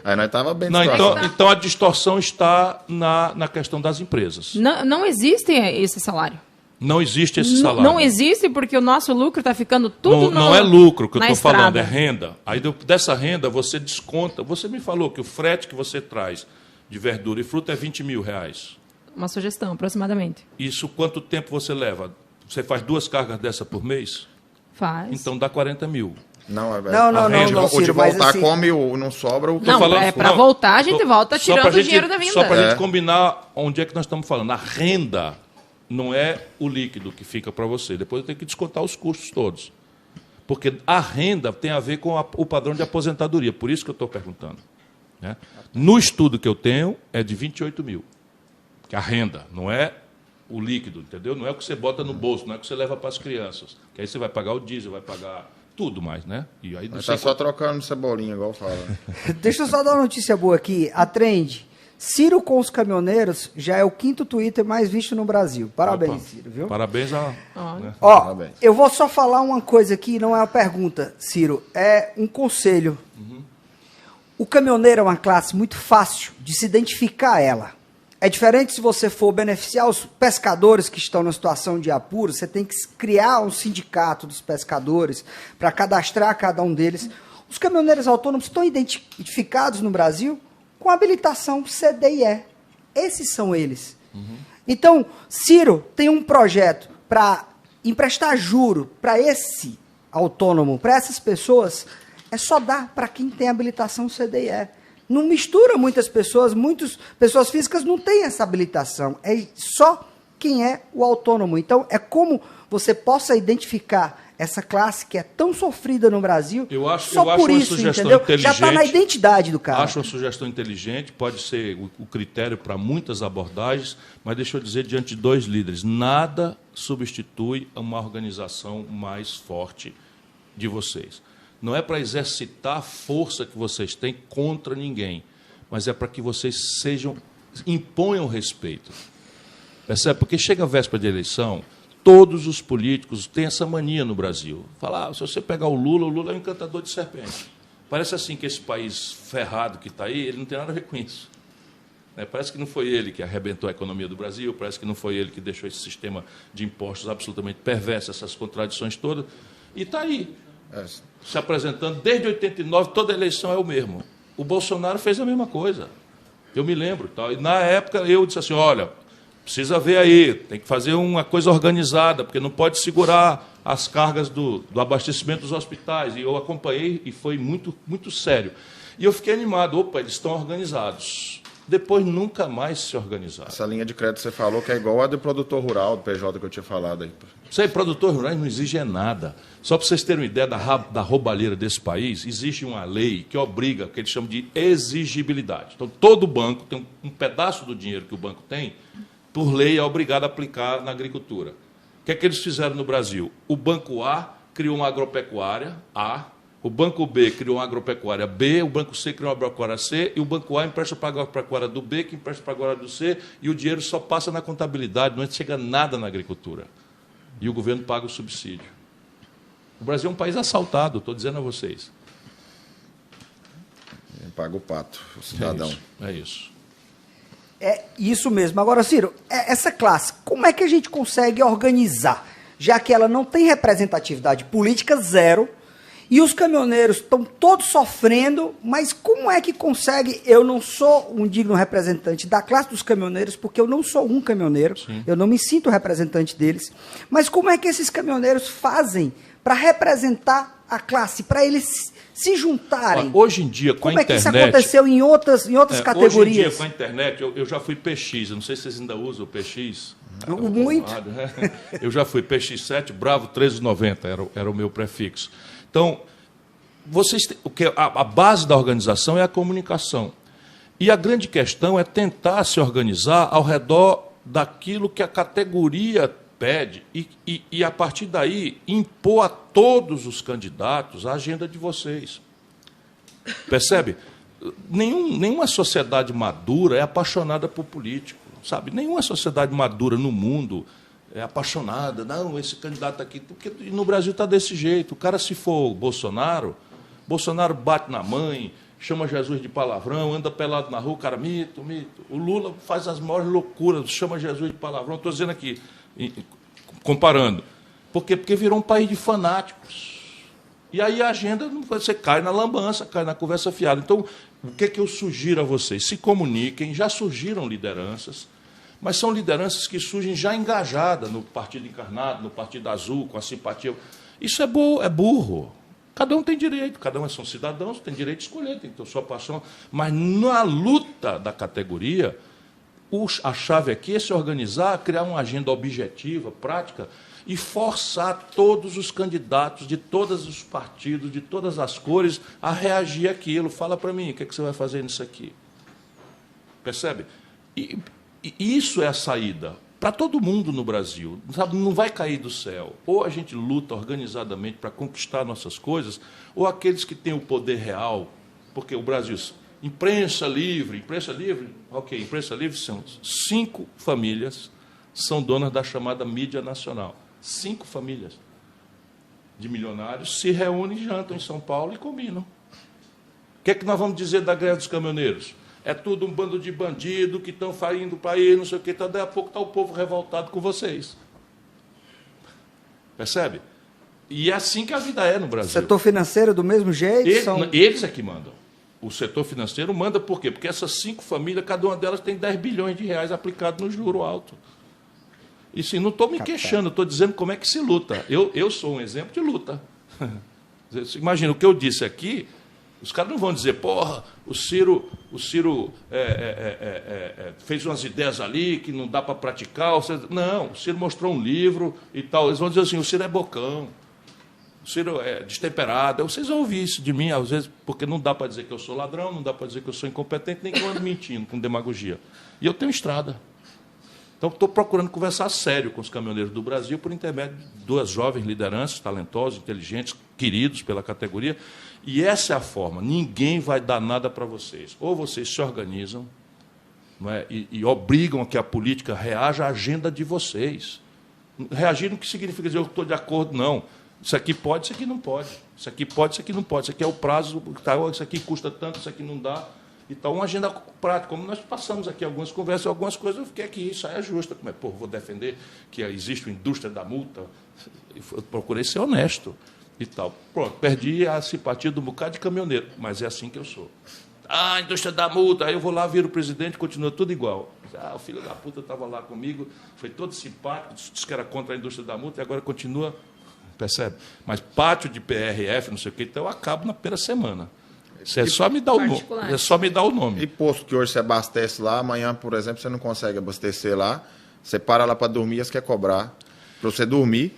Aí nós estávamos bem. Não, então a distorção está na questão das empresas. Não existe esse salário. Não existe esse salário. Não existe porque o nosso lucro está ficando tudo não é lucro que eu estou estrada. falando, é renda. Aí dessa renda você desconta. Você me falou que o frete que você traz de verdura e fruta é R$20 mil. Uma sugestão, aproximadamente. Isso quanto tempo você leva? Você faz 2 cargas dessa por mês? Faz. Então dá 40 mil. Não, é não, Ciro, o de voltar assim, come, não sobra o que não, para voltar a gente volta tirando o dinheiro da vinda. Só para a gente combinar onde é que nós estamos falando. A renda não é o líquido que fica para você. Depois eu tenho que descontar os custos todos. Porque a renda tem a ver com o padrão de aposentadoria. Por isso que eu estou perguntando. Né? No estudo que eu tenho, é de 28 mil. Que a renda, não é o líquido, entendeu? Não é o que você bota no bolso, não é o que você leva para as crianças. Que aí você vai pagar o diesel, vai pagar tudo mais, né? E aí está só trocando cebolinha, igual fala. Deixa eu só dar uma notícia boa aqui. A Trend, Ciro com os caminhoneiros, já é o 5º Twitter mais visto no Brasil. Parabéns, Ciro, viu? Parabéns a... Né? Ó, parabéns. Eu vou só falar uma coisa aqui, não é uma pergunta, Ciro, é um conselho. O caminhoneiro é uma classe muito fácil de se identificar ela. É diferente se você for beneficiar os pescadores que estão na situação de apuro, você tem que criar um sindicato dos pescadores para cadastrar cada um deles. Os caminhoneiros autônomos estão identificados no Brasil com habilitação CDE. Esses são eles. Então, Ciro tem um projeto para emprestar juro para esse autônomo, para essas pessoas, é só dar para quem tem habilitação CDE. não mistura muitas pessoas físicas não têm essa habilitação. É só quem é o autônomo. Então, é como você possa identificar essa classe que é tão sofrida no Brasil, só por isso, entendeu? Já está na identidade do cara. Acho uma sugestão inteligente, pode ser o critério para muitas abordagens, mas deixa eu dizer, diante de 2 líderes, nada substitui uma organização mais forte de vocês. Não é para exercitar a força que vocês têm contra ninguém, mas é para que vocês imponham respeito. Percebe? Porque chega a véspera de eleição, todos os políticos têm essa mania no Brasil. Falar, se você pegar o Lula é um encantador de serpente. Parece assim que esse país ferrado que está aí, ele não tem nada a ver com isso. Parece que não foi ele que arrebentou a economia do Brasil, parece que não foi ele que deixou esse sistema de impostos absolutamente perverso, essas contradições todas. E está aí, se apresentando. Desde 89, toda eleição é o mesmo. O Bolsonaro fez a mesma coisa. Eu me lembro. E na época eu disse assim, olha, precisa ver aí, tem que fazer uma coisa organizada, porque não pode segurar as cargas do abastecimento dos hospitais. E eu acompanhei e foi muito, muito sério. E eu fiquei animado, opa, eles estão organizados. Depois nunca mais se organizaram. Essa linha de crédito você falou que é igual a do produtor rural, do PJ que eu tinha falado aí. Isso aí, produtor rural não exige nada. Só para vocês terem uma ideia da roubalheira desse país, existe uma lei que obriga, que eles chamam de exigibilidade. Então, todo banco tem um pedaço do dinheiro que o banco tem, por lei, é obrigado a aplicar na agricultura. O que é que eles fizeram no Brasil? O Banco A criou uma agropecuária, A, o Banco B criou uma agropecuária B, o Banco C criou uma agropecuária C, e o Banco A empresta para a agropecuária do B, que empresta para a agropecuária do C, e o dinheiro só passa na contabilidade, não chega nada na agricultura. E o governo paga o subsídio. O Brasil é um país assaltado, estou dizendo a vocês. Paga o pato, o cidadão. É isso. É isso mesmo. Agora, Ciro, essa classe, como é que a gente consegue organizar? Já que ela não tem representatividade política, zero, e os caminhoneiros estão todos sofrendo, mas como é que consegue? Eu não sou um digno representante da classe dos caminhoneiros, porque eu não sou um caminhoneiro, Sim. Eu não me sinto representante deles, mas como é que esses caminhoneiros fazem para representar a classe, para eles se juntarem? Hoje em dia, com a internet... Como é que isso aconteceu em outras categorias? Hoje em dia, com a internet, eu já fui PX, eu não sei se vocês ainda usam o PX. Muito. Eu já fui PX7, Bravo 1390, era o meu prefixo. Então, a base da organização é a comunicação. E a grande questão é tentar se organizar ao redor daquilo que a categoria pede e a partir daí, impor a todos os candidatos a agenda de vocês. Percebe? Nenhuma sociedade madura é apaixonada por político, sabe? Nenhuma sociedade madura no mundo é apaixonada. Não, esse candidato aqui... Porque no Brasil está desse jeito. O cara, se for Bolsonaro bate na mãe, chama Jesus de palavrão, anda pelado na rua, o cara, mito. O Lula faz as maiores loucuras, chama Jesus de palavrão. Estou dizendo aqui, comparando. Por quê? Porque virou um país de fanáticos. E aí a agenda, você cai na lambança, cai na conversa fiada. Então, o que eu sugiro a vocês? Se comuniquem, já surgiram lideranças, mas são lideranças que surgem já engajadas no Partido Encarnado, no Partido Azul, com a simpatia. Isso é burro. Cada um tem direito, cada um são cidadãos, tem direito de escolher, tem que ter sua paixão. Mas na luta da categoria, a chave aqui é se organizar, criar uma agenda objetiva, prática, e forçar todos os candidatos de todos os partidos, de todas as cores, a reagir àquilo. Fala para mim, o que você vai fazer nisso aqui? Percebe? E isso é a saída para todo mundo no Brasil. Sabe, não vai cair do céu. Ou a gente luta organizadamente para conquistar nossas coisas, ou aqueles que têm o poder real, porque o Brasil... Imprensa livre, ok, imprensa livre são 5 famílias são donas da chamada mídia nacional. 5 famílias de milionários se reúnem, jantam em São Paulo e combinam. O que é que nós vamos dizer da greve dos caminhoneiros? É tudo um bando de bandido que estão saindo do país, não sei o que, daí a pouco está o povo revoltado com vocês. Percebe? E é assim que a vida é no Brasil. Setor financeiro do mesmo jeito? Eles é que mandam. O setor financeiro manda por quê? Porque essas 5 famílias, cada uma delas tem 10 bilhões de reais aplicados no juro alto. E sim, não estou me queixando, estou dizendo como é que se luta. Eu sou um exemplo de luta. Imagina, o que eu disse aqui Os caras não vão dizer, porra, o Ciro fez umas ideias ali que não dá para praticar. Não, o Ciro mostrou um livro e tal. Eles vão dizer assim, o Ciro é bocão, o Ciro é destemperado. Vocês vão ouvir isso de mim, às vezes, porque não dá para dizer que eu sou ladrão, não dá para dizer que eu sou incompetente, nem que eu ando mentindo, com demagogia. E eu tenho estrada. Então, estou procurando conversar sério com os caminhoneiros do Brasil por intermédio de 2 jovens lideranças, talentosos, inteligentes, queridos pela categoria. E essa é a forma. Ninguém vai dar nada para vocês. Ou vocês se organizam, não é? e obrigam a que a política reaja à agenda de vocês. Reagir não significa dizer eu estou de acordo, não. Isso aqui pode, isso aqui não pode. Isso aqui pode, isso aqui não pode. Isso aqui é o prazo, isso aqui custa tanto, isso aqui não dá. Então, uma agenda prática, como nós passamos aqui algumas conversas, algumas coisas, eu fiquei que isso é justo. Como é, pô, vou defender que existe uma indústria da multa. Eu procurei ser honesto e tal. Pronto, perdi a simpatia do bocado de caminhoneiro, mas é assim que eu sou. A indústria da multa, aí eu vou lá, viro o presidente, continua tudo igual. O filho da puta estava lá comigo, foi todo simpático, disse que era contra a indústria da multa e agora continua, percebe? Mas pátio de PRF, não sei o quê, então eu acabo na primeira semana. É só me dar o nome. É só me dar o nome. E posto que hoje você abastece lá, amanhã, por exemplo, você não consegue abastecer lá, você para lá para dormir, você quer cobrar para você dormir.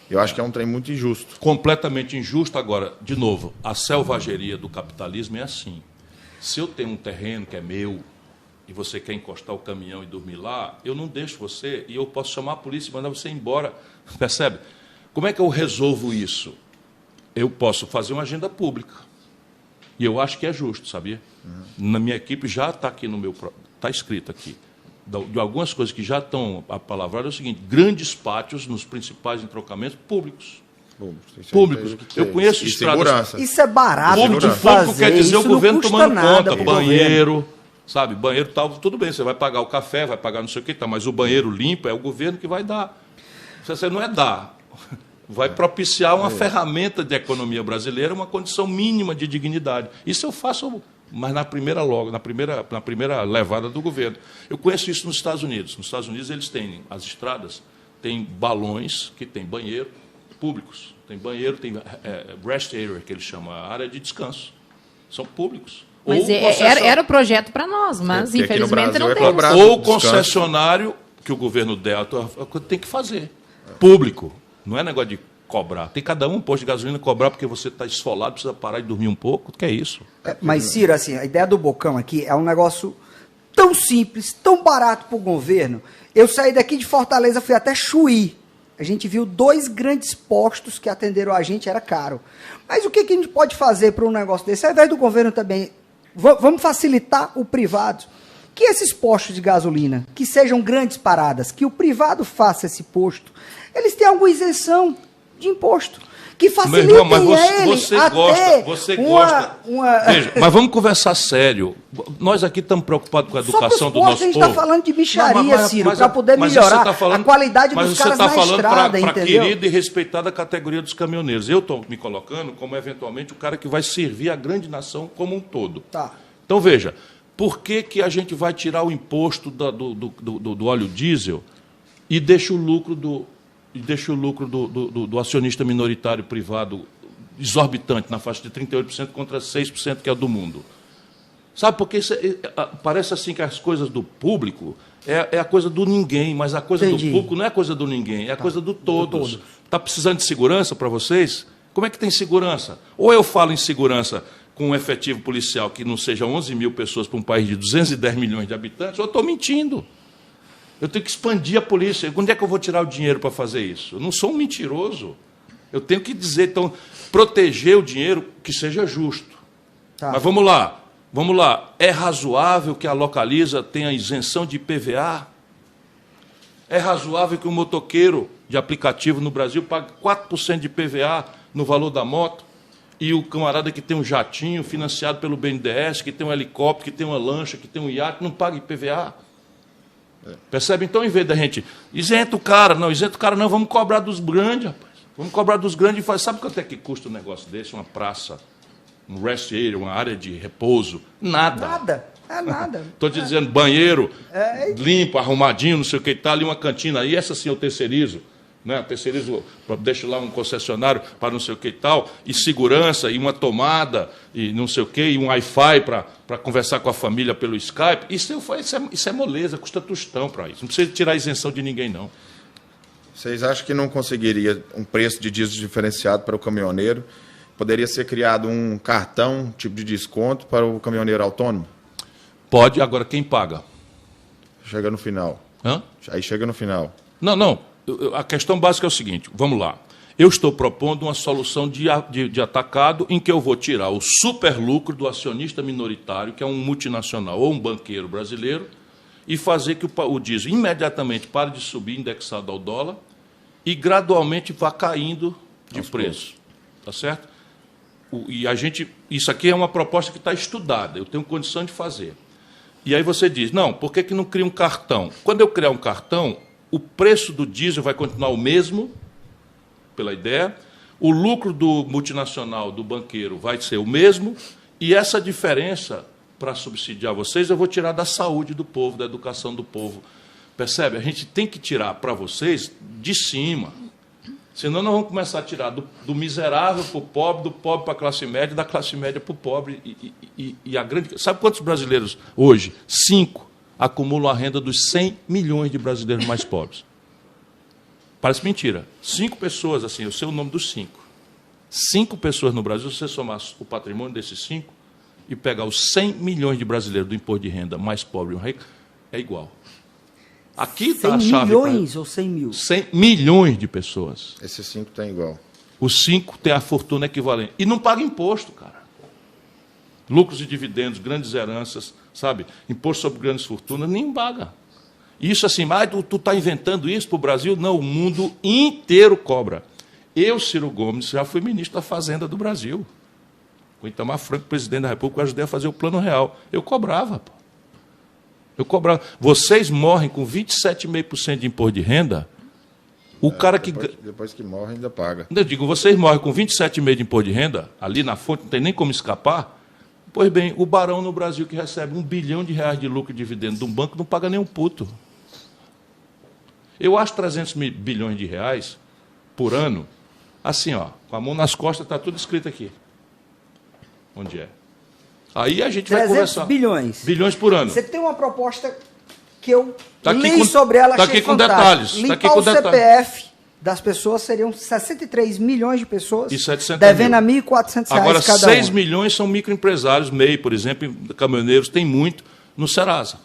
Eu acho que é um trem muito injusto. Completamente injusto. Agora, de novo, a selvageria do capitalismo é assim. Se eu tenho um terreno que é meu e você quer encostar o caminhão e dormir lá, eu não deixo você e eu posso chamar a polícia e mandar você embora. Percebe? Como é que eu resolvo isso? Eu posso fazer uma agenda pública. E eu acho que é justo, sabia? Na minha equipe já está aqui no meu... Está escrito aqui. De algumas coisas que já estão apalavradas, é o seguinte, grandes pátios nos principais entrocamentos públicos. Públicos. Eu conheço estradas... Isso é barato. Público quer dizer o governo tomando conta. Banheiro, sabe? Banheiro tal, tudo bem, você vai pagar o café, vai pagar não sei o que, tá, mas o banheiro limpo é o governo que vai dar. Você não é dar. Vai propiciar uma ferramenta de economia brasileira, uma condição mínima de dignidade. Isso eu faço, mas na primeira levada do governo. Eu conheço isso nos Estados Unidos. Nos Estados Unidos, eles têm as estradas, têm balões que têm banheiro públicos. Tem banheiro, tem rest area, que eles chamam, a área de descanso. São públicos. Mas era o projeto para nós, mas infelizmente não tem. Ou concessionário, que o governo der, tem que fazer. Público. Não é negócio de cobrar. Tem cada um posto de gasolina cobrar porque você está esfolado, precisa parar de dormir um pouco. O que é isso? Mas, Ciro, assim, a ideia do bocão aqui é um negócio tão simples, tão barato para o governo. Eu saí daqui de Fortaleza, fui até Chuí. A gente viu 2 grandes postos que atenderam a gente, era caro. Mas o que a gente pode fazer para um negócio desse? Ao invés do governo também, vamos facilitar o privado. Que esses postos de gasolina, que sejam grandes paradas, que o privado faça esse posto, eles têm alguma isenção de imposto, que facilitem você gosta. Veja, mas vamos conversar sério. Nós aqui estamos preocupados com a educação do nosso povo. A gente está falando de bicharia, Ciro, para poder melhorar a qualidade dos caras na estrada, entendeu? Mas você está falando para a querida e respeitada categoria dos caminhoneiros. Eu estou me colocando como, eventualmente, o cara que vai servir a grande nação como um todo. Tá. Então, veja, por que a gente vai tirar o imposto do óleo diesel e deixa o lucro do acionista minoritário privado exorbitante, na faixa de 38% contra 6% que é do mundo? Sabe, porque parece assim que as coisas do público é a coisa do ninguém, mas a coisa do público não é a coisa do ninguém, é a coisa do todos. Está precisando de segurança para vocês? Como é que tem segurança? Ou eu falo em segurança com um efetivo policial que não seja 11 mil pessoas para um país de 210 milhões de habitantes, ou eu estou mentindo. Eu tenho que expandir a polícia. Onde é que eu vou tirar o dinheiro para fazer isso? Eu não sou um mentiroso. Eu tenho que dizer, então, proteger o dinheiro que seja justo. Tá. Mas vamos lá. É razoável que a Localiza tenha isenção de IPVA? É razoável que o motoqueiro de aplicativo no Brasil pague 4% de IPVA no valor da moto? E o camarada que tem um jatinho financiado pelo BNDES, que tem um helicóptero, que tem uma lancha, que tem um iate, não paga IPVA? Percebe? Então, em vez da gente isenta o cara, não, vamos cobrar dos grandes, rapaz. Vamos cobrar dos grandes e fazer. Sabe quanto é que custa um negócio desse? Uma praça, um rest area, uma área de repouso? Nada. Nada. Estou te dizendo, banheiro limpo, arrumadinho, não sei o que e tal, e uma cantina. E essa sim eu terceirizo. né? Terceirizo, deixa lá um concessionário para não sei o que e tal, e segurança, e uma tomada, e não sei o que, e um Wi-Fi para conversar com a família pelo Skype. Isso é moleza, custa tostão para isso. Não precisa tirar a isenção de ninguém, não. Vocês acham que não conseguiria um preço de diesel diferenciado para o caminhoneiro? Poderia ser criado um cartão, tipo de desconto, para o caminhoneiro autônomo? Pode, agora quem paga? Chega no final. Hã? Aí chega no final. Não. A questão básica é o seguinte, vamos lá. Eu estou propondo uma solução de atacado em que eu vou tirar o superlucro do acionista minoritário, que é um multinacional ou um banqueiro brasileiro, e fazer que o diesel imediatamente pare de subir indexado ao dólar e gradualmente vá caindo de preço. Tá certo? Isso aqui é uma proposta que está estudada, eu tenho condição de fazer. E aí você diz, não, por que não cria um cartão? Quando eu criar um cartão, o preço do diesel vai continuar o mesmo, pela ideia, o lucro do multinacional, do banqueiro, vai ser o mesmo, e essa diferença, para subsidiar vocês, eu vou tirar da saúde do povo, da educação do povo. Percebe? A gente tem que tirar para vocês de cima. Senão nós vamos começar a tirar do miserável para o pobre, do pobre para a classe média, da classe média para o pobre. E a grande... Sabe quantos brasileiros hoje? 5 acumulam a renda dos 100 milhões de brasileiros mais pobres. Parece mentira. 5 pessoas, assim, eu sei o nome dos 5. 5 pessoas no Brasil, se você somar o patrimônio desses 5 e pegar os 100 milhões de brasileiros do imposto de renda mais pobre e um rico, é igual. Aqui está a chave. 100 milhões ou 100 mil? 100 milhões de pessoas. Esses 5 têm igual. Os 5 têm a fortuna equivalente. E não pagam imposto, cara. Lucros e dividendos, grandes heranças, sabe? Imposto sobre grandes fortunas, nem paga. Isso assim, mas tu está inventando isso para o Brasil? Não, o mundo inteiro cobra. Eu, Ciro Gomes, já fui ministro da Fazenda do Brasil. Com Itamar Franco, presidente da República, eu ajudei a fazer o Plano Real. Eu cobrava, pô. Eu cobrava. Vocês morrem com 27,5% de imposto de renda. O cara que... Depois que morre, ainda paga. Eu digo, vocês morrem com 27,5% de imposto de renda, ali na fonte, não tem nem como escapar. Pois bem, o barão no Brasil que recebe R$1 bilhão de lucro e dividendo de um banco não paga nem um puto. Eu acho 300 bilhões de reais por ano, assim, ó, com a mão nas costas, está tudo escrito aqui. Onde é? Aí a gente vai conversar. 300 bilhões. Bilhões por ano. Você tem uma proposta que eu li sobre ela, achei achei com fantástica. detalhes. Limpar o CPF das pessoas, seriam 63 milhões de pessoas e 700 devendo mil. a R$ 1.400 Agora, cada 6 um. milhões são microempresários, MEI, por exemplo, caminhoneiros, tem muito no Serasa.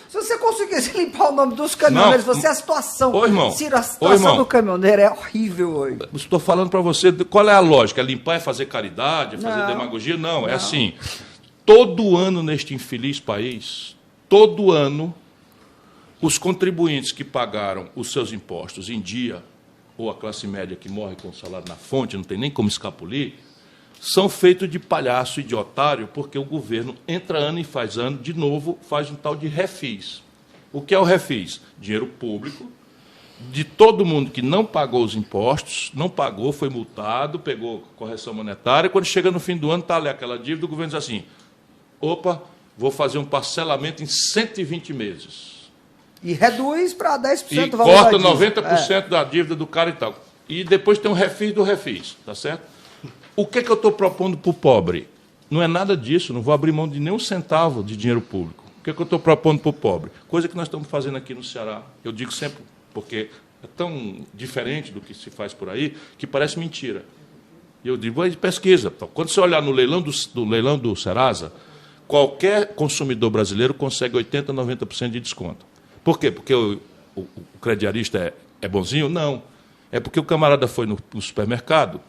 Se você conseguisse limpar o nome dos caminhoneiros, Não. você a situação. Ô, irmão. Ciro, a situação do caminhoneiro é horrível hoje. Estou falando para você, qual é a lógica? É limpar, é fazer caridade, é fazer Não. demagogia? Não, é assim. Todo ano neste infeliz país, todo ano, os contribuintes que pagaram os seus impostos em dia, ou a classe média que morre com o salário na fonte, não tem nem como escapulir, são feitos de palhaço e de otário, porque o governo entra ano e faz ano, de novo, faz um tal de refis. O que é o refis? Dinheiro público, de todo mundo que não pagou os impostos, não pagou, foi multado, pegou correção monetária, quando chega no fim do ano, está ali aquela dívida, o governo diz assim, opa, vou fazer um parcelamento em 120 meses. E reduz para 10% do E valor corta da dívida. 90% da dívida do cara e tal. E depois tem um refis do refis, tá certo? O que eu estou propondo para o pobre? Não é nada disso, não vou abrir mão de nenhum centavo de dinheiro público. O que eu estou propondo para o pobre? Coisa que nós estamos fazendo aqui no Ceará. Eu digo sempre, porque é tão diferente do que se faz por aí, que parece mentira. E eu digo, pesquisa. Quando você olhar no leilão do Serasa, qualquer consumidor brasileiro consegue 80%, 90% de desconto. Por quê? Porque o crediarista é bonzinho? Não. É porque o camarada foi no supermercado,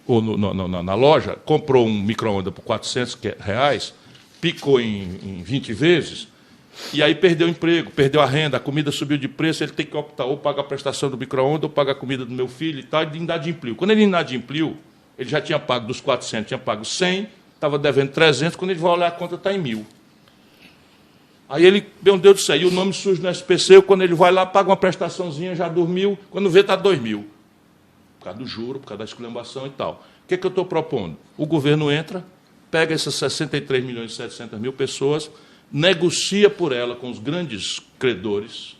ou na loja, comprou um micro-ondas por R$400, picou em 20 vezes, e aí perdeu o emprego, perdeu a renda, a comida subiu de preço, ele tem que optar ou pagar a prestação do micro-ondas, ou pagar a comida do meu filho e tal, e inadimpliu. Quando ele inadimpliu, ele já tinha pago dos 400, tinha pago 100, estava devendo 300, quando ele vai olhar a conta está em 1.000. Aí ele, meu Deus do céu, e o nome surge no SPC, quando ele vai lá, paga uma prestaçãozinha, já dormiu, quando vê está 2.000. Por causa do juro, por causa da esculhambação e tal. O que eu estou propondo? O governo entra, pega essas 63 milhões e 700 mil pessoas, negocia por ela com os grandes credores,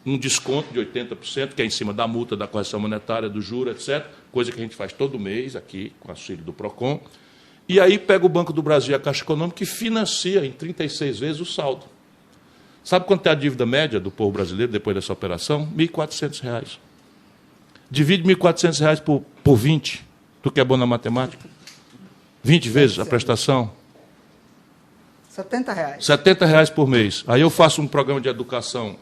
um desconto de 80%, que é em cima da multa, da correção monetária, do juro, etc., coisa que a gente faz todo mês aqui, com auxílio do PROCON. E aí pega o Banco do Brasil e a Caixa Econômica e financia em 36 vezes o saldo. Sabe quanto é a dívida média do povo brasileiro depois dessa operação? R$ 1.400. Divide R$ 1.400 por 20. Tu que é bom na matemática? 20 vezes a prestação? R$ 70. R$ 70 por mês. Aí eu faço um programa de educação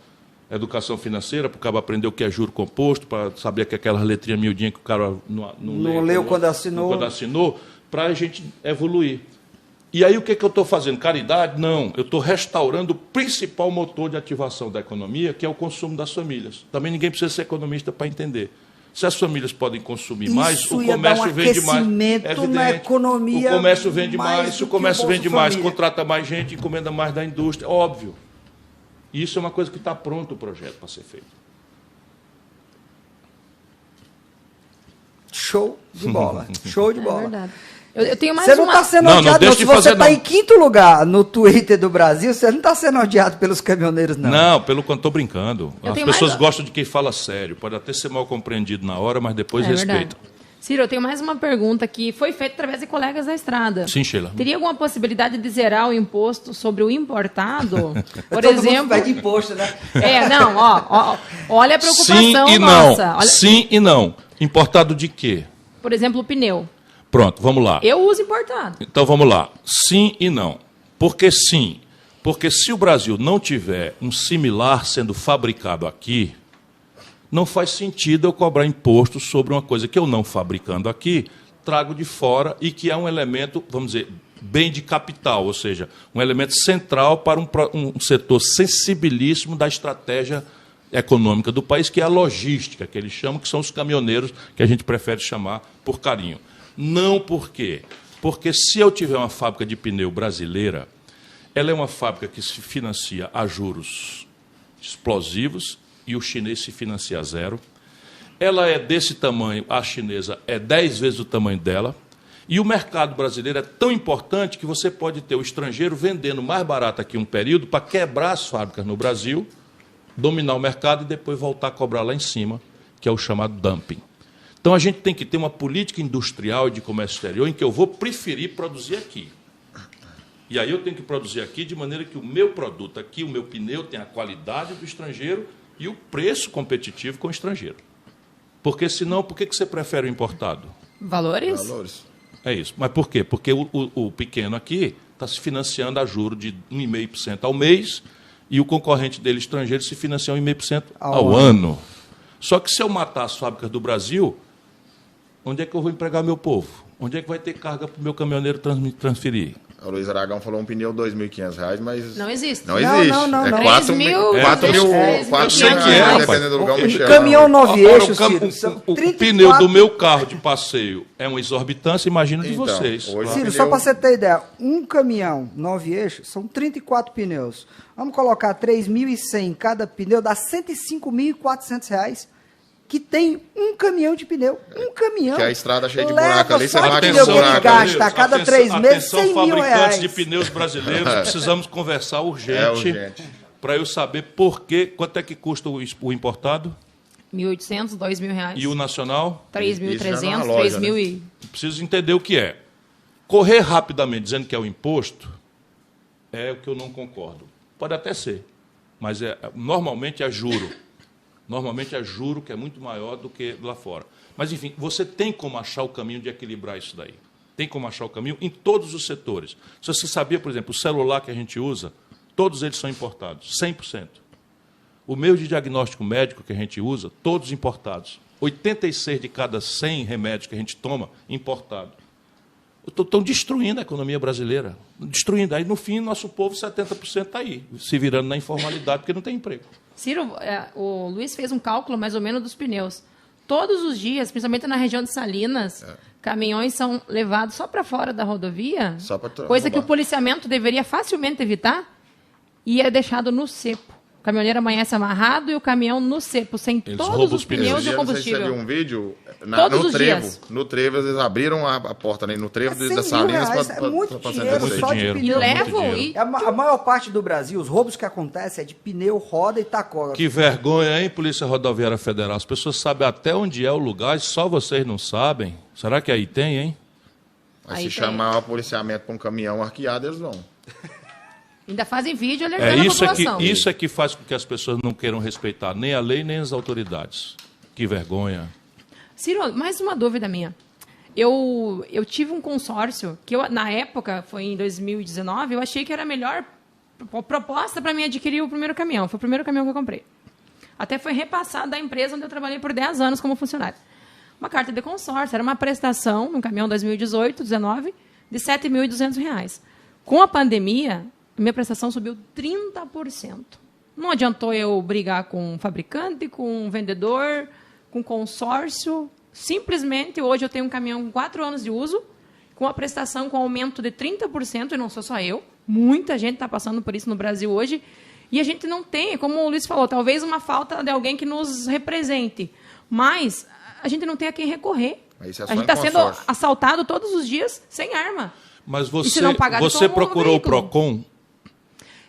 financeira, para o cara aprender o que é juro composto, para saber que aquelas letrinhas miudinhas que o cara não leu quando assinou, para a gente evoluir. E aí o que eu estou fazendo? Caridade? Não, eu estou restaurando o principal motor de ativação da economia, que é o consumo das famílias. Também ninguém precisa ser economista para entender. Se as famílias podem consumir mais, o comércio vende mais. Na economia, o comércio vende mais, se o comércio vende mais, contrata mais gente, encomenda mais da indústria, óbvio. E isso é uma coisa que está pronto o projeto para ser feito. Show de bola. Show de bola. É verdade. Eu tenho mais você não está sendo odiado, não. Se você está em 5º lugar no Twitter do Brasil, você não está sendo odiado pelos caminhoneiros, não. Não, pelo quanto estou brincando. As pessoas gostam de quem fala sério. Pode até ser mal compreendido na hora, mas depois respeitam. Ciro, eu tenho mais uma pergunta que foi feita através de colegas da estrada. Sim, Sheila. Teria alguma possibilidade de zerar o imposto sobre o importado? Por exemplo... Todo mundo imposto, né? Olha a preocupação Sim e nossa. Não. Sim e não. Importado de quê? Por exemplo, o pneu. Pronto, vamos lá. Eu uso importado. Então, vamos lá. Sim e não. Por que sim? Porque se o Brasil não tiver um similar sendo fabricado aqui, não faz sentido eu cobrar imposto sobre uma coisa que eu não fabricando aqui, trago de fora e que é um elemento, vamos dizer, bem de capital, ou seja, um elemento central para um setor sensibilíssimo da estratégia econômica do país, que é a logística, que eles chamam, que são os caminhoneiros, que a gente prefere chamar por carinho. Não por quê? Porque se eu tiver uma fábrica de pneu brasileira, ela é uma fábrica que se financia a juros explosivos e o chinês se financia a zero. Ela é desse tamanho, a chinesa é 10 vezes o tamanho dela. E o mercado brasileiro é tão importante que você pode ter o estrangeiro vendendo mais barato aqui um período para quebrar as fábricas no Brasil, dominar o mercado e depois voltar a cobrar lá em cima, que é o chamado dumping. Então, a gente tem que ter uma política industrial e de comércio exterior em que eu vou preferir produzir aqui. E aí eu tenho que produzir aqui de maneira que o meu produto aqui, o meu pneu, tenha a qualidade do estrangeiro e o preço competitivo com o estrangeiro. Porque, senão, por que você prefere o importado? Valores. É isso. Mas por quê? Porque o pequeno aqui está se financiando a juros de 1,5% ao mês e o concorrente dele estrangeiro se financia 1,5% ao ano. Só que se eu matar as fábricas do Brasil, onde é que eu vou empregar meu povo? Onde é que vai ter carga para o meu caminhoneiro transferir? O Luiz Aragão falou um pneu R$ 2.500, mas... Não existe. Não existe. Não. É 4 mil, dependendo do lugar onde chega. Caminhão 9 eixos, o pneu do meu carro de passeio é uma exorbitância, imagina de vocês. Ciro, só para você ter ideia, um caminhão 9 eixos são 34 pneus. Vamos colocar 3.100 cada pneu, dá R$ 105.400, que tem um caminhão de pneu. Um caminhão. Que a estrada cheia de buraco ali, você bate no buraco. Ele gasta a cada 3 meses R$ 100 mil. Fabricantes de pneus brasileiros, precisamos conversar urgente para eu saber quanto é que custa o importado. R$ 1.800, R$ 2.000. E o nacional? R$ 3.300, R$ 3.000 e... Preciso entender o que é. Correr rapidamente dizendo que é o imposto é o que eu não concordo. Pode até ser, mas normalmente é juro. Normalmente é juro, que é muito maior do que lá fora. Mas, enfim, você tem como achar o caminho de equilibrar isso daí. Tem como achar o caminho em todos os setores. Se você sabia, por exemplo, o celular que a gente usa, todos eles são importados, 100%. O meio de diagnóstico médico que a gente usa, todos importados. 86 de cada 100 remédios que a gente toma, importado. Estão destruindo a economia brasileira. Destruindo. Aí, no fim, nosso povo, 70% está aí, se virando na informalidade, porque não tem emprego. Ciro, o Luiz fez um cálculo mais ou menos dos pneus. Todos os dias, principalmente na região de Salinas, caminhões são levados só para fora da rodovia, coisa que o policiamento deveria facilmente evitar, e é deixado no cepo. caminhoneiro amanhece amarrado e o caminhão no cepo, sem Eles todos roubam os os pneus. pneus e o Você combustível. viu um vídeo Todos no os trevo. dias. No trevo, eles abriram a porta, né? No trevo É das 100 mil Salinas reais, para é muito dinheiro, Muito só dinheiro. de E pneu. levam dinheiro. e... A maior parte do Brasil, os roubos que acontecem é de pneu, roda e tacógrafo. Que vergonha, hein, Polícia Rodoviária Federal? As pessoas sabem até onde é o lugar e só vocês não sabem. Será que aí tem, hein? Mas Aí se tem. chamar o policiamento para um caminhão arqueado, eles vão. Ainda fazem vídeo É alertando a isso população. isso é que faz com que as pessoas não queiram respeitar nem a lei nem as autoridades. Que vergonha. Ciro, mais uma dúvida minha. Eu tive um consórcio que, na época, foi em 2019, eu achei que era a melhor proposta para mim adquirir o primeiro caminhão. Foi o primeiro caminhão que eu comprei. Até foi repassado da empresa onde eu trabalhei por 10 anos como funcionário. Uma carta de consórcio, era uma prestação, num caminhão 2018-19, de R$ 7.200. Com a pandemia, minha prestação subiu 30%. Não adiantou eu brigar com um fabricante, com um vendedor, com consórcio. Simplesmente, hoje eu tenho um caminhão com 4 anos de uso, com a prestação com aumento de 30%, e não sou só eu. Muita gente está passando por isso no Brasil hoje. E a gente não tem, como o Luiz falou, talvez uma falta de alguém que nos represente. Mas a gente não tem a quem recorrer. Mas isso é A só gente em está sendo consórcio. assaltado todos os dias sem arma. Mas E se não pagar, você toma um procurou o veículo. PROCON?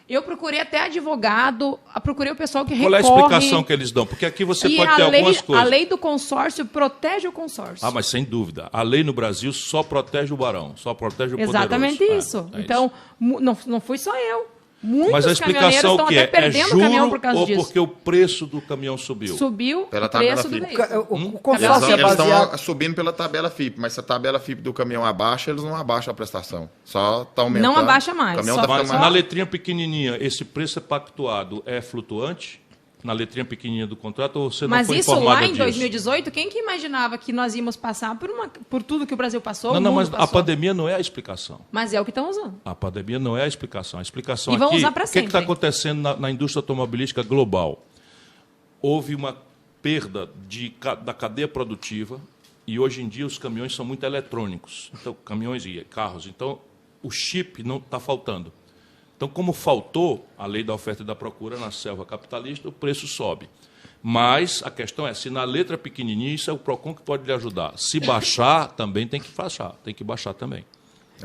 Eu procurei até advogado, procurei o pessoal que Qual é a recorre. explicação que eles dão? Porque aqui você E pode ter algumas a coisas. lei do consórcio protege o consórcio. Ah, mas sem dúvida. A lei no Brasil só protege o barão, só protege o Exatamente poderoso. isso. É Então, não fui só eu. Muitos mas a caminhoneiros explicação estão que até perdendo juro o caminhão por causa ou disso. porque o preço do caminhão subiu? Subiu Pela o tabela preço do FIP. veículo. O consórcio é Eles estão baseado... subindo pela tabela FIP, mas se a tabela FIP do caminhão abaixa, eles não abaixam a prestação. Só está aumentando. Não abaixa mais, O caminhão só- tá Mas ficando na mais... letrinha pequenininha, esse preço é pactuado, é flutuante? Na letrinha pequenininha do contrato, ou você não Mas foi isso informada lá em disso? 2018, quem que imaginava que nós íamos passar por tudo que o Brasil passou? Não, o não, mundo mas a passou? pandemia não é a explicação. Mas é o que estão usando. A pandemia não é a explicação. A explicação E vão aqui, usar pra o que está sempre. acontecendo na indústria automobilística global? Houve uma perda da cadeia produtiva e hoje em dia os caminhões são muito eletrônicos. Então, caminhões e carros. Então, o chip não está faltando. Então, como faltou a lei da oferta e da procura na selva capitalista, o preço sobe. Mas a questão é, se na letra pequenininha, isso é o PROCON que pode lhe ajudar. Se baixar, também tem que baixar também.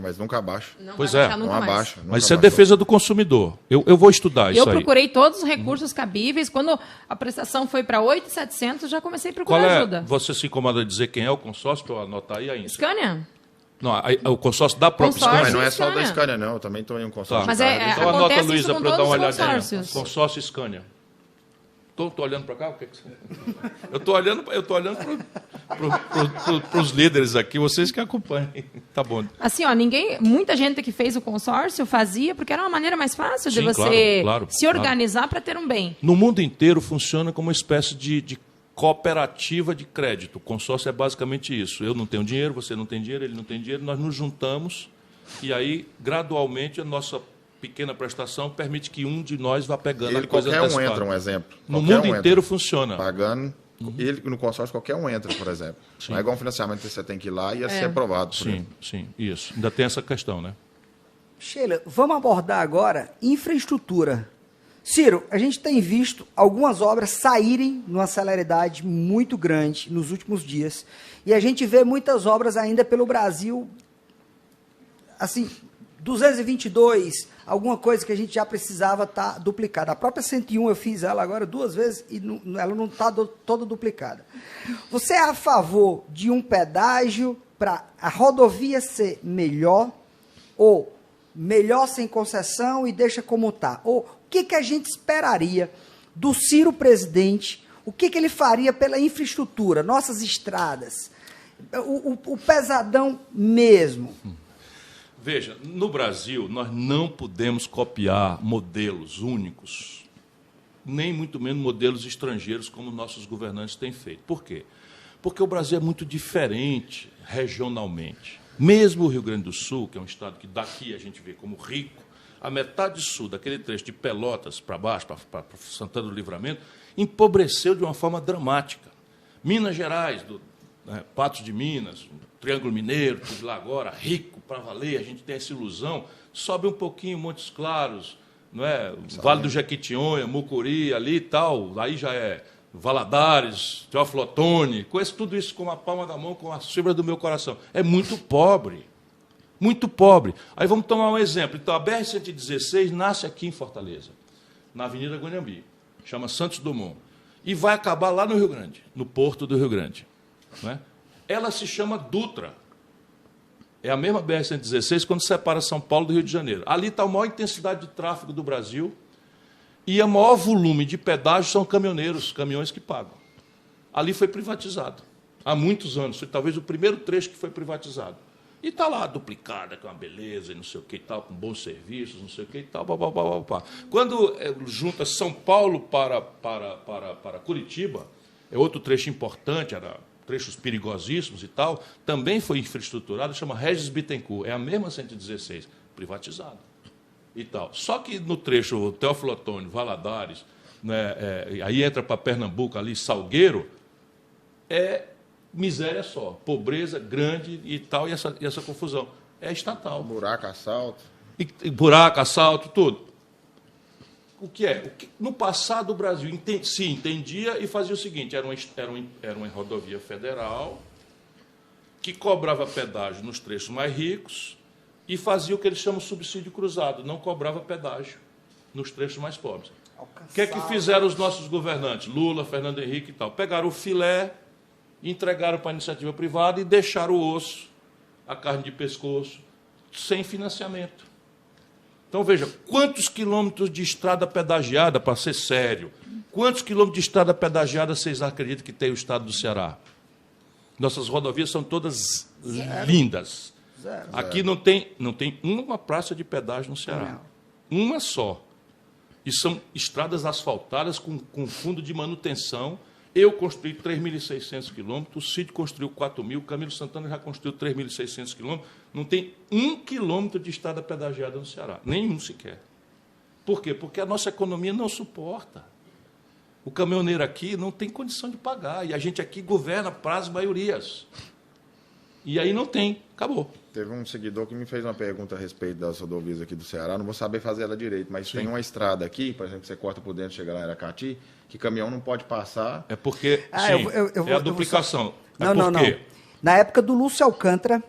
Mas nunca abaixa. Não Pois vai é. baixar nunca Não mais. abaixa. nunca Mas isso é abaixou. defesa do consumidor. Eu vou estudar isso Eu aí. procurei todos os recursos cabíveis. Quando a prestação foi para 8.700, já comecei a procurar Qual é, ajuda. você se incomoda de dizer quem é o consórcio para eu anotar aí ainda? Scania? Não, o consórcio da própria Consórcio. Mas Scania. não é só da Scania. Scania, não. Eu também estou em um consórcio. Tá. Mas de é- carro. Então anota, acontece isso Luísa, com para eu dar uma todos os olhadinha. consórcios. Consórcio Scania. Estou olhando para cá? O que que você... Eu estou olhando para os líderes aqui, vocês que acompanhem. Tá bom. Assim, ó, muita gente que fez o consórcio fazia porque era uma maneira mais fácil de Sim, você claro, se organizar para ter um bem. No mundo inteiro funciona como uma espécie de cooperativa de crédito. O consórcio é basicamente isso. Eu não tenho dinheiro, você não tem dinheiro, ele não tem dinheiro, nós nos juntamos e aí, gradualmente, a nossa pequena prestação permite que um de nós vá pegando a coisa Qualquer um antecipada. entra, um exemplo. No Qualquer mundo um inteiro entra. funciona. Pagando. Ele, no consórcio, qualquer um entra, por exemplo. Não é igual um financiamento que você tem que ir lá e ser aprovado. por ele. Sim, isso. Ainda tem essa questão, né? Sheila, vamos abordar agora infraestrutura. Ciro, a gente tem visto algumas obras saírem numa celeridade muito grande nos últimos dias. E a gente vê muitas obras ainda pelo Brasil, assim, 222, alguma coisa que a gente já precisava estar duplicada. A própria 101 eu fiz ela agora 2 vezes e ela não está toda duplicada. Você é a favor de um pedágio para a rodovia ser melhor ou melhor sem concessão e deixa como está? Ou o que a gente esperaria do Ciro presidente? O que ele faria pela infraestrutura, nossas estradas, o pesadão mesmo? Veja, no Brasil, nós não podemos copiar modelos únicos, nem muito menos modelos estrangeiros, como nossos governantes têm feito. Por quê? Porque o Brasil é muito diferente regionalmente. Mesmo o Rio Grande do Sul, que é um estado que daqui a gente vê como rico, a metade sul, daquele trecho de Pelotas para baixo, para Santana do Livramento, empobreceu de uma forma dramática. Minas Gerais, Patos de Minas, Triângulo Mineiro, tudo lá agora, rico para valer, a gente tem essa ilusão, sobe um pouquinho Montes Claros, não é? Vale do Jequitinhonha, Mucuri, ali e tal, aí já é Valadares, Teófilo Otoni, conheço tudo isso com a palma da mão, com a fibra do meu coração. É muito pobre. Muito pobre. Aí vamos tomar um exemplo. Então, a BR-116 nasce aqui em Fortaleza, na Avenida Guanhambi, chama Santos Dumont, e vai acabar lá no Rio Grande, no Porto do Rio Grande. Não é? Ela se chama Dutra. É a mesma BR-116 quando separa São Paulo do Rio de Janeiro. Ali está a maior intensidade de tráfego do Brasil e o maior volume de pedágio são caminhoneiros, caminhões que pagam. Ali foi privatizado, há muitos anos. Foi talvez o primeiro trecho que foi privatizado. E está lá duplicada, com uma beleza, e não sei o que e tal, com bons serviços, não sei o que e tal. Quando junta São Paulo para Curitiba, é outro trecho importante, era trechos perigosíssimos e tal, também foi infraestruturado, chama Regis Bittencourt, é a mesma 116, privatizado e tal. Só que no trecho Teófilo Otoni, Valadares, né, aí entra para Pernambuco, ali, Salgueiro, é miséria só, pobreza grande e tal, e essa confusão. É estatal. Buraco, assalto. Buraco, assalto, tudo. O que é? No passado, o Brasil se entendia e fazia o seguinte, era uma rodovia federal que cobrava pedágio nos trechos mais ricos e fazia o que eles chamam de subsídio cruzado, não cobrava pedágio nos trechos mais pobres. O que é que fizeram os nossos governantes, Lula, Fernando Henrique e tal? Pegaram o filé, entregaram para a iniciativa privada e deixaram o osso, a carne de pescoço, sem financiamento. Então, veja, quantos quilômetros de estrada pedagiada, para ser sério, quantos quilômetros de estrada pedagiada vocês acreditam que tem o estado do Ceará? Nossas rodovias são todas lindas. Aqui não tem uma praça de pedágio no Ceará. Uma só. E são estradas asfaltadas com fundo de manutenção. Eu construí 3.600 quilômetros, o Cid construiu 4.000, o Camilo Santana já construiu 3.600 quilômetros. Não tem 1 quilômetro de estrada pedagiada no Ceará, nenhum sequer. Por quê? Porque a nossa economia não suporta. O caminhoneiro aqui não tem condição de pagar, e a gente aqui governa para as maiorias. E aí não tem, acabou. Teve um seguidor que me fez uma pergunta a respeito das rodovias aqui do Ceará, não vou saber fazer ela direito, mas tem uma estrada aqui, por exemplo, que você corta por dentro e chega lá em Aracati, que caminhão não pode passar. É porque, é a duplicação. Não. Na época do Lúcio Alcântara,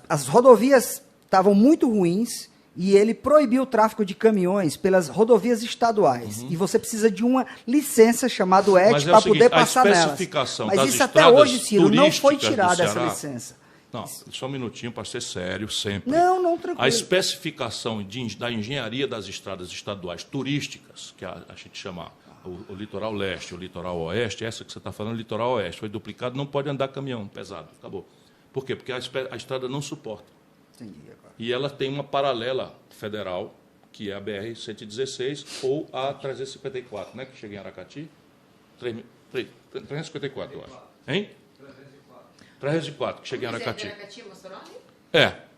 as rodovias estavam muito ruins e ele proibiu o tráfego de caminhões pelas rodovias estaduais. E você precisa de uma licença chamada ET para poder passar nelas. Mas isso até hoje, Ciro, não foi tirada essa licença. Não, só um minutinho para ser sério, sempre. Não, tranquilo. A especificação da engenharia das estradas estaduais turísticas, que a gente chama o litoral leste, o litoral oeste, essa que você está falando, o litoral oeste, foi duplicado, não pode andar caminhão pesado, acabou. Por quê? Porque a estrada não suporta. Entendi agora. E ela tem uma paralela federal, que é a BR-116 ou a 354, né, que chega em Aracati. 354, eu acho. Hein? 304, que chega em Aracati.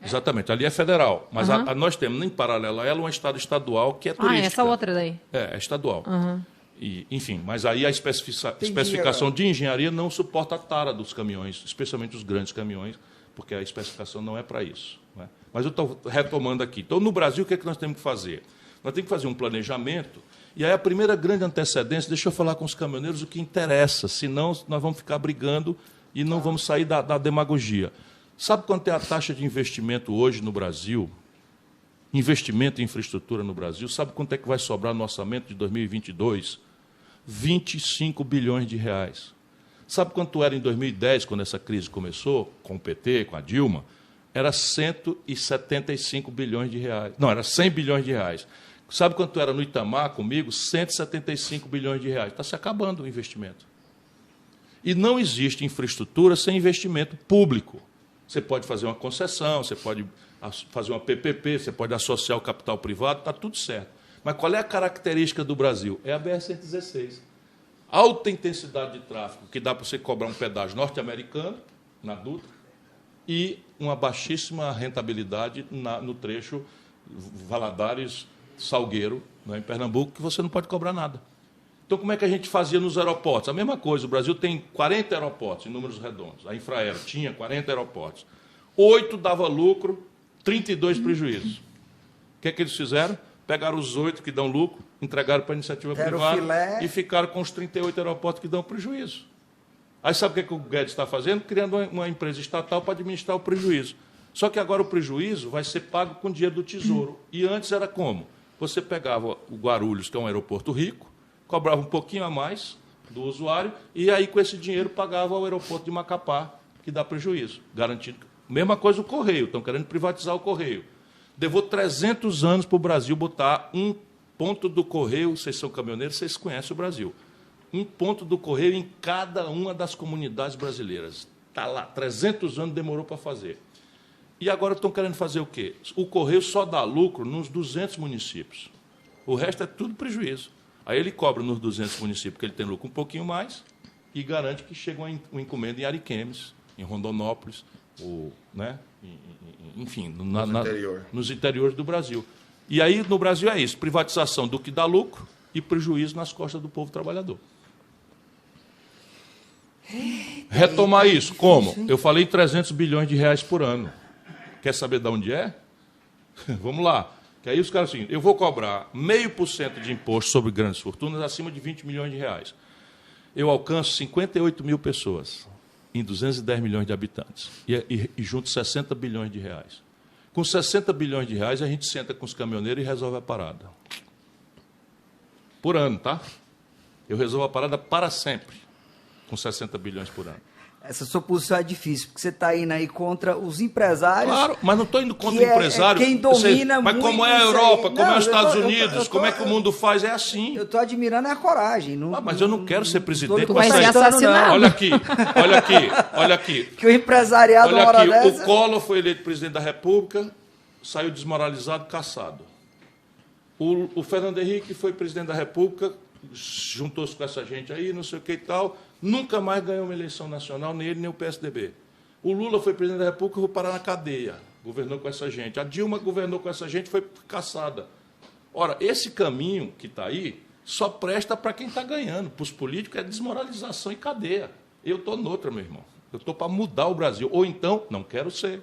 Exatamente. Ali é federal. Mas nós temos, em paralelo a ela, uma estrada estadual que é turística. Essa outra daí. É estadual. E, enfim, mas aí a especificação de engenharia não suporta a tara dos caminhões, especialmente os grandes caminhões, porque a especificação não é para isso. Né? Mas eu estou retomando aqui. Então, no Brasil, o que é que nós temos que fazer? Nós temos que fazer um planejamento, e aí a primeira grande antecedência, deixa eu falar com os caminhoneiros o que interessa, senão nós vamos ficar brigando e não vamos sair da demagogia. Sabe quanto é a taxa de investimento hoje no Brasil? Investimento em infraestrutura no Brasil. Sabe quanto é que vai sobrar no orçamento de 2022? 25 bilhões de reais. Sabe quanto era em 2010, quando essa crise começou, com o PT, com a Dilma? Era 175 bilhões de reais. Não, era 100 bilhões de reais. Sabe quanto era no Itamar, comigo? 175 bilhões de reais. Está se acabando o investimento. E não existe infraestrutura sem investimento público. Você pode fazer uma concessão, você pode fazer uma PPP, você pode associar o capital privado, está tudo certo. Mas qual é a característica do Brasil? É a BR-116. Alta intensidade de tráfego, que dá para você cobrar um pedágio norte-americano, na Dutra, e uma baixíssima rentabilidade no trecho Valadares-Salgueiro, né, em Pernambuco, que você não pode cobrar nada. Então, como é que a gente fazia nos aeroportos? A mesma coisa, o Brasil tem 40 aeroportos, em números redondos. A Infraero tinha 40 aeroportos. 8 dava lucro, 32 prejuízos. O que é que eles fizeram? pegaram os 8 que dão lucro, entregaram para a iniciativa privada e ficaram com os 38 aeroportos que dão prejuízo. Aí sabe o que o Guedes está fazendo? Criando uma empresa estatal para administrar o prejuízo. Só que agora o prejuízo vai ser pago com dinheiro do Tesouro. E antes era como? Você pegava o Guarulhos, que é um aeroporto rico, cobrava um pouquinho a mais do usuário, e aí com esse dinheiro pagava o aeroporto de Macapá, que dá prejuízo, garantido. Mesma coisa o Correio, estão querendo privatizar o Correio. Levou 300 anos para o Brasil botar um ponto do Correio, vocês são caminhoneiros, vocês conhecem o Brasil. Um ponto do Correio em cada uma das comunidades brasileiras. Está lá, 300 anos demorou para fazer. E agora estão querendo fazer o quê? O Correio só dá lucro nos 200 municípios. O resto é tudo prejuízo. Aí ele cobra nos 200 municípios, que ele tem lucro um pouquinho mais, e garante que chega uma encomenda em Ariquemes, em Rondonópolis, né? Enfim, nos interiores do Brasil. E aí, no Brasil, é isso, privatização do que dá lucro e prejuízo nas costas do povo trabalhador. Retomar isso, como? Eu falei 300 bilhões de reais por ano. Quer saber de onde é? Vamos lá. Que aí os caras assim, eu vou cobrar 0,5% de imposto sobre grandes fortunas acima de 20 milhões de reais. Eu alcanço 58 mil pessoas em 210 milhões de habitantes e junto 60 bilhões de reais. Com 60 bilhões de reais, a gente senta com os caminhoneiros e resolve a parada. Por ano, tá? Eu resolvo a parada para sempre, com 60 bilhões por ano. Essa sua posição é difícil, porque você está indo aí contra os empresários. Claro, mas não estou indo contra o empresário. Quem domina mas como é a Europa, como é os Estados Unidos, como é que o mundo faz, é assim. Eu estou admirando a coragem. Mas eu não quero ser presidente. Tu vai ser assassinado. Olha aqui. Que o empresariado, olha uma hora aqui, dessa... o Collor foi eleito presidente da República, saiu desmoralizado, cassado. O Fernando Henrique foi presidente da República, juntou-se com essa gente aí, não sei o que e tal, nunca mais ganhou uma eleição nacional, nem ele, nem o PSDB. O Lula foi presidente da República e foi parar na cadeia, governou com essa gente. A Dilma governou com essa gente, foi caçada. Ora, esse caminho que está aí só presta para quem está ganhando. Para os políticos é desmoralização e cadeia. Eu estou noutra, meu irmão. Eu estou para mudar o Brasil. Ou então, não quero ser.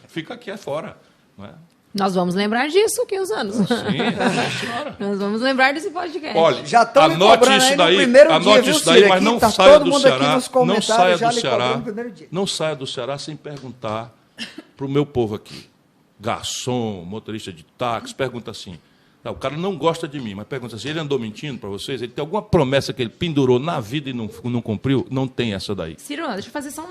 Fica aqui fora. Não é? Nós vamos lembrar disso aqui uns anos. Sim, senhora. Nós vamos lembrar desse podcast. Olha, já anote isso daí, anote isso daí, mas não saia do Ceará. Não saia do Ceará. Não saia do Ceará sem perguntar para o meu povo aqui. Garçom, motorista de táxi, pergunta assim. Não, o cara não gosta de mim, mas pergunta assim, ele andou mentindo para vocês? Ele tem alguma promessa que ele pendurou na vida e não cumpriu? Não tem essa daí. Ciro, deixa eu fazer só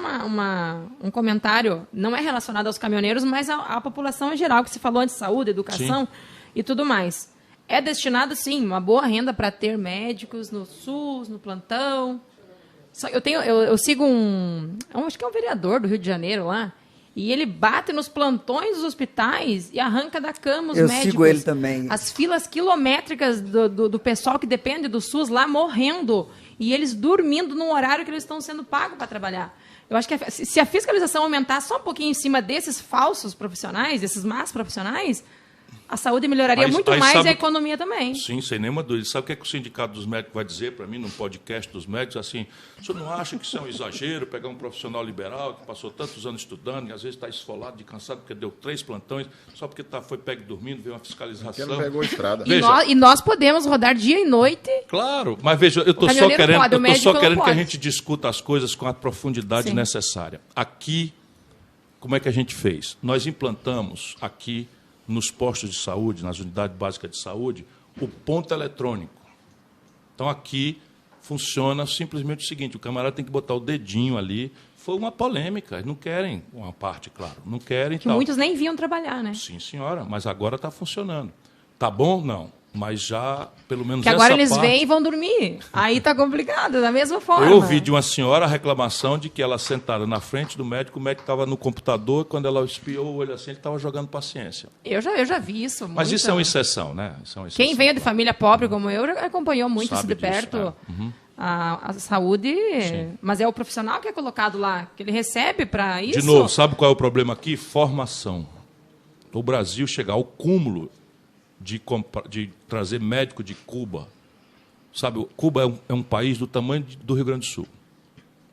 um comentário. Não é relacionado aos caminhoneiros, mas à população em geral, que se falou de saúde, educação e tudo mais. É destinado, sim, uma boa renda para ter médicos no SUS, no plantão. Eu sigo acho que é um vereador do Rio de Janeiro lá, e ele bate nos plantões dos hospitais e arranca da cama os médicos. Eu sigo ele também. As filas quilométricas do pessoal que depende do SUS lá morrendo. E eles dormindo no horário que eles estão sendo pagos para trabalhar. Eu acho que se a fiscalização aumentar só um pouquinho em cima desses falsos profissionais, desses más profissionais, a saúde melhoraria muito mais e a economia também. Sim, sem nenhuma dúvida. Sabe o que é que o Sindicato dos Médicos vai dizer para mim, num podcast dos médicos, assim, o senhor não acha que isso é um exagero, pegar um profissional liberal que passou tantos anos estudando e às vezes está esfolado de cansado porque deu 3 plantões, só porque foi pego dormindo, veio uma fiscalização. Porque não pegou a estrada. E nós podemos rodar dia e noite. Claro, mas veja, eu estou só querendo que a gente discuta as coisas com a profundidade necessária. Aqui, como é que a gente fez? Nós implantamos aqui, nos postos de saúde, nas unidades básicas de saúde, o ponto eletrônico. Então, aqui funciona simplesmente o seguinte, o camarada tem que botar o dedinho ali. Foi uma polêmica, eles não querem, uma parte, claro, não querem. Que muitos nem vinham trabalhar, né? Sim, senhora, mas agora está funcionando. Tá bom? Não. Mas já, pelo menos que agora eles vêm e vão dormir. Aí está complicado, da mesma forma. Eu ouvi de uma senhora a reclamação de que ela sentada na frente do médico, o médico estava no computador, quando ela espiou o olho assim, ele estava jogando paciência. Eu já vi isso. Mas isso é uma exceção, né? Isso é uma exceção. Quem veio de família pobre como eu, já acompanhou muito isso de perto. A saúde, mas é o profissional que é colocado lá, que ele recebe para isso. De novo, sabe qual é o problema aqui? Formação. O Brasil chegar ao cúmulo de trazer médico de Cuba. Sabe, Cuba é um país do tamanho do Rio Grande do Sul,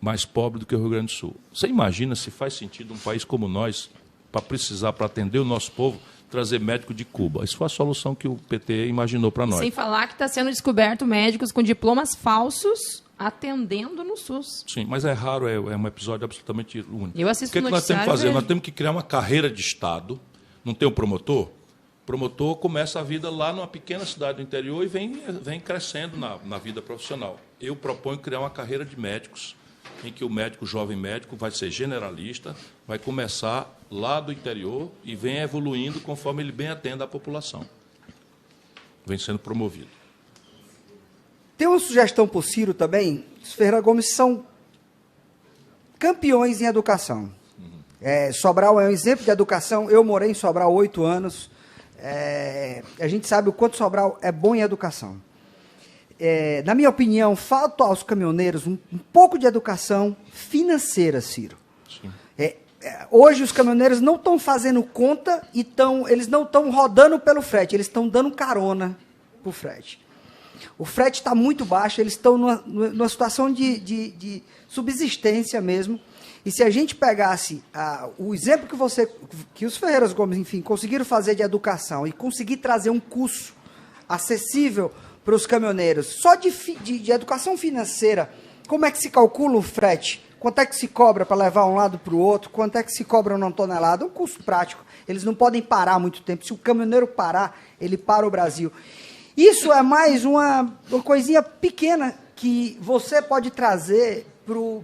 mais pobre do que o Rio Grande do Sul. Você imagina se faz sentido um país como nós, para atender o nosso povo, trazer médico de Cuba. Isso foi a solução que o PT imaginou para nós. Sem falar que está sendo descoberto médicos com diplomas falsos atendendo no SUS. Sim, mas é raro, é um episódio absolutamente único. Eu assisto o que nós temos que fazer? Nós temos que criar uma carreira de Estado. Não tem um promotor? O promotor começa a vida lá numa pequena cidade do interior e vem crescendo na vida profissional. Eu proponho criar uma carreira de médicos, em que o médico, o jovem médico, vai ser generalista, vai começar lá do interior e vem evoluindo conforme ele bem atende a população. Vem sendo promovido. Tem uma sugestão para o Ciro também. Os Ferreira Gomes são campeões em educação. Sobral é um exemplo de educação. Eu morei em Sobral 8 anos. A gente sabe o quanto Sobral é bom em educação. Na minha opinião, falta aos caminhoneiros um pouco de educação financeira, Ciro. Hoje os caminhoneiros não estão fazendo conta e eles não estão rodando pelo frete, eles estão dando carona para o frete. O frete está muito baixo, eles estão numa situação de subsistência mesmo. E se a gente pegasse o exemplo que os Ferreira Gomes, enfim, conseguiram fazer de educação e conseguir trazer um curso acessível para os caminhoneiros, só de educação financeira, como é que se calcula o frete? Quanto é que se cobra para levar um lado para o outro? Quanto é que se cobra uma tonelada? É um custo prático. Eles não podem parar muito tempo. Se o caminhoneiro parar, ele para o Brasil. Isso é mais uma coisinha pequena que você pode trazer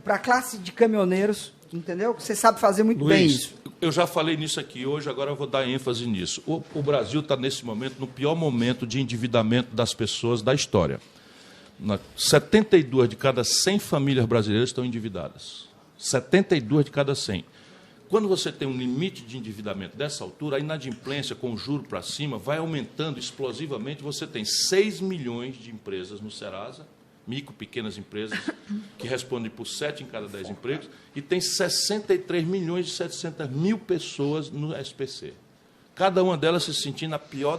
para a classe de caminhoneiros, entendeu? Você sabe fazer muito bem isso. Eu já falei nisso aqui hoje, agora eu vou dar ênfase nisso. O Brasil está, nesse momento, no pior momento de endividamento das pessoas da história. 72 de cada 100 famílias brasileiras estão endividadas. 72 de cada 100. Quando você tem um limite de endividamento dessa altura, a inadimplência com o juro para cima vai aumentando explosivamente. Você tem 6 milhões de empresas no Serasa, micro, pequenas empresas, que respondem por 7 em cada 10 empregos, e tem 63 milhões e 700 mil pessoas no SPC. Cada uma delas se sentindo o pior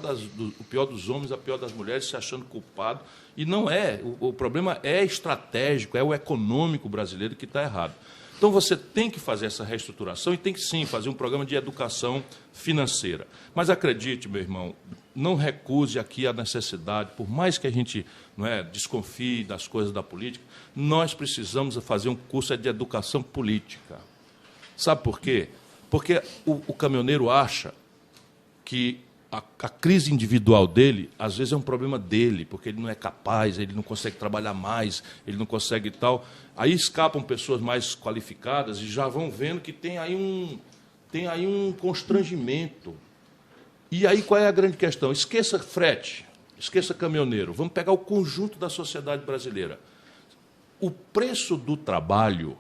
dos homens, a pior das mulheres, se achando culpado. E não é. O problema é estratégico, é o econômico brasileiro que está errado. Então, você tem que fazer essa reestruturação e tem que, sim, fazer um programa de educação financeira. Mas acredite, meu irmão, não recuse aqui a necessidade, por mais que a gente desconfie das coisas da política, nós precisamos fazer um curso de educação política. Sabe por quê? Porque o caminhoneiro acha que a crise individual dele, às vezes, é um problema dele, porque ele não é capaz, ele não consegue trabalhar mais, ele não consegue tal. Aí escapam pessoas mais qualificadas e já vão vendo que tem aí um constrangimento. E aí qual é a grande questão? Esqueça frete, esqueça caminhoneiro. Vamos pegar o conjunto da sociedade brasileira. O preço do trabalho,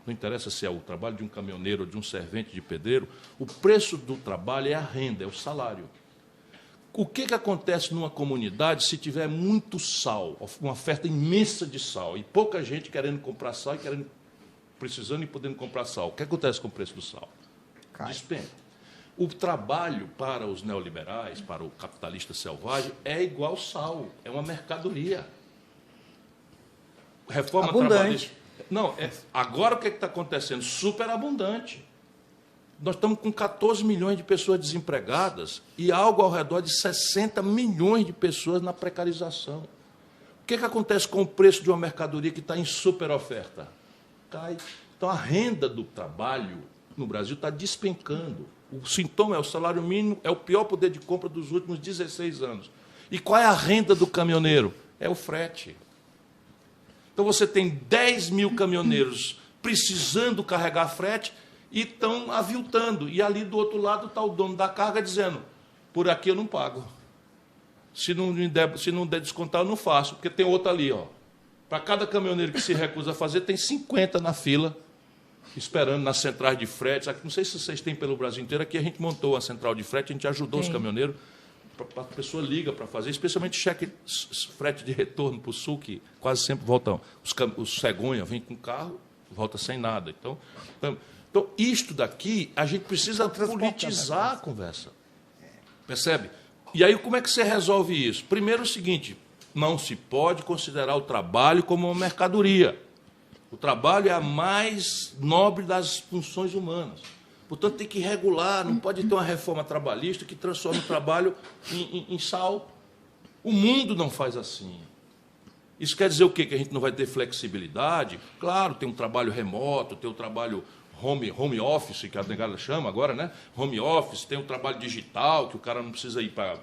não interessa se é o trabalho de um caminhoneiro ou de um servente de pedreiro, o preço do trabalho é a renda, é o salário. O que acontece numa comunidade se tiver muito sal, uma oferta imensa de sal, e pouca gente querendo comprar sal e precisando e podendo comprar sal? O que acontece com o preço do sal? Despenca. O trabalho para os neoliberais, para o capitalista selvagem, é igual sal, é uma mercadoria. Reforma trabalhista. Não, agora o que está acontecendo? Superabundante. Nós estamos com 14 milhões de pessoas desempregadas e algo ao redor de 60 milhões de pessoas na precarização. O que acontece com o preço de uma mercadoria que está em superoferta? Cai. Então, a renda do trabalho no Brasil está despencando. O sintoma é o salário mínimo, é o pior poder de compra dos últimos 16 anos. E qual é a renda do caminhoneiro? É o frete. Então, você tem 10 mil caminhoneiros precisando carregar frete e estão aviltando. E ali, do outro lado, está o dono da carga dizendo, por aqui eu não pago. Se não der descontar, eu não faço, porque tem outro ali. Para cada caminhoneiro que se recusa a fazer, tem 50 na fila, esperando nas centrais de frete. Não sei se vocês têm pelo Brasil inteiro. Aqui a gente montou a central de frete, a gente ajudou os caminhoneiros. A pessoa liga para fazer, especialmente frete de retorno para o sul, que quase sempre voltam. Os cegonha vêm com carro, volta sem nada. Então, isto daqui, a gente precisa politizar a conversa. Percebe? E aí, como é que você resolve isso? Primeiro, o seguinte, não se pode considerar o trabalho como uma mercadoria. O trabalho é a mais nobre das funções humanas. Portanto, tem que regular, não pode ter uma reforma trabalhista que transforme o trabalho em sal. O mundo não faz assim. Isso quer dizer o quê? Que a gente não vai ter flexibilidade? Claro, tem um trabalho remoto, tem um trabalho home office, que a negada chama agora, né? Home office, tem um trabalho digital, que o cara não precisa ir para...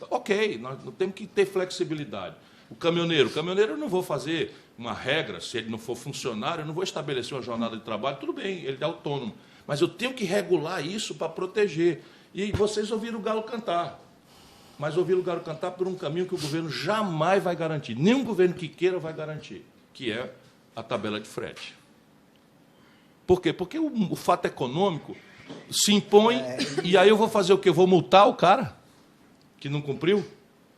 Ok, nós temos que ter flexibilidade. O caminhoneiro eu não vou fazer uma regra, se ele não for funcionário, eu não vou estabelecer uma jornada de trabalho, tudo bem, ele é autônomo. Mas eu tenho que regular isso para proteger. E vocês ouviram o galo cantar. Mas ouviram o galo cantar por um caminho que o governo jamais vai garantir. Nenhum governo que queira vai garantir, que é a tabela de frete. Por quê? Porque o fato econômico se impõe e aí eu vou fazer o quê? Eu vou multar o cara que não cumpriu?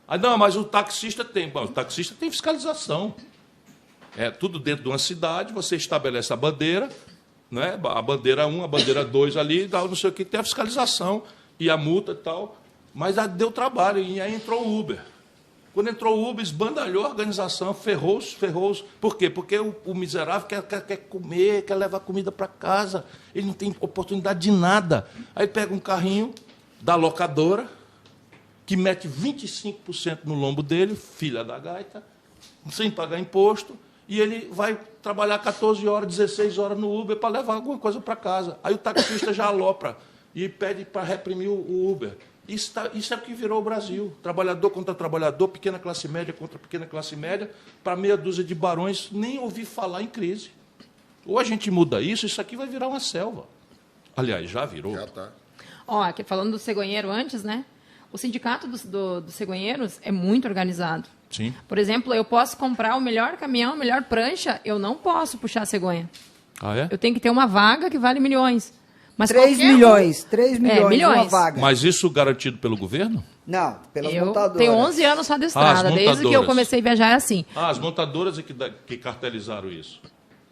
Ah, não, mas o taxista tem. Bom, o taxista tem fiscalização. É tudo dentro de uma cidade, você estabelece a bandeira, né? A bandeira 1, a bandeira 2 ali, não sei o que, tem a fiscalização e a multa e tal. Mas deu trabalho, e aí entrou o Uber. Quando entrou o Uber, esbandalhou a organização, ferrou-se. Por quê? Porque o miserável quer comer, quer levar comida para casa, ele não tem oportunidade de nada. Aí pega um carrinho da locadora, que mete 25% no lombo dele, filha da gaita, sem pagar imposto, e ele vai trabalhar 14 horas, 16 horas no Uber para levar alguma coisa para casa. Aí o taxista já alopra e pede para reprimir o Uber. Isso é o que virou o Brasil. Trabalhador contra trabalhador, pequena classe média contra pequena classe média, para meia dúzia de barões nem ouvir falar em crise. Ou a gente muda isso aqui vai virar uma selva. Aliás, já virou. Já está. Ó, aqui falando do cegonheiro antes, né? O sindicato dos cegonheiros é muito organizado. Sim. Por exemplo, eu posso comprar o melhor caminhão, a melhor prancha, eu não posso puxar a cegonha. Ah, é? Eu tenho que ter uma vaga que vale milhões. Mas 3 milhões, uma vaga. Mas isso garantido pelo governo? Não, pelas eu montadoras. tenho 11 anos só de estrada, desde que eu comecei a viajar é assim. Ah, as montadoras é que cartelizaram isso.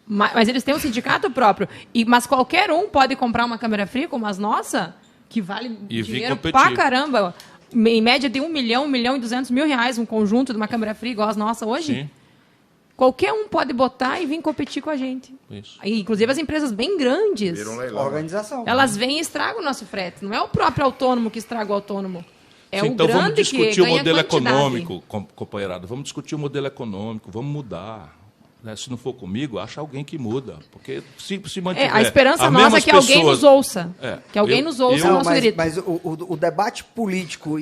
Mas eles têm um sindicato próprio. Mas qualquer um pode comprar uma câmera fria como as nossas, que vale E dinheiro pra caramba. Em média de 1 milhão, 1 milhão e 200 mil reais um conjunto de uma câmera fria igual as nossas hoje. Sim. Qualquer um pode botar e vir competir com a gente. Isso. Inclusive as empresas bem grandes. Vira um leilão. Organização. Elas vêm e estragam o nosso frete. Não é o próprio autônomo que estraga o autônomo. É Sim, o então grande vamos discutir o ganha modelo quantidade. econômico, companheirada. Vamos discutir o modelo econômico, vamos mudar. Né? Se não for comigo, acha alguém que muda. Porque se mantiver a esperança as nossa é mesmas que alguém pessoas... nos ouça. Que alguém eu- nos ouça eu- o Não, nosso grito. mas o debate político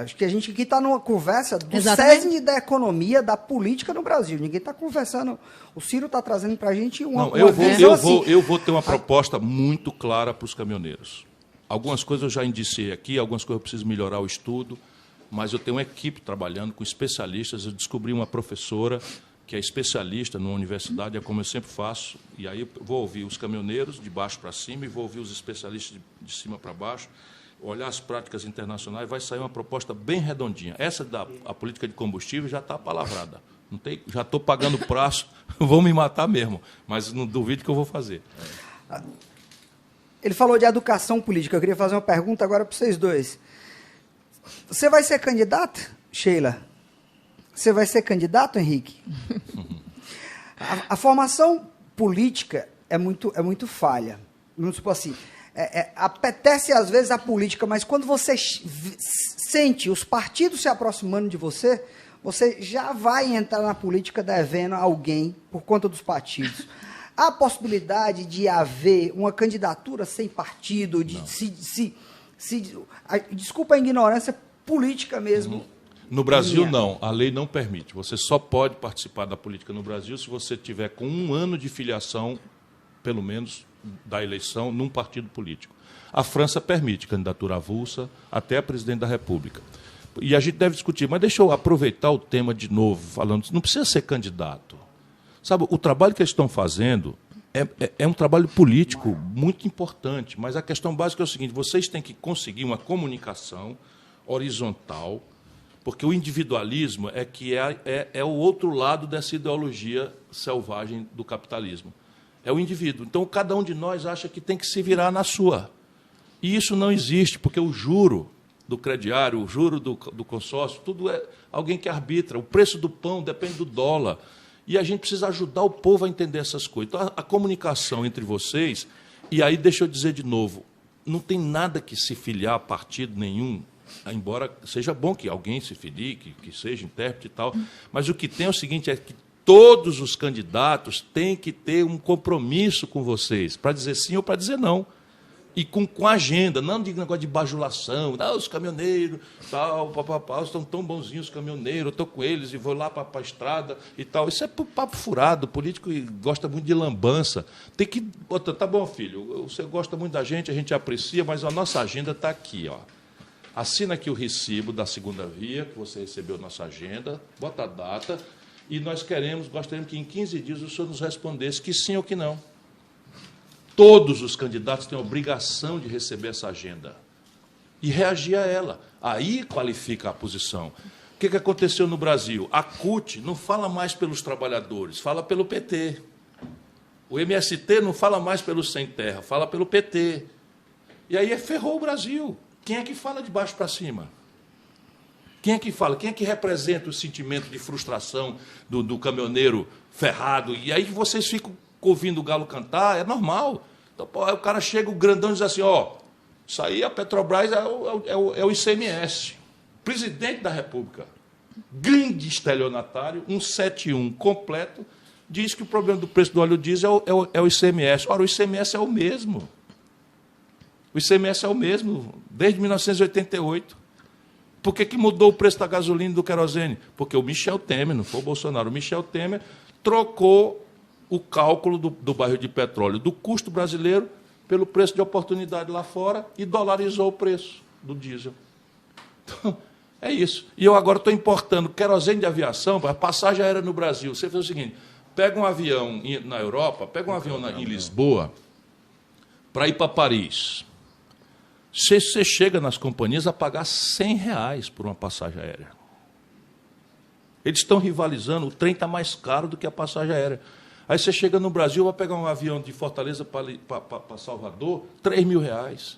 acho que a gente aqui está numa conversa do Exatamente. cerne da economia, da política no Brasil. Ninguém está conversando. O Ciro está trazendo para a gente uma Não, eu visão assim. vou ter uma proposta muito clara para os caminhoneiros. Algumas coisas eu já indiciei aqui, algumas coisas eu preciso melhorar o estudo, mas eu tenho uma equipe trabalhando com especialistas. Eu descobri uma professora que é especialista numa universidade, é como eu sempre faço, e aí eu vou ouvir os caminhoneiros de baixo para cima e vou ouvir os especialistas de cima para baixo, olhar as práticas internacionais, vai sair uma proposta bem redondinha. Essa a política de combustível já está palavrada. Não tem, já estou pagando prazo, vão me matar mesmo, mas não duvido que eu vou fazer. Ele falou de educação política. Eu queria fazer uma pergunta agora para vocês dois. Você vai ser candidato, Sheila? Você vai ser candidato, Henrique? A formação política é muito falha. Vamos supor assim, apetece às vezes a política, mas quando você sente os partidos se aproximando de você, você já vai entrar na política devendo a alguém por conta dos partidos. Há a possibilidade de haver uma candidatura sem partido, desculpa a ignorância política mesmo. No Brasil, não. A lei não permite. Você só pode participar da política no Brasil se você tiver com 1 ano de filiação, pelo menos, da eleição, num partido político. A França permite candidatura avulsa até a presidente da República. E a gente deve discutir, mas deixa eu aproveitar o tema de novo, falando, não precisa ser candidato. Sabe, o trabalho que eles estão fazendo é um trabalho político muito importante, mas a questão básica é o seguinte, vocês têm que conseguir uma comunicação horizontal, porque o individualismo é o outro lado dessa ideologia selvagem do capitalismo. É o indivíduo. Então, cada um de nós acha que tem que se virar na sua. E isso não existe, porque o juro do crediário, o juro do consórcio, tudo é alguém que arbitra. O preço do pão depende do dólar. E a gente precisa ajudar o povo a entender essas coisas. Então, a comunicação entre vocês E aí, deixa eu dizer de novo, não tem nada que se filiar a partido nenhum, embora seja bom que alguém se filie, que seja intérprete e tal, mas o que tem é o seguinte, é que todos os candidatos têm que ter um compromisso com vocês, para dizer sim ou para dizer não. E com a agenda, não de negócio de bajulação, os caminhoneiros, tal, estão tão bonzinhos os caminhoneiros, eu estou com eles e vou lá para a estrada e tal. Isso é papo furado, o político gosta muito de lambança. Tem que botar, tá bom, filho, você gosta muito da gente, a gente aprecia, mas a nossa agenda está aqui, ó. Assina aqui o recibo da segunda via, que você recebeu nossa agenda, bota a data, e nós gostaríamos que em 15 dias o senhor nos respondesse que sim ou que não. Todos os candidatos têm a obrigação de receber essa agenda e reagir a ela. Aí qualifica a posição. O que aconteceu no Brasil? A CUT não fala mais pelos trabalhadores, fala pelo PT. O MST não fala mais pelos sem terra, fala pelo PT. E aí ferrou o Brasil. Quem é que fala de baixo para cima? Quem é que fala? Quem é que representa o sentimento de frustração do caminhoneiro ferrado? E aí vocês ficam ouvindo o galo cantar, é normal. Então, o cara chega, o grandão, e diz assim, isso aí a Petrobras é o ICMS. Presidente da República, grande estelionatário, 171 completo, diz que o problema do preço do óleo diesel é o ICMS. Ora, o ICMS é o mesmo. O ICMS é o mesmo, desde 1988. Por que mudou o preço da gasolina e do querosene? Porque o Michel Temer, não foi o Bolsonaro, o Michel Temer trocou o cálculo do barril de petróleo do custo brasileiro pelo preço de oportunidade lá fora e dolarizou o preço do diesel. Então, é isso. E eu agora estou importando querosene de aviação, a passagem aérea no Brasil. Você faz o seguinte, pega um avião na Europa, pega um avião em Lisboa para ir para Paris. Você chega nas companhias a pagar R$100 por uma passagem aérea. Eles estão rivalizando, o trem está mais caro do que a passagem aérea. Aí você chega no Brasil, vai pegar um avião de Fortaleza para Salvador, R$3.000.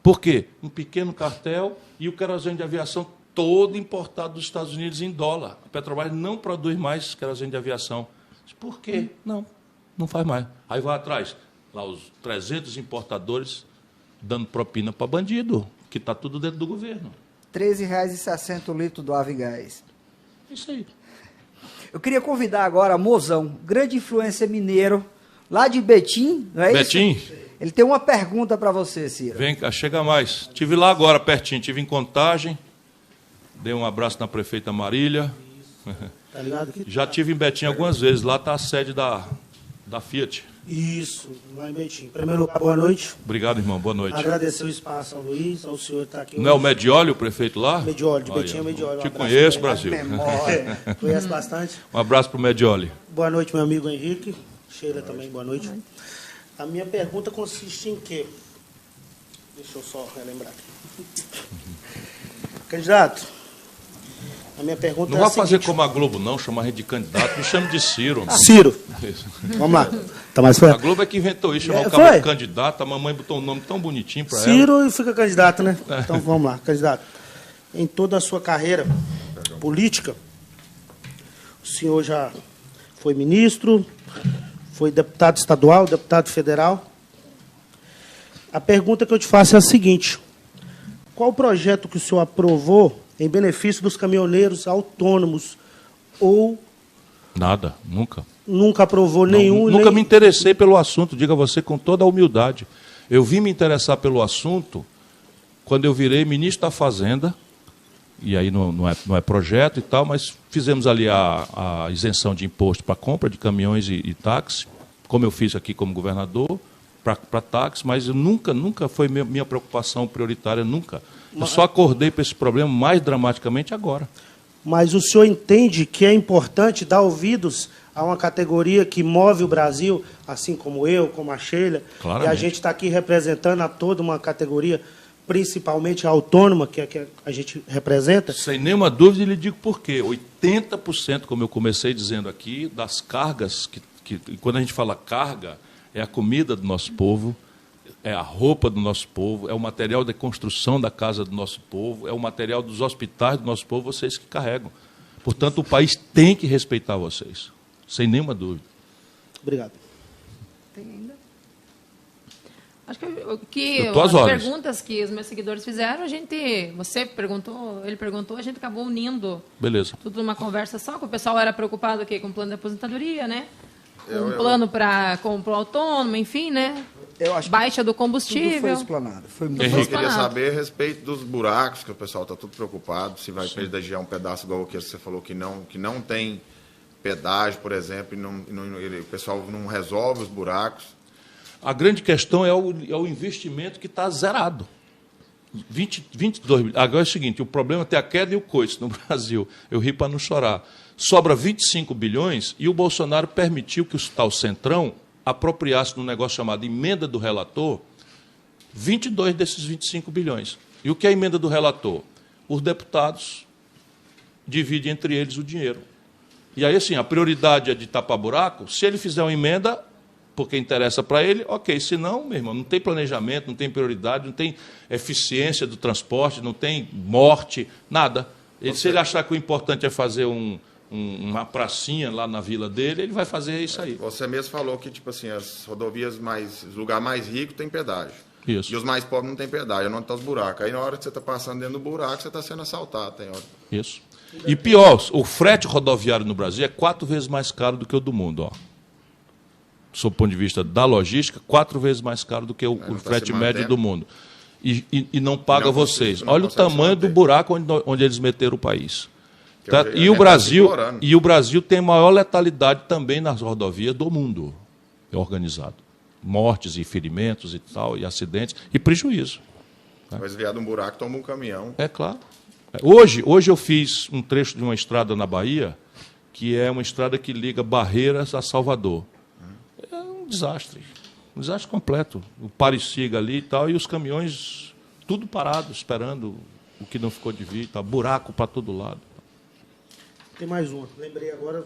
Por quê? Um pequeno cartel e o querosene de aviação todo importado dos Estados Unidos em dólar. A Petrobras não produz mais querosene de aviação. Por quê? Não faz mais. Aí vai atrás, lá os 300 importadores dando propina para bandido, que está tudo dentro do governo. R$13,60 o litro do Avigás. Isso aí. Eu queria convidar agora Mozão, grande influência mineiro, lá de Betim, não é Betim? Isso? Ele tem uma pergunta para você, Ciro. Vem cá, chega mais. Estive lá agora, pertinho, estive em Contagem, dei um abraço na prefeita Marília. Tá ligado? Já estive em Betim algumas vezes, lá está a sede da Fiat. Isso, lá em Betim. Primeiro lugar, boa noite. Obrigado, irmão, boa noite. Agradecer o espaço ao Luiz, ao senhor que está aqui. Não é o Medioli, o prefeito lá? Medioli, de Betim é Medioli. Te conheço, Brasil. Conheço bastante. Um abraço para o Medioli. Boa noite, meu amigo Henrique. Sheila também, boa noite. A minha pergunta consiste em quê? Deixa eu só relembrar aqui. Candidato, a minha pergunta não vai fazer como a Globo, não, chamar a gente de candidato, me chame de Ciro. Ciro. Vamos lá. Tá mais a Globo é que inventou isso, chamar o cara de candidato, a mamãe botou um nome tão bonitinho para ela. Ciro e fica candidato, né? Então vamos lá, candidato. Em toda a sua carreira política, o senhor já foi ministro, foi deputado estadual, deputado federal. A pergunta que eu te faço é a seguinte: qual o projeto que o senhor aprovou em benefício dos caminhoneiros autônomos ou... Nada, nunca. Nunca aprovou nenhum... Nunca me interessei pelo assunto, diga você com toda a humildade. Eu vim me interessar pelo assunto quando eu virei ministro da Fazenda, e aí não é projeto e tal, mas fizemos ali a isenção de imposto para compra de caminhões e táxi, como eu fiz aqui como governador, para táxi, mas nunca foi minha preocupação prioritária, nunca. Eu só acordei para esse problema mais dramaticamente agora. Mas o senhor entende que é importante dar ouvidos a uma categoria que move o Brasil, assim como eu, como a Sheila, Claramente. E a gente está aqui representando a toda uma categoria, principalmente a autônoma, que a gente representa? Sem nenhuma dúvida, lhe digo por quê. 80%, como eu comecei dizendo aqui, das cargas, quando a gente fala carga, é a comida do nosso povo, é a roupa do nosso povo, é o material de construção da casa do nosso povo, é o material dos hospitais do nosso povo, vocês que carregam. Portanto, o país tem que respeitar vocês, sem nenhuma dúvida. Obrigado. Tem ainda? Acho que as perguntas que os meus seguidores fizeram, você perguntou, ele perguntou, a gente acabou unindo. Beleza. Tudo numa conversa só, que o pessoal era preocupado aqui com o plano de aposentadoria, né? Um plano para comprar autônomo, enfim, né? Eu acho baixa do combustível. Tudo foi explanado. Foi muito Eu queria saber a respeito dos buracos, que o pessoal está tudo preocupado, se vai pedagiar um pedaço igual o que você falou, que não tem pedágio, por exemplo, e o pessoal não resolve os buracos. A grande questão é o investimento que está zerado. 22 Agora é o seguinte, o problema tem a queda e o coice no Brasil. Eu ri para não chorar. Sobra 25 bilhões e o Bolsonaro permitiu que o tal Centrão apropriasse num negócio chamado emenda do relator 22 desses 25 bilhões. E o que é a emenda do relator? Os deputados dividem entre eles o dinheiro. E aí, assim, a prioridade é de tapar buraco. Se ele fizer uma emenda, porque interessa para ele, ok. Se não, meu irmão, não tem planejamento, não tem prioridade, não tem eficiência do transporte, não tem morte, nada. Se ele achar que o importante é fazer uma pracinha lá na vila dele, ele vai fazer isso aí. Você mesmo falou que, tipo assim, as rodovias os lugares mais ricos têm pedágio. Isso. E os mais pobres não têm pedágio, onde estão os buracos. Aí na hora que você está passando dentro do buraco, você está sendo assaltado. Tem hora. Isso. E pior, o frete rodoviário no Brasil é 4 vezes mais caro do que o do mundo, ó. Sob o ponto de vista da logística, 4 vezes mais caro do que o frete médio do mundo. E não paga vocês. Olha o tamanho do buraco onde eles meteram o país. Tá? E o Brasil tem a maior letalidade também nas rodovias do mundo. É organizado. Mortes e ferimentos e tal, e acidentes, e prejuízo. Mas viado um buraco, toma um caminhão. É claro. Hoje eu fiz um trecho de uma estrada na Bahia, que é uma estrada que liga Barreiras a Salvador. É um desastre completo. O pare-siga ali e tal, e os caminhões tudo parado, esperando o que não ficou de vir, tá? Buraco para todo lado. Tem mais uma, lembrei agora.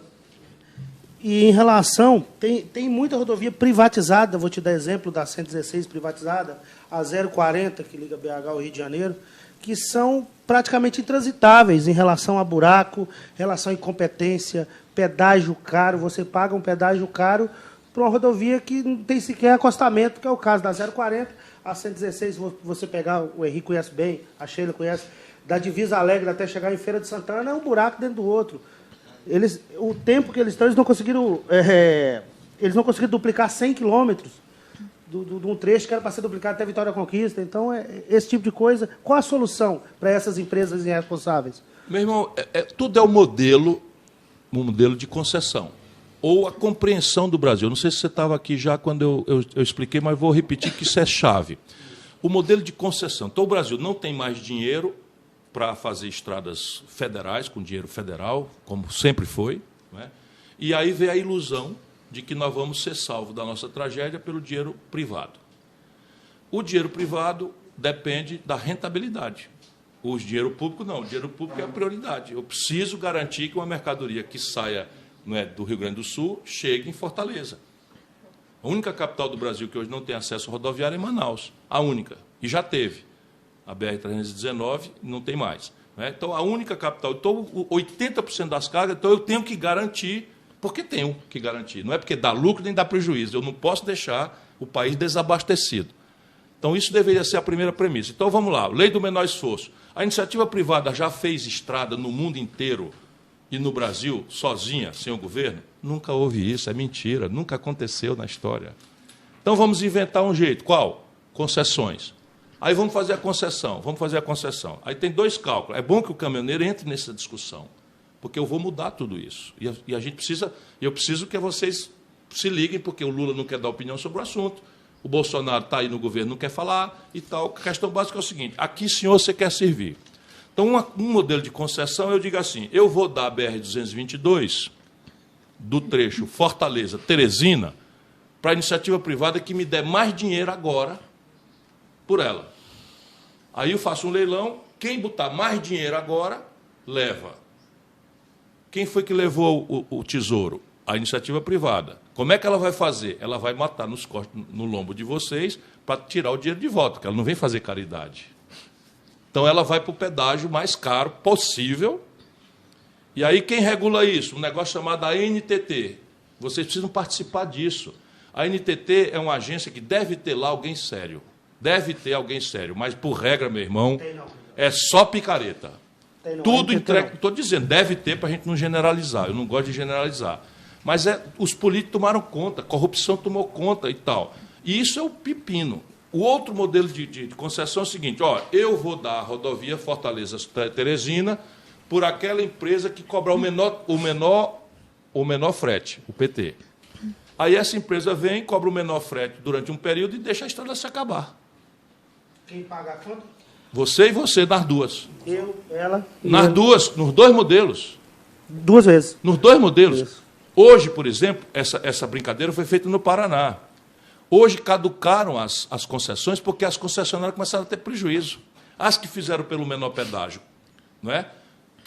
E em relação, tem muita rodovia privatizada, vou te dar exemplo da 116 privatizada, a 040, que liga BH ao Rio de Janeiro, que são praticamente intransitáveis em relação a buraco, relação a incompetência, pedágio caro. Você paga um pedágio caro para uma rodovia que não tem sequer acostamento, que é o caso da 040. A 116, você pegar, o Henrique conhece bem, a Sheila conhece, da Divisa Alegre até chegar em Feira de Santana, é um buraco dentro do outro. O tempo que eles estão, eles não conseguiram duplicar 100 quilômetros de um trecho que era para ser duplicado até Vitória da Conquista. Então, esse tipo de coisa. Qual a solução para essas empresas irresponsáveis? Meu irmão, tudo é um modelo de concessão. Ou a compreensão do Brasil. Não sei se você estava aqui já quando eu expliquei, mas vou repetir que isso é chave. O modelo de concessão. Então, o Brasil não tem mais dinheiro para fazer estradas federais, com dinheiro federal, como sempre foi, não é? E aí vem a ilusão de que nós vamos ser salvos da nossa tragédia pelo dinheiro privado. O dinheiro privado depende da rentabilidade. O dinheiro público não, o dinheiro público é a prioridade. Eu preciso garantir que uma mercadoria que saia, não é, do Rio Grande do Sul chegue em Fortaleza. A única capital do Brasil que hoje não tem acesso rodoviário é Manaus, a única, e já teve. A BR-319 não tem mais. Né? Então, a única capital. Então, 80% das cargas, então eu tenho que garantir, porque tenho que garantir. Não é porque dá lucro nem dá prejuízo. Eu não posso deixar o país desabastecido. Então, isso deveria ser a primeira premissa. Então, vamos lá. Lei do menor esforço. A iniciativa privada já fez estrada no mundo inteiro e no Brasil, sozinha, sem o governo? Nunca houve isso, é mentira. Nunca aconteceu na história. Então, vamos inventar um jeito. Qual? Concessões. Aí vamos fazer a concessão. Aí tem 2 cálculos. É bom que o caminhoneiro entre nessa discussão, porque eu vou mudar tudo isso. E a gente precisa, eu preciso que vocês se liguem, porque o Lula não quer dar opinião sobre o assunto, o Bolsonaro está aí no governo, não quer falar e tal. A questão básica é o seguinte: aqui, senhor, você quer servir. Então, um modelo de concessão, eu digo assim, eu vou dar a BR-222 do trecho Fortaleza-Teresina para a iniciativa privada que me der mais dinheiro agora por ela. Aí eu faço um leilão, quem botar mais dinheiro agora, leva. Quem foi que levou o tesouro? A iniciativa privada. Como é que ela vai fazer? Ela vai matar no lombo de vocês para tirar o dinheiro de volta, porque ela não vem fazer caridade. Então, ela vai para o pedágio mais caro possível. E aí, quem regula isso? Um negócio chamado ANTT. Vocês precisam participar disso. A NTT é uma agência que deve ter lá alguém sério. Deve ter alguém sério, mas, por regra, meu irmão, é só picareta. Tudo entregue. Estou dizendo, deve ter para a gente não generalizar. Eu não gosto de generalizar. Mas os políticos tomaram conta, a corrupção tomou conta e tal. E isso é o pepino. O outro modelo de concessão é o seguinte: eu vou dar a rodovia Fortaleza-Teresina por aquela empresa que cobrar o menor frete, o PT. Aí essa empresa vem, cobra o menor frete durante um período e deixa a estrada se acabar. Quem paga a conta? Você e você, nas duas. Eu, ela... Nas duas, nos dois modelos. 2 vezes. Nos dois modelos. Isso. Hoje, por exemplo, essa brincadeira foi feita no Paraná. Hoje caducaram as concessões porque as concessionárias começaram a ter prejuízo. As que fizeram pelo menor pedágio, não é?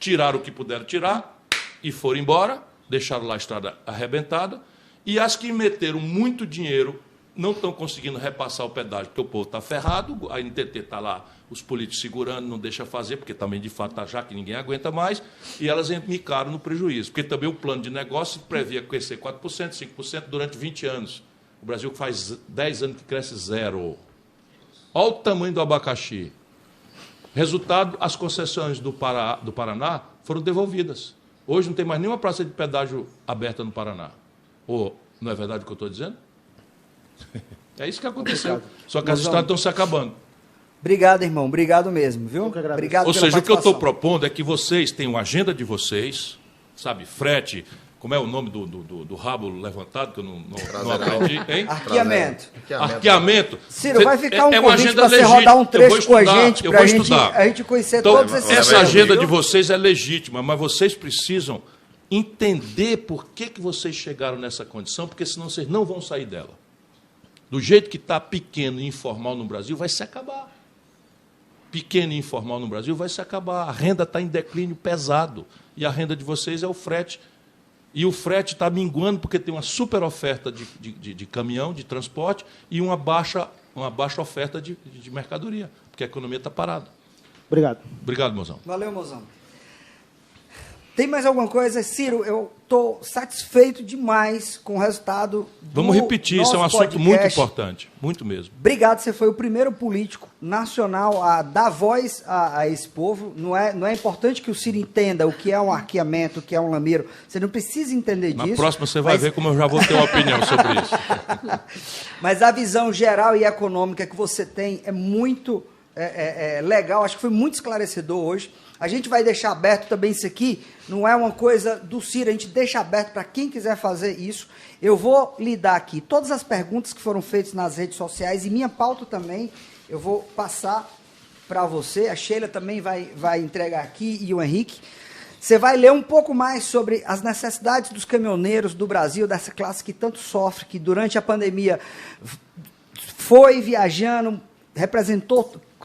Tiraram o que puderam tirar e foram embora, deixaram lá a estrada arrebentada. E as que meteram muito dinheiro não estão conseguindo repassar o pedágio, porque o povo está ferrado, a NTT está lá, os políticos segurando, não deixa fazer, porque também, de fato, está já que ninguém aguenta mais, e elas micaram no prejuízo. Porque também o plano de negócio previa crescer 4%, 5% durante 20 anos. O Brasil faz 10 anos que cresce 0. Olha o tamanho do abacaxi. Resultado, as concessões do Paraná foram devolvidas. Hoje não tem mais nenhuma praça de pedágio aberta no Paraná. Ou não é verdade o que eu estou dizendo? É isso que aconteceu. Só que as estradas estão se acabando. Obrigado, irmão. Obrigado mesmo, viu? Obrigado. Ou seja, o que eu estou propondo é que vocês tenham uma agenda de vocês, sabe, frete, como é o nome do rabo levantado, que eu não aprendi, hein? Arqueamento. Ciro, vai ficar um convite para você rodar um trecho com a gente, para a gente conhecer então, todos esses... Essa agenda de vocês é legítima, mas vocês precisam entender por que vocês chegaram nessa condição, porque senão vocês não vão sair dela. Do jeito que está pequeno e informal no Brasil, vai se acabar. Pequeno e informal no Brasil vai se acabar. A renda está em declínio pesado. E a renda de vocês é o frete. E o frete está minguando porque tem uma super oferta de caminhão, de transporte, e uma baixa oferta de mercadoria, porque a economia está parada. Obrigado. Obrigado, mozão. Valeu, mozão. Tem mais alguma coisa? Ciro, eu estou satisfeito demais com o resultado do Vamos repetir, isso é um assunto podcast. muito importante, muito mesmo. Obrigado, você foi o primeiro político nacional a dar voz a esse povo. Não é importante que o Ciro entenda o que é um arqueamento, o que é um lameiro. Você não precisa entender disso. Na próxima você vai ver como eu já vou ter uma opinião sobre isso. Mas a visão geral e econômica que você tem é muito legal, acho que foi muito esclarecedor hoje. A gente vai deixar aberto também isso aqui, não é uma coisa do Ciro, a gente deixa aberto para quem quiser fazer isso. Eu vou lhe dar aqui todas as perguntas que foram feitas nas redes sociais e minha pauta também, eu vou passar para você, a Sheila também vai entregar aqui e o Henrique. Você vai ler um pouco mais sobre as necessidades dos caminhoneiros do Brasil, dessa classe que tanto sofre, que durante a pandemia foi viajando,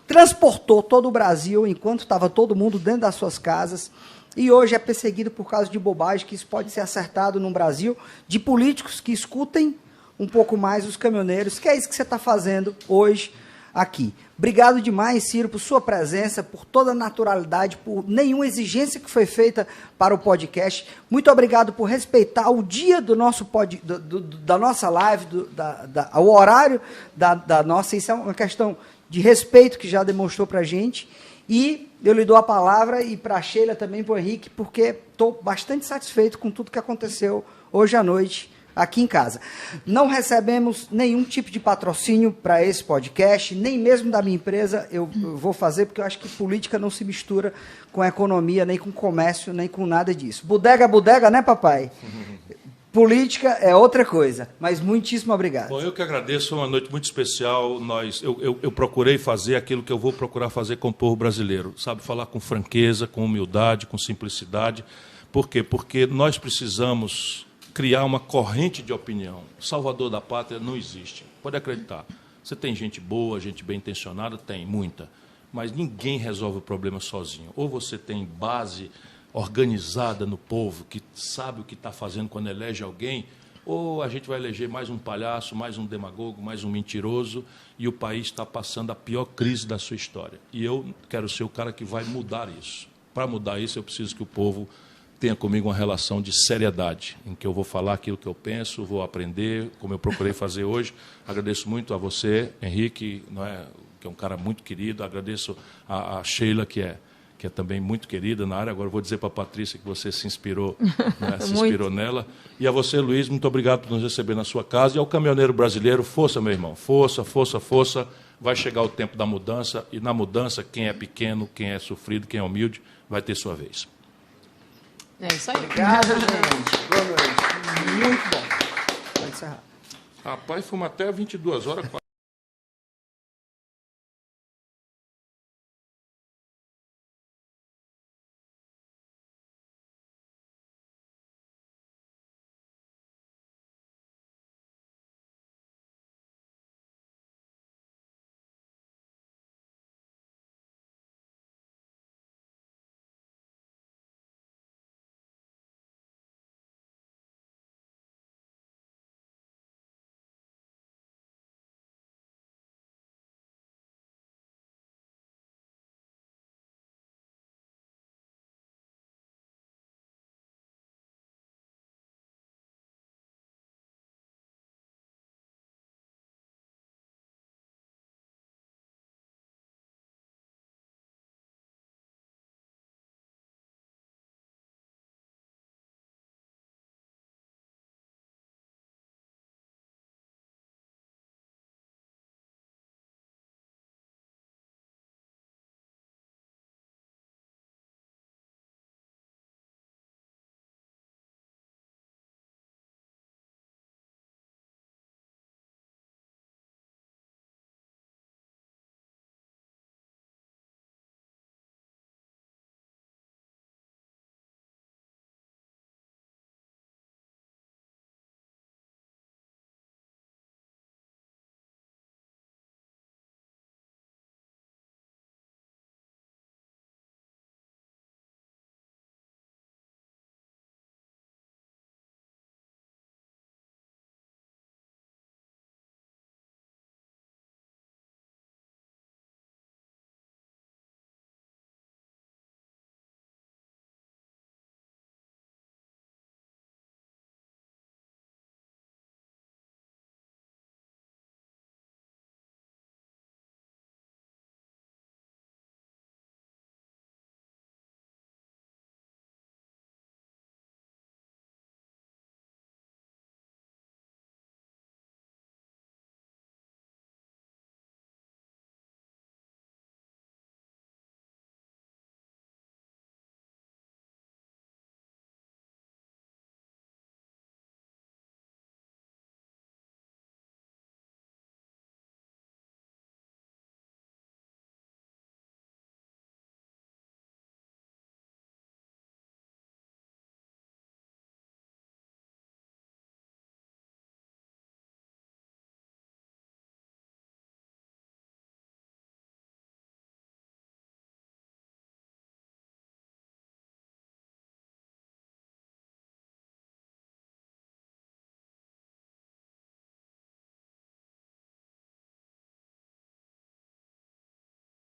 transportou todo o Brasil enquanto estava todo mundo dentro das suas casas e hoje é perseguido por causa de bobagem, que isso pode ser acertado no Brasil, de políticos que escutem um pouco mais os caminhoneiros, que é isso que você está fazendo hoje aqui. Obrigado demais, Ciro, por sua presença, por toda a naturalidade, por nenhuma exigência que foi feita para o podcast. Muito obrigado por respeitar o dia do nosso da nossa live, o horário da nossa. Isso é uma questão de respeito que já demonstrou para a gente. E eu lhe dou a palavra, e para a Sheila também, para o Henrique, porque estou bastante satisfeito com tudo que aconteceu hoje à noite aqui em casa. Não recebemos nenhum tipo de patrocínio para esse podcast, nem mesmo da minha empresa eu vou fazer, porque eu acho que política não se mistura com economia, nem com comércio, nem com nada disso. Bodega, né, papai? Política é outra coisa, mas muitíssimo obrigado. Bom, eu que agradeço, foi uma noite muito especial. Eu procurei fazer aquilo que eu vou procurar fazer com o povo brasileiro, sabe, falar com franqueza, com humildade, com simplicidade. Por quê? Porque nós precisamos criar uma corrente de opinião. Salvador da pátria não existe, pode acreditar. Você tem gente boa, gente bem intencionada, tem, muita, mas ninguém resolve o problema sozinho. Ou você tem base organizada no povo, que sabe o que está fazendo quando elege alguém, ou a gente vai eleger mais um palhaço, mais um demagogo, mais um mentiroso, e o país está passando a pior crise da sua história. E eu quero ser o cara que vai mudar isso. Para mudar isso, eu preciso que o povo tenha comigo uma relação de seriedade, em que eu vou falar aquilo que eu penso, vou aprender, como eu procurei fazer hoje. Agradeço muito a você, Henrique, não é, que é um cara muito querido. Agradeço a Sheila, que é também muito querida na área. Agora eu vou dizer para a Patrícia que você se inspirou, né, se inspirou nela. E a você, Luiz, muito obrigado por nos receber na sua casa. E ao caminhoneiro brasileiro, força, meu irmão, força, força, força. Vai chegar o tempo da mudança, e na mudança, quem é pequeno, quem é sofrido, quem é humilde, vai ter sua vez. É isso aí. Obrigado, gente. Boa noite. Muito bom. Pode encerrar. Rapaz, fomos até 22 horas.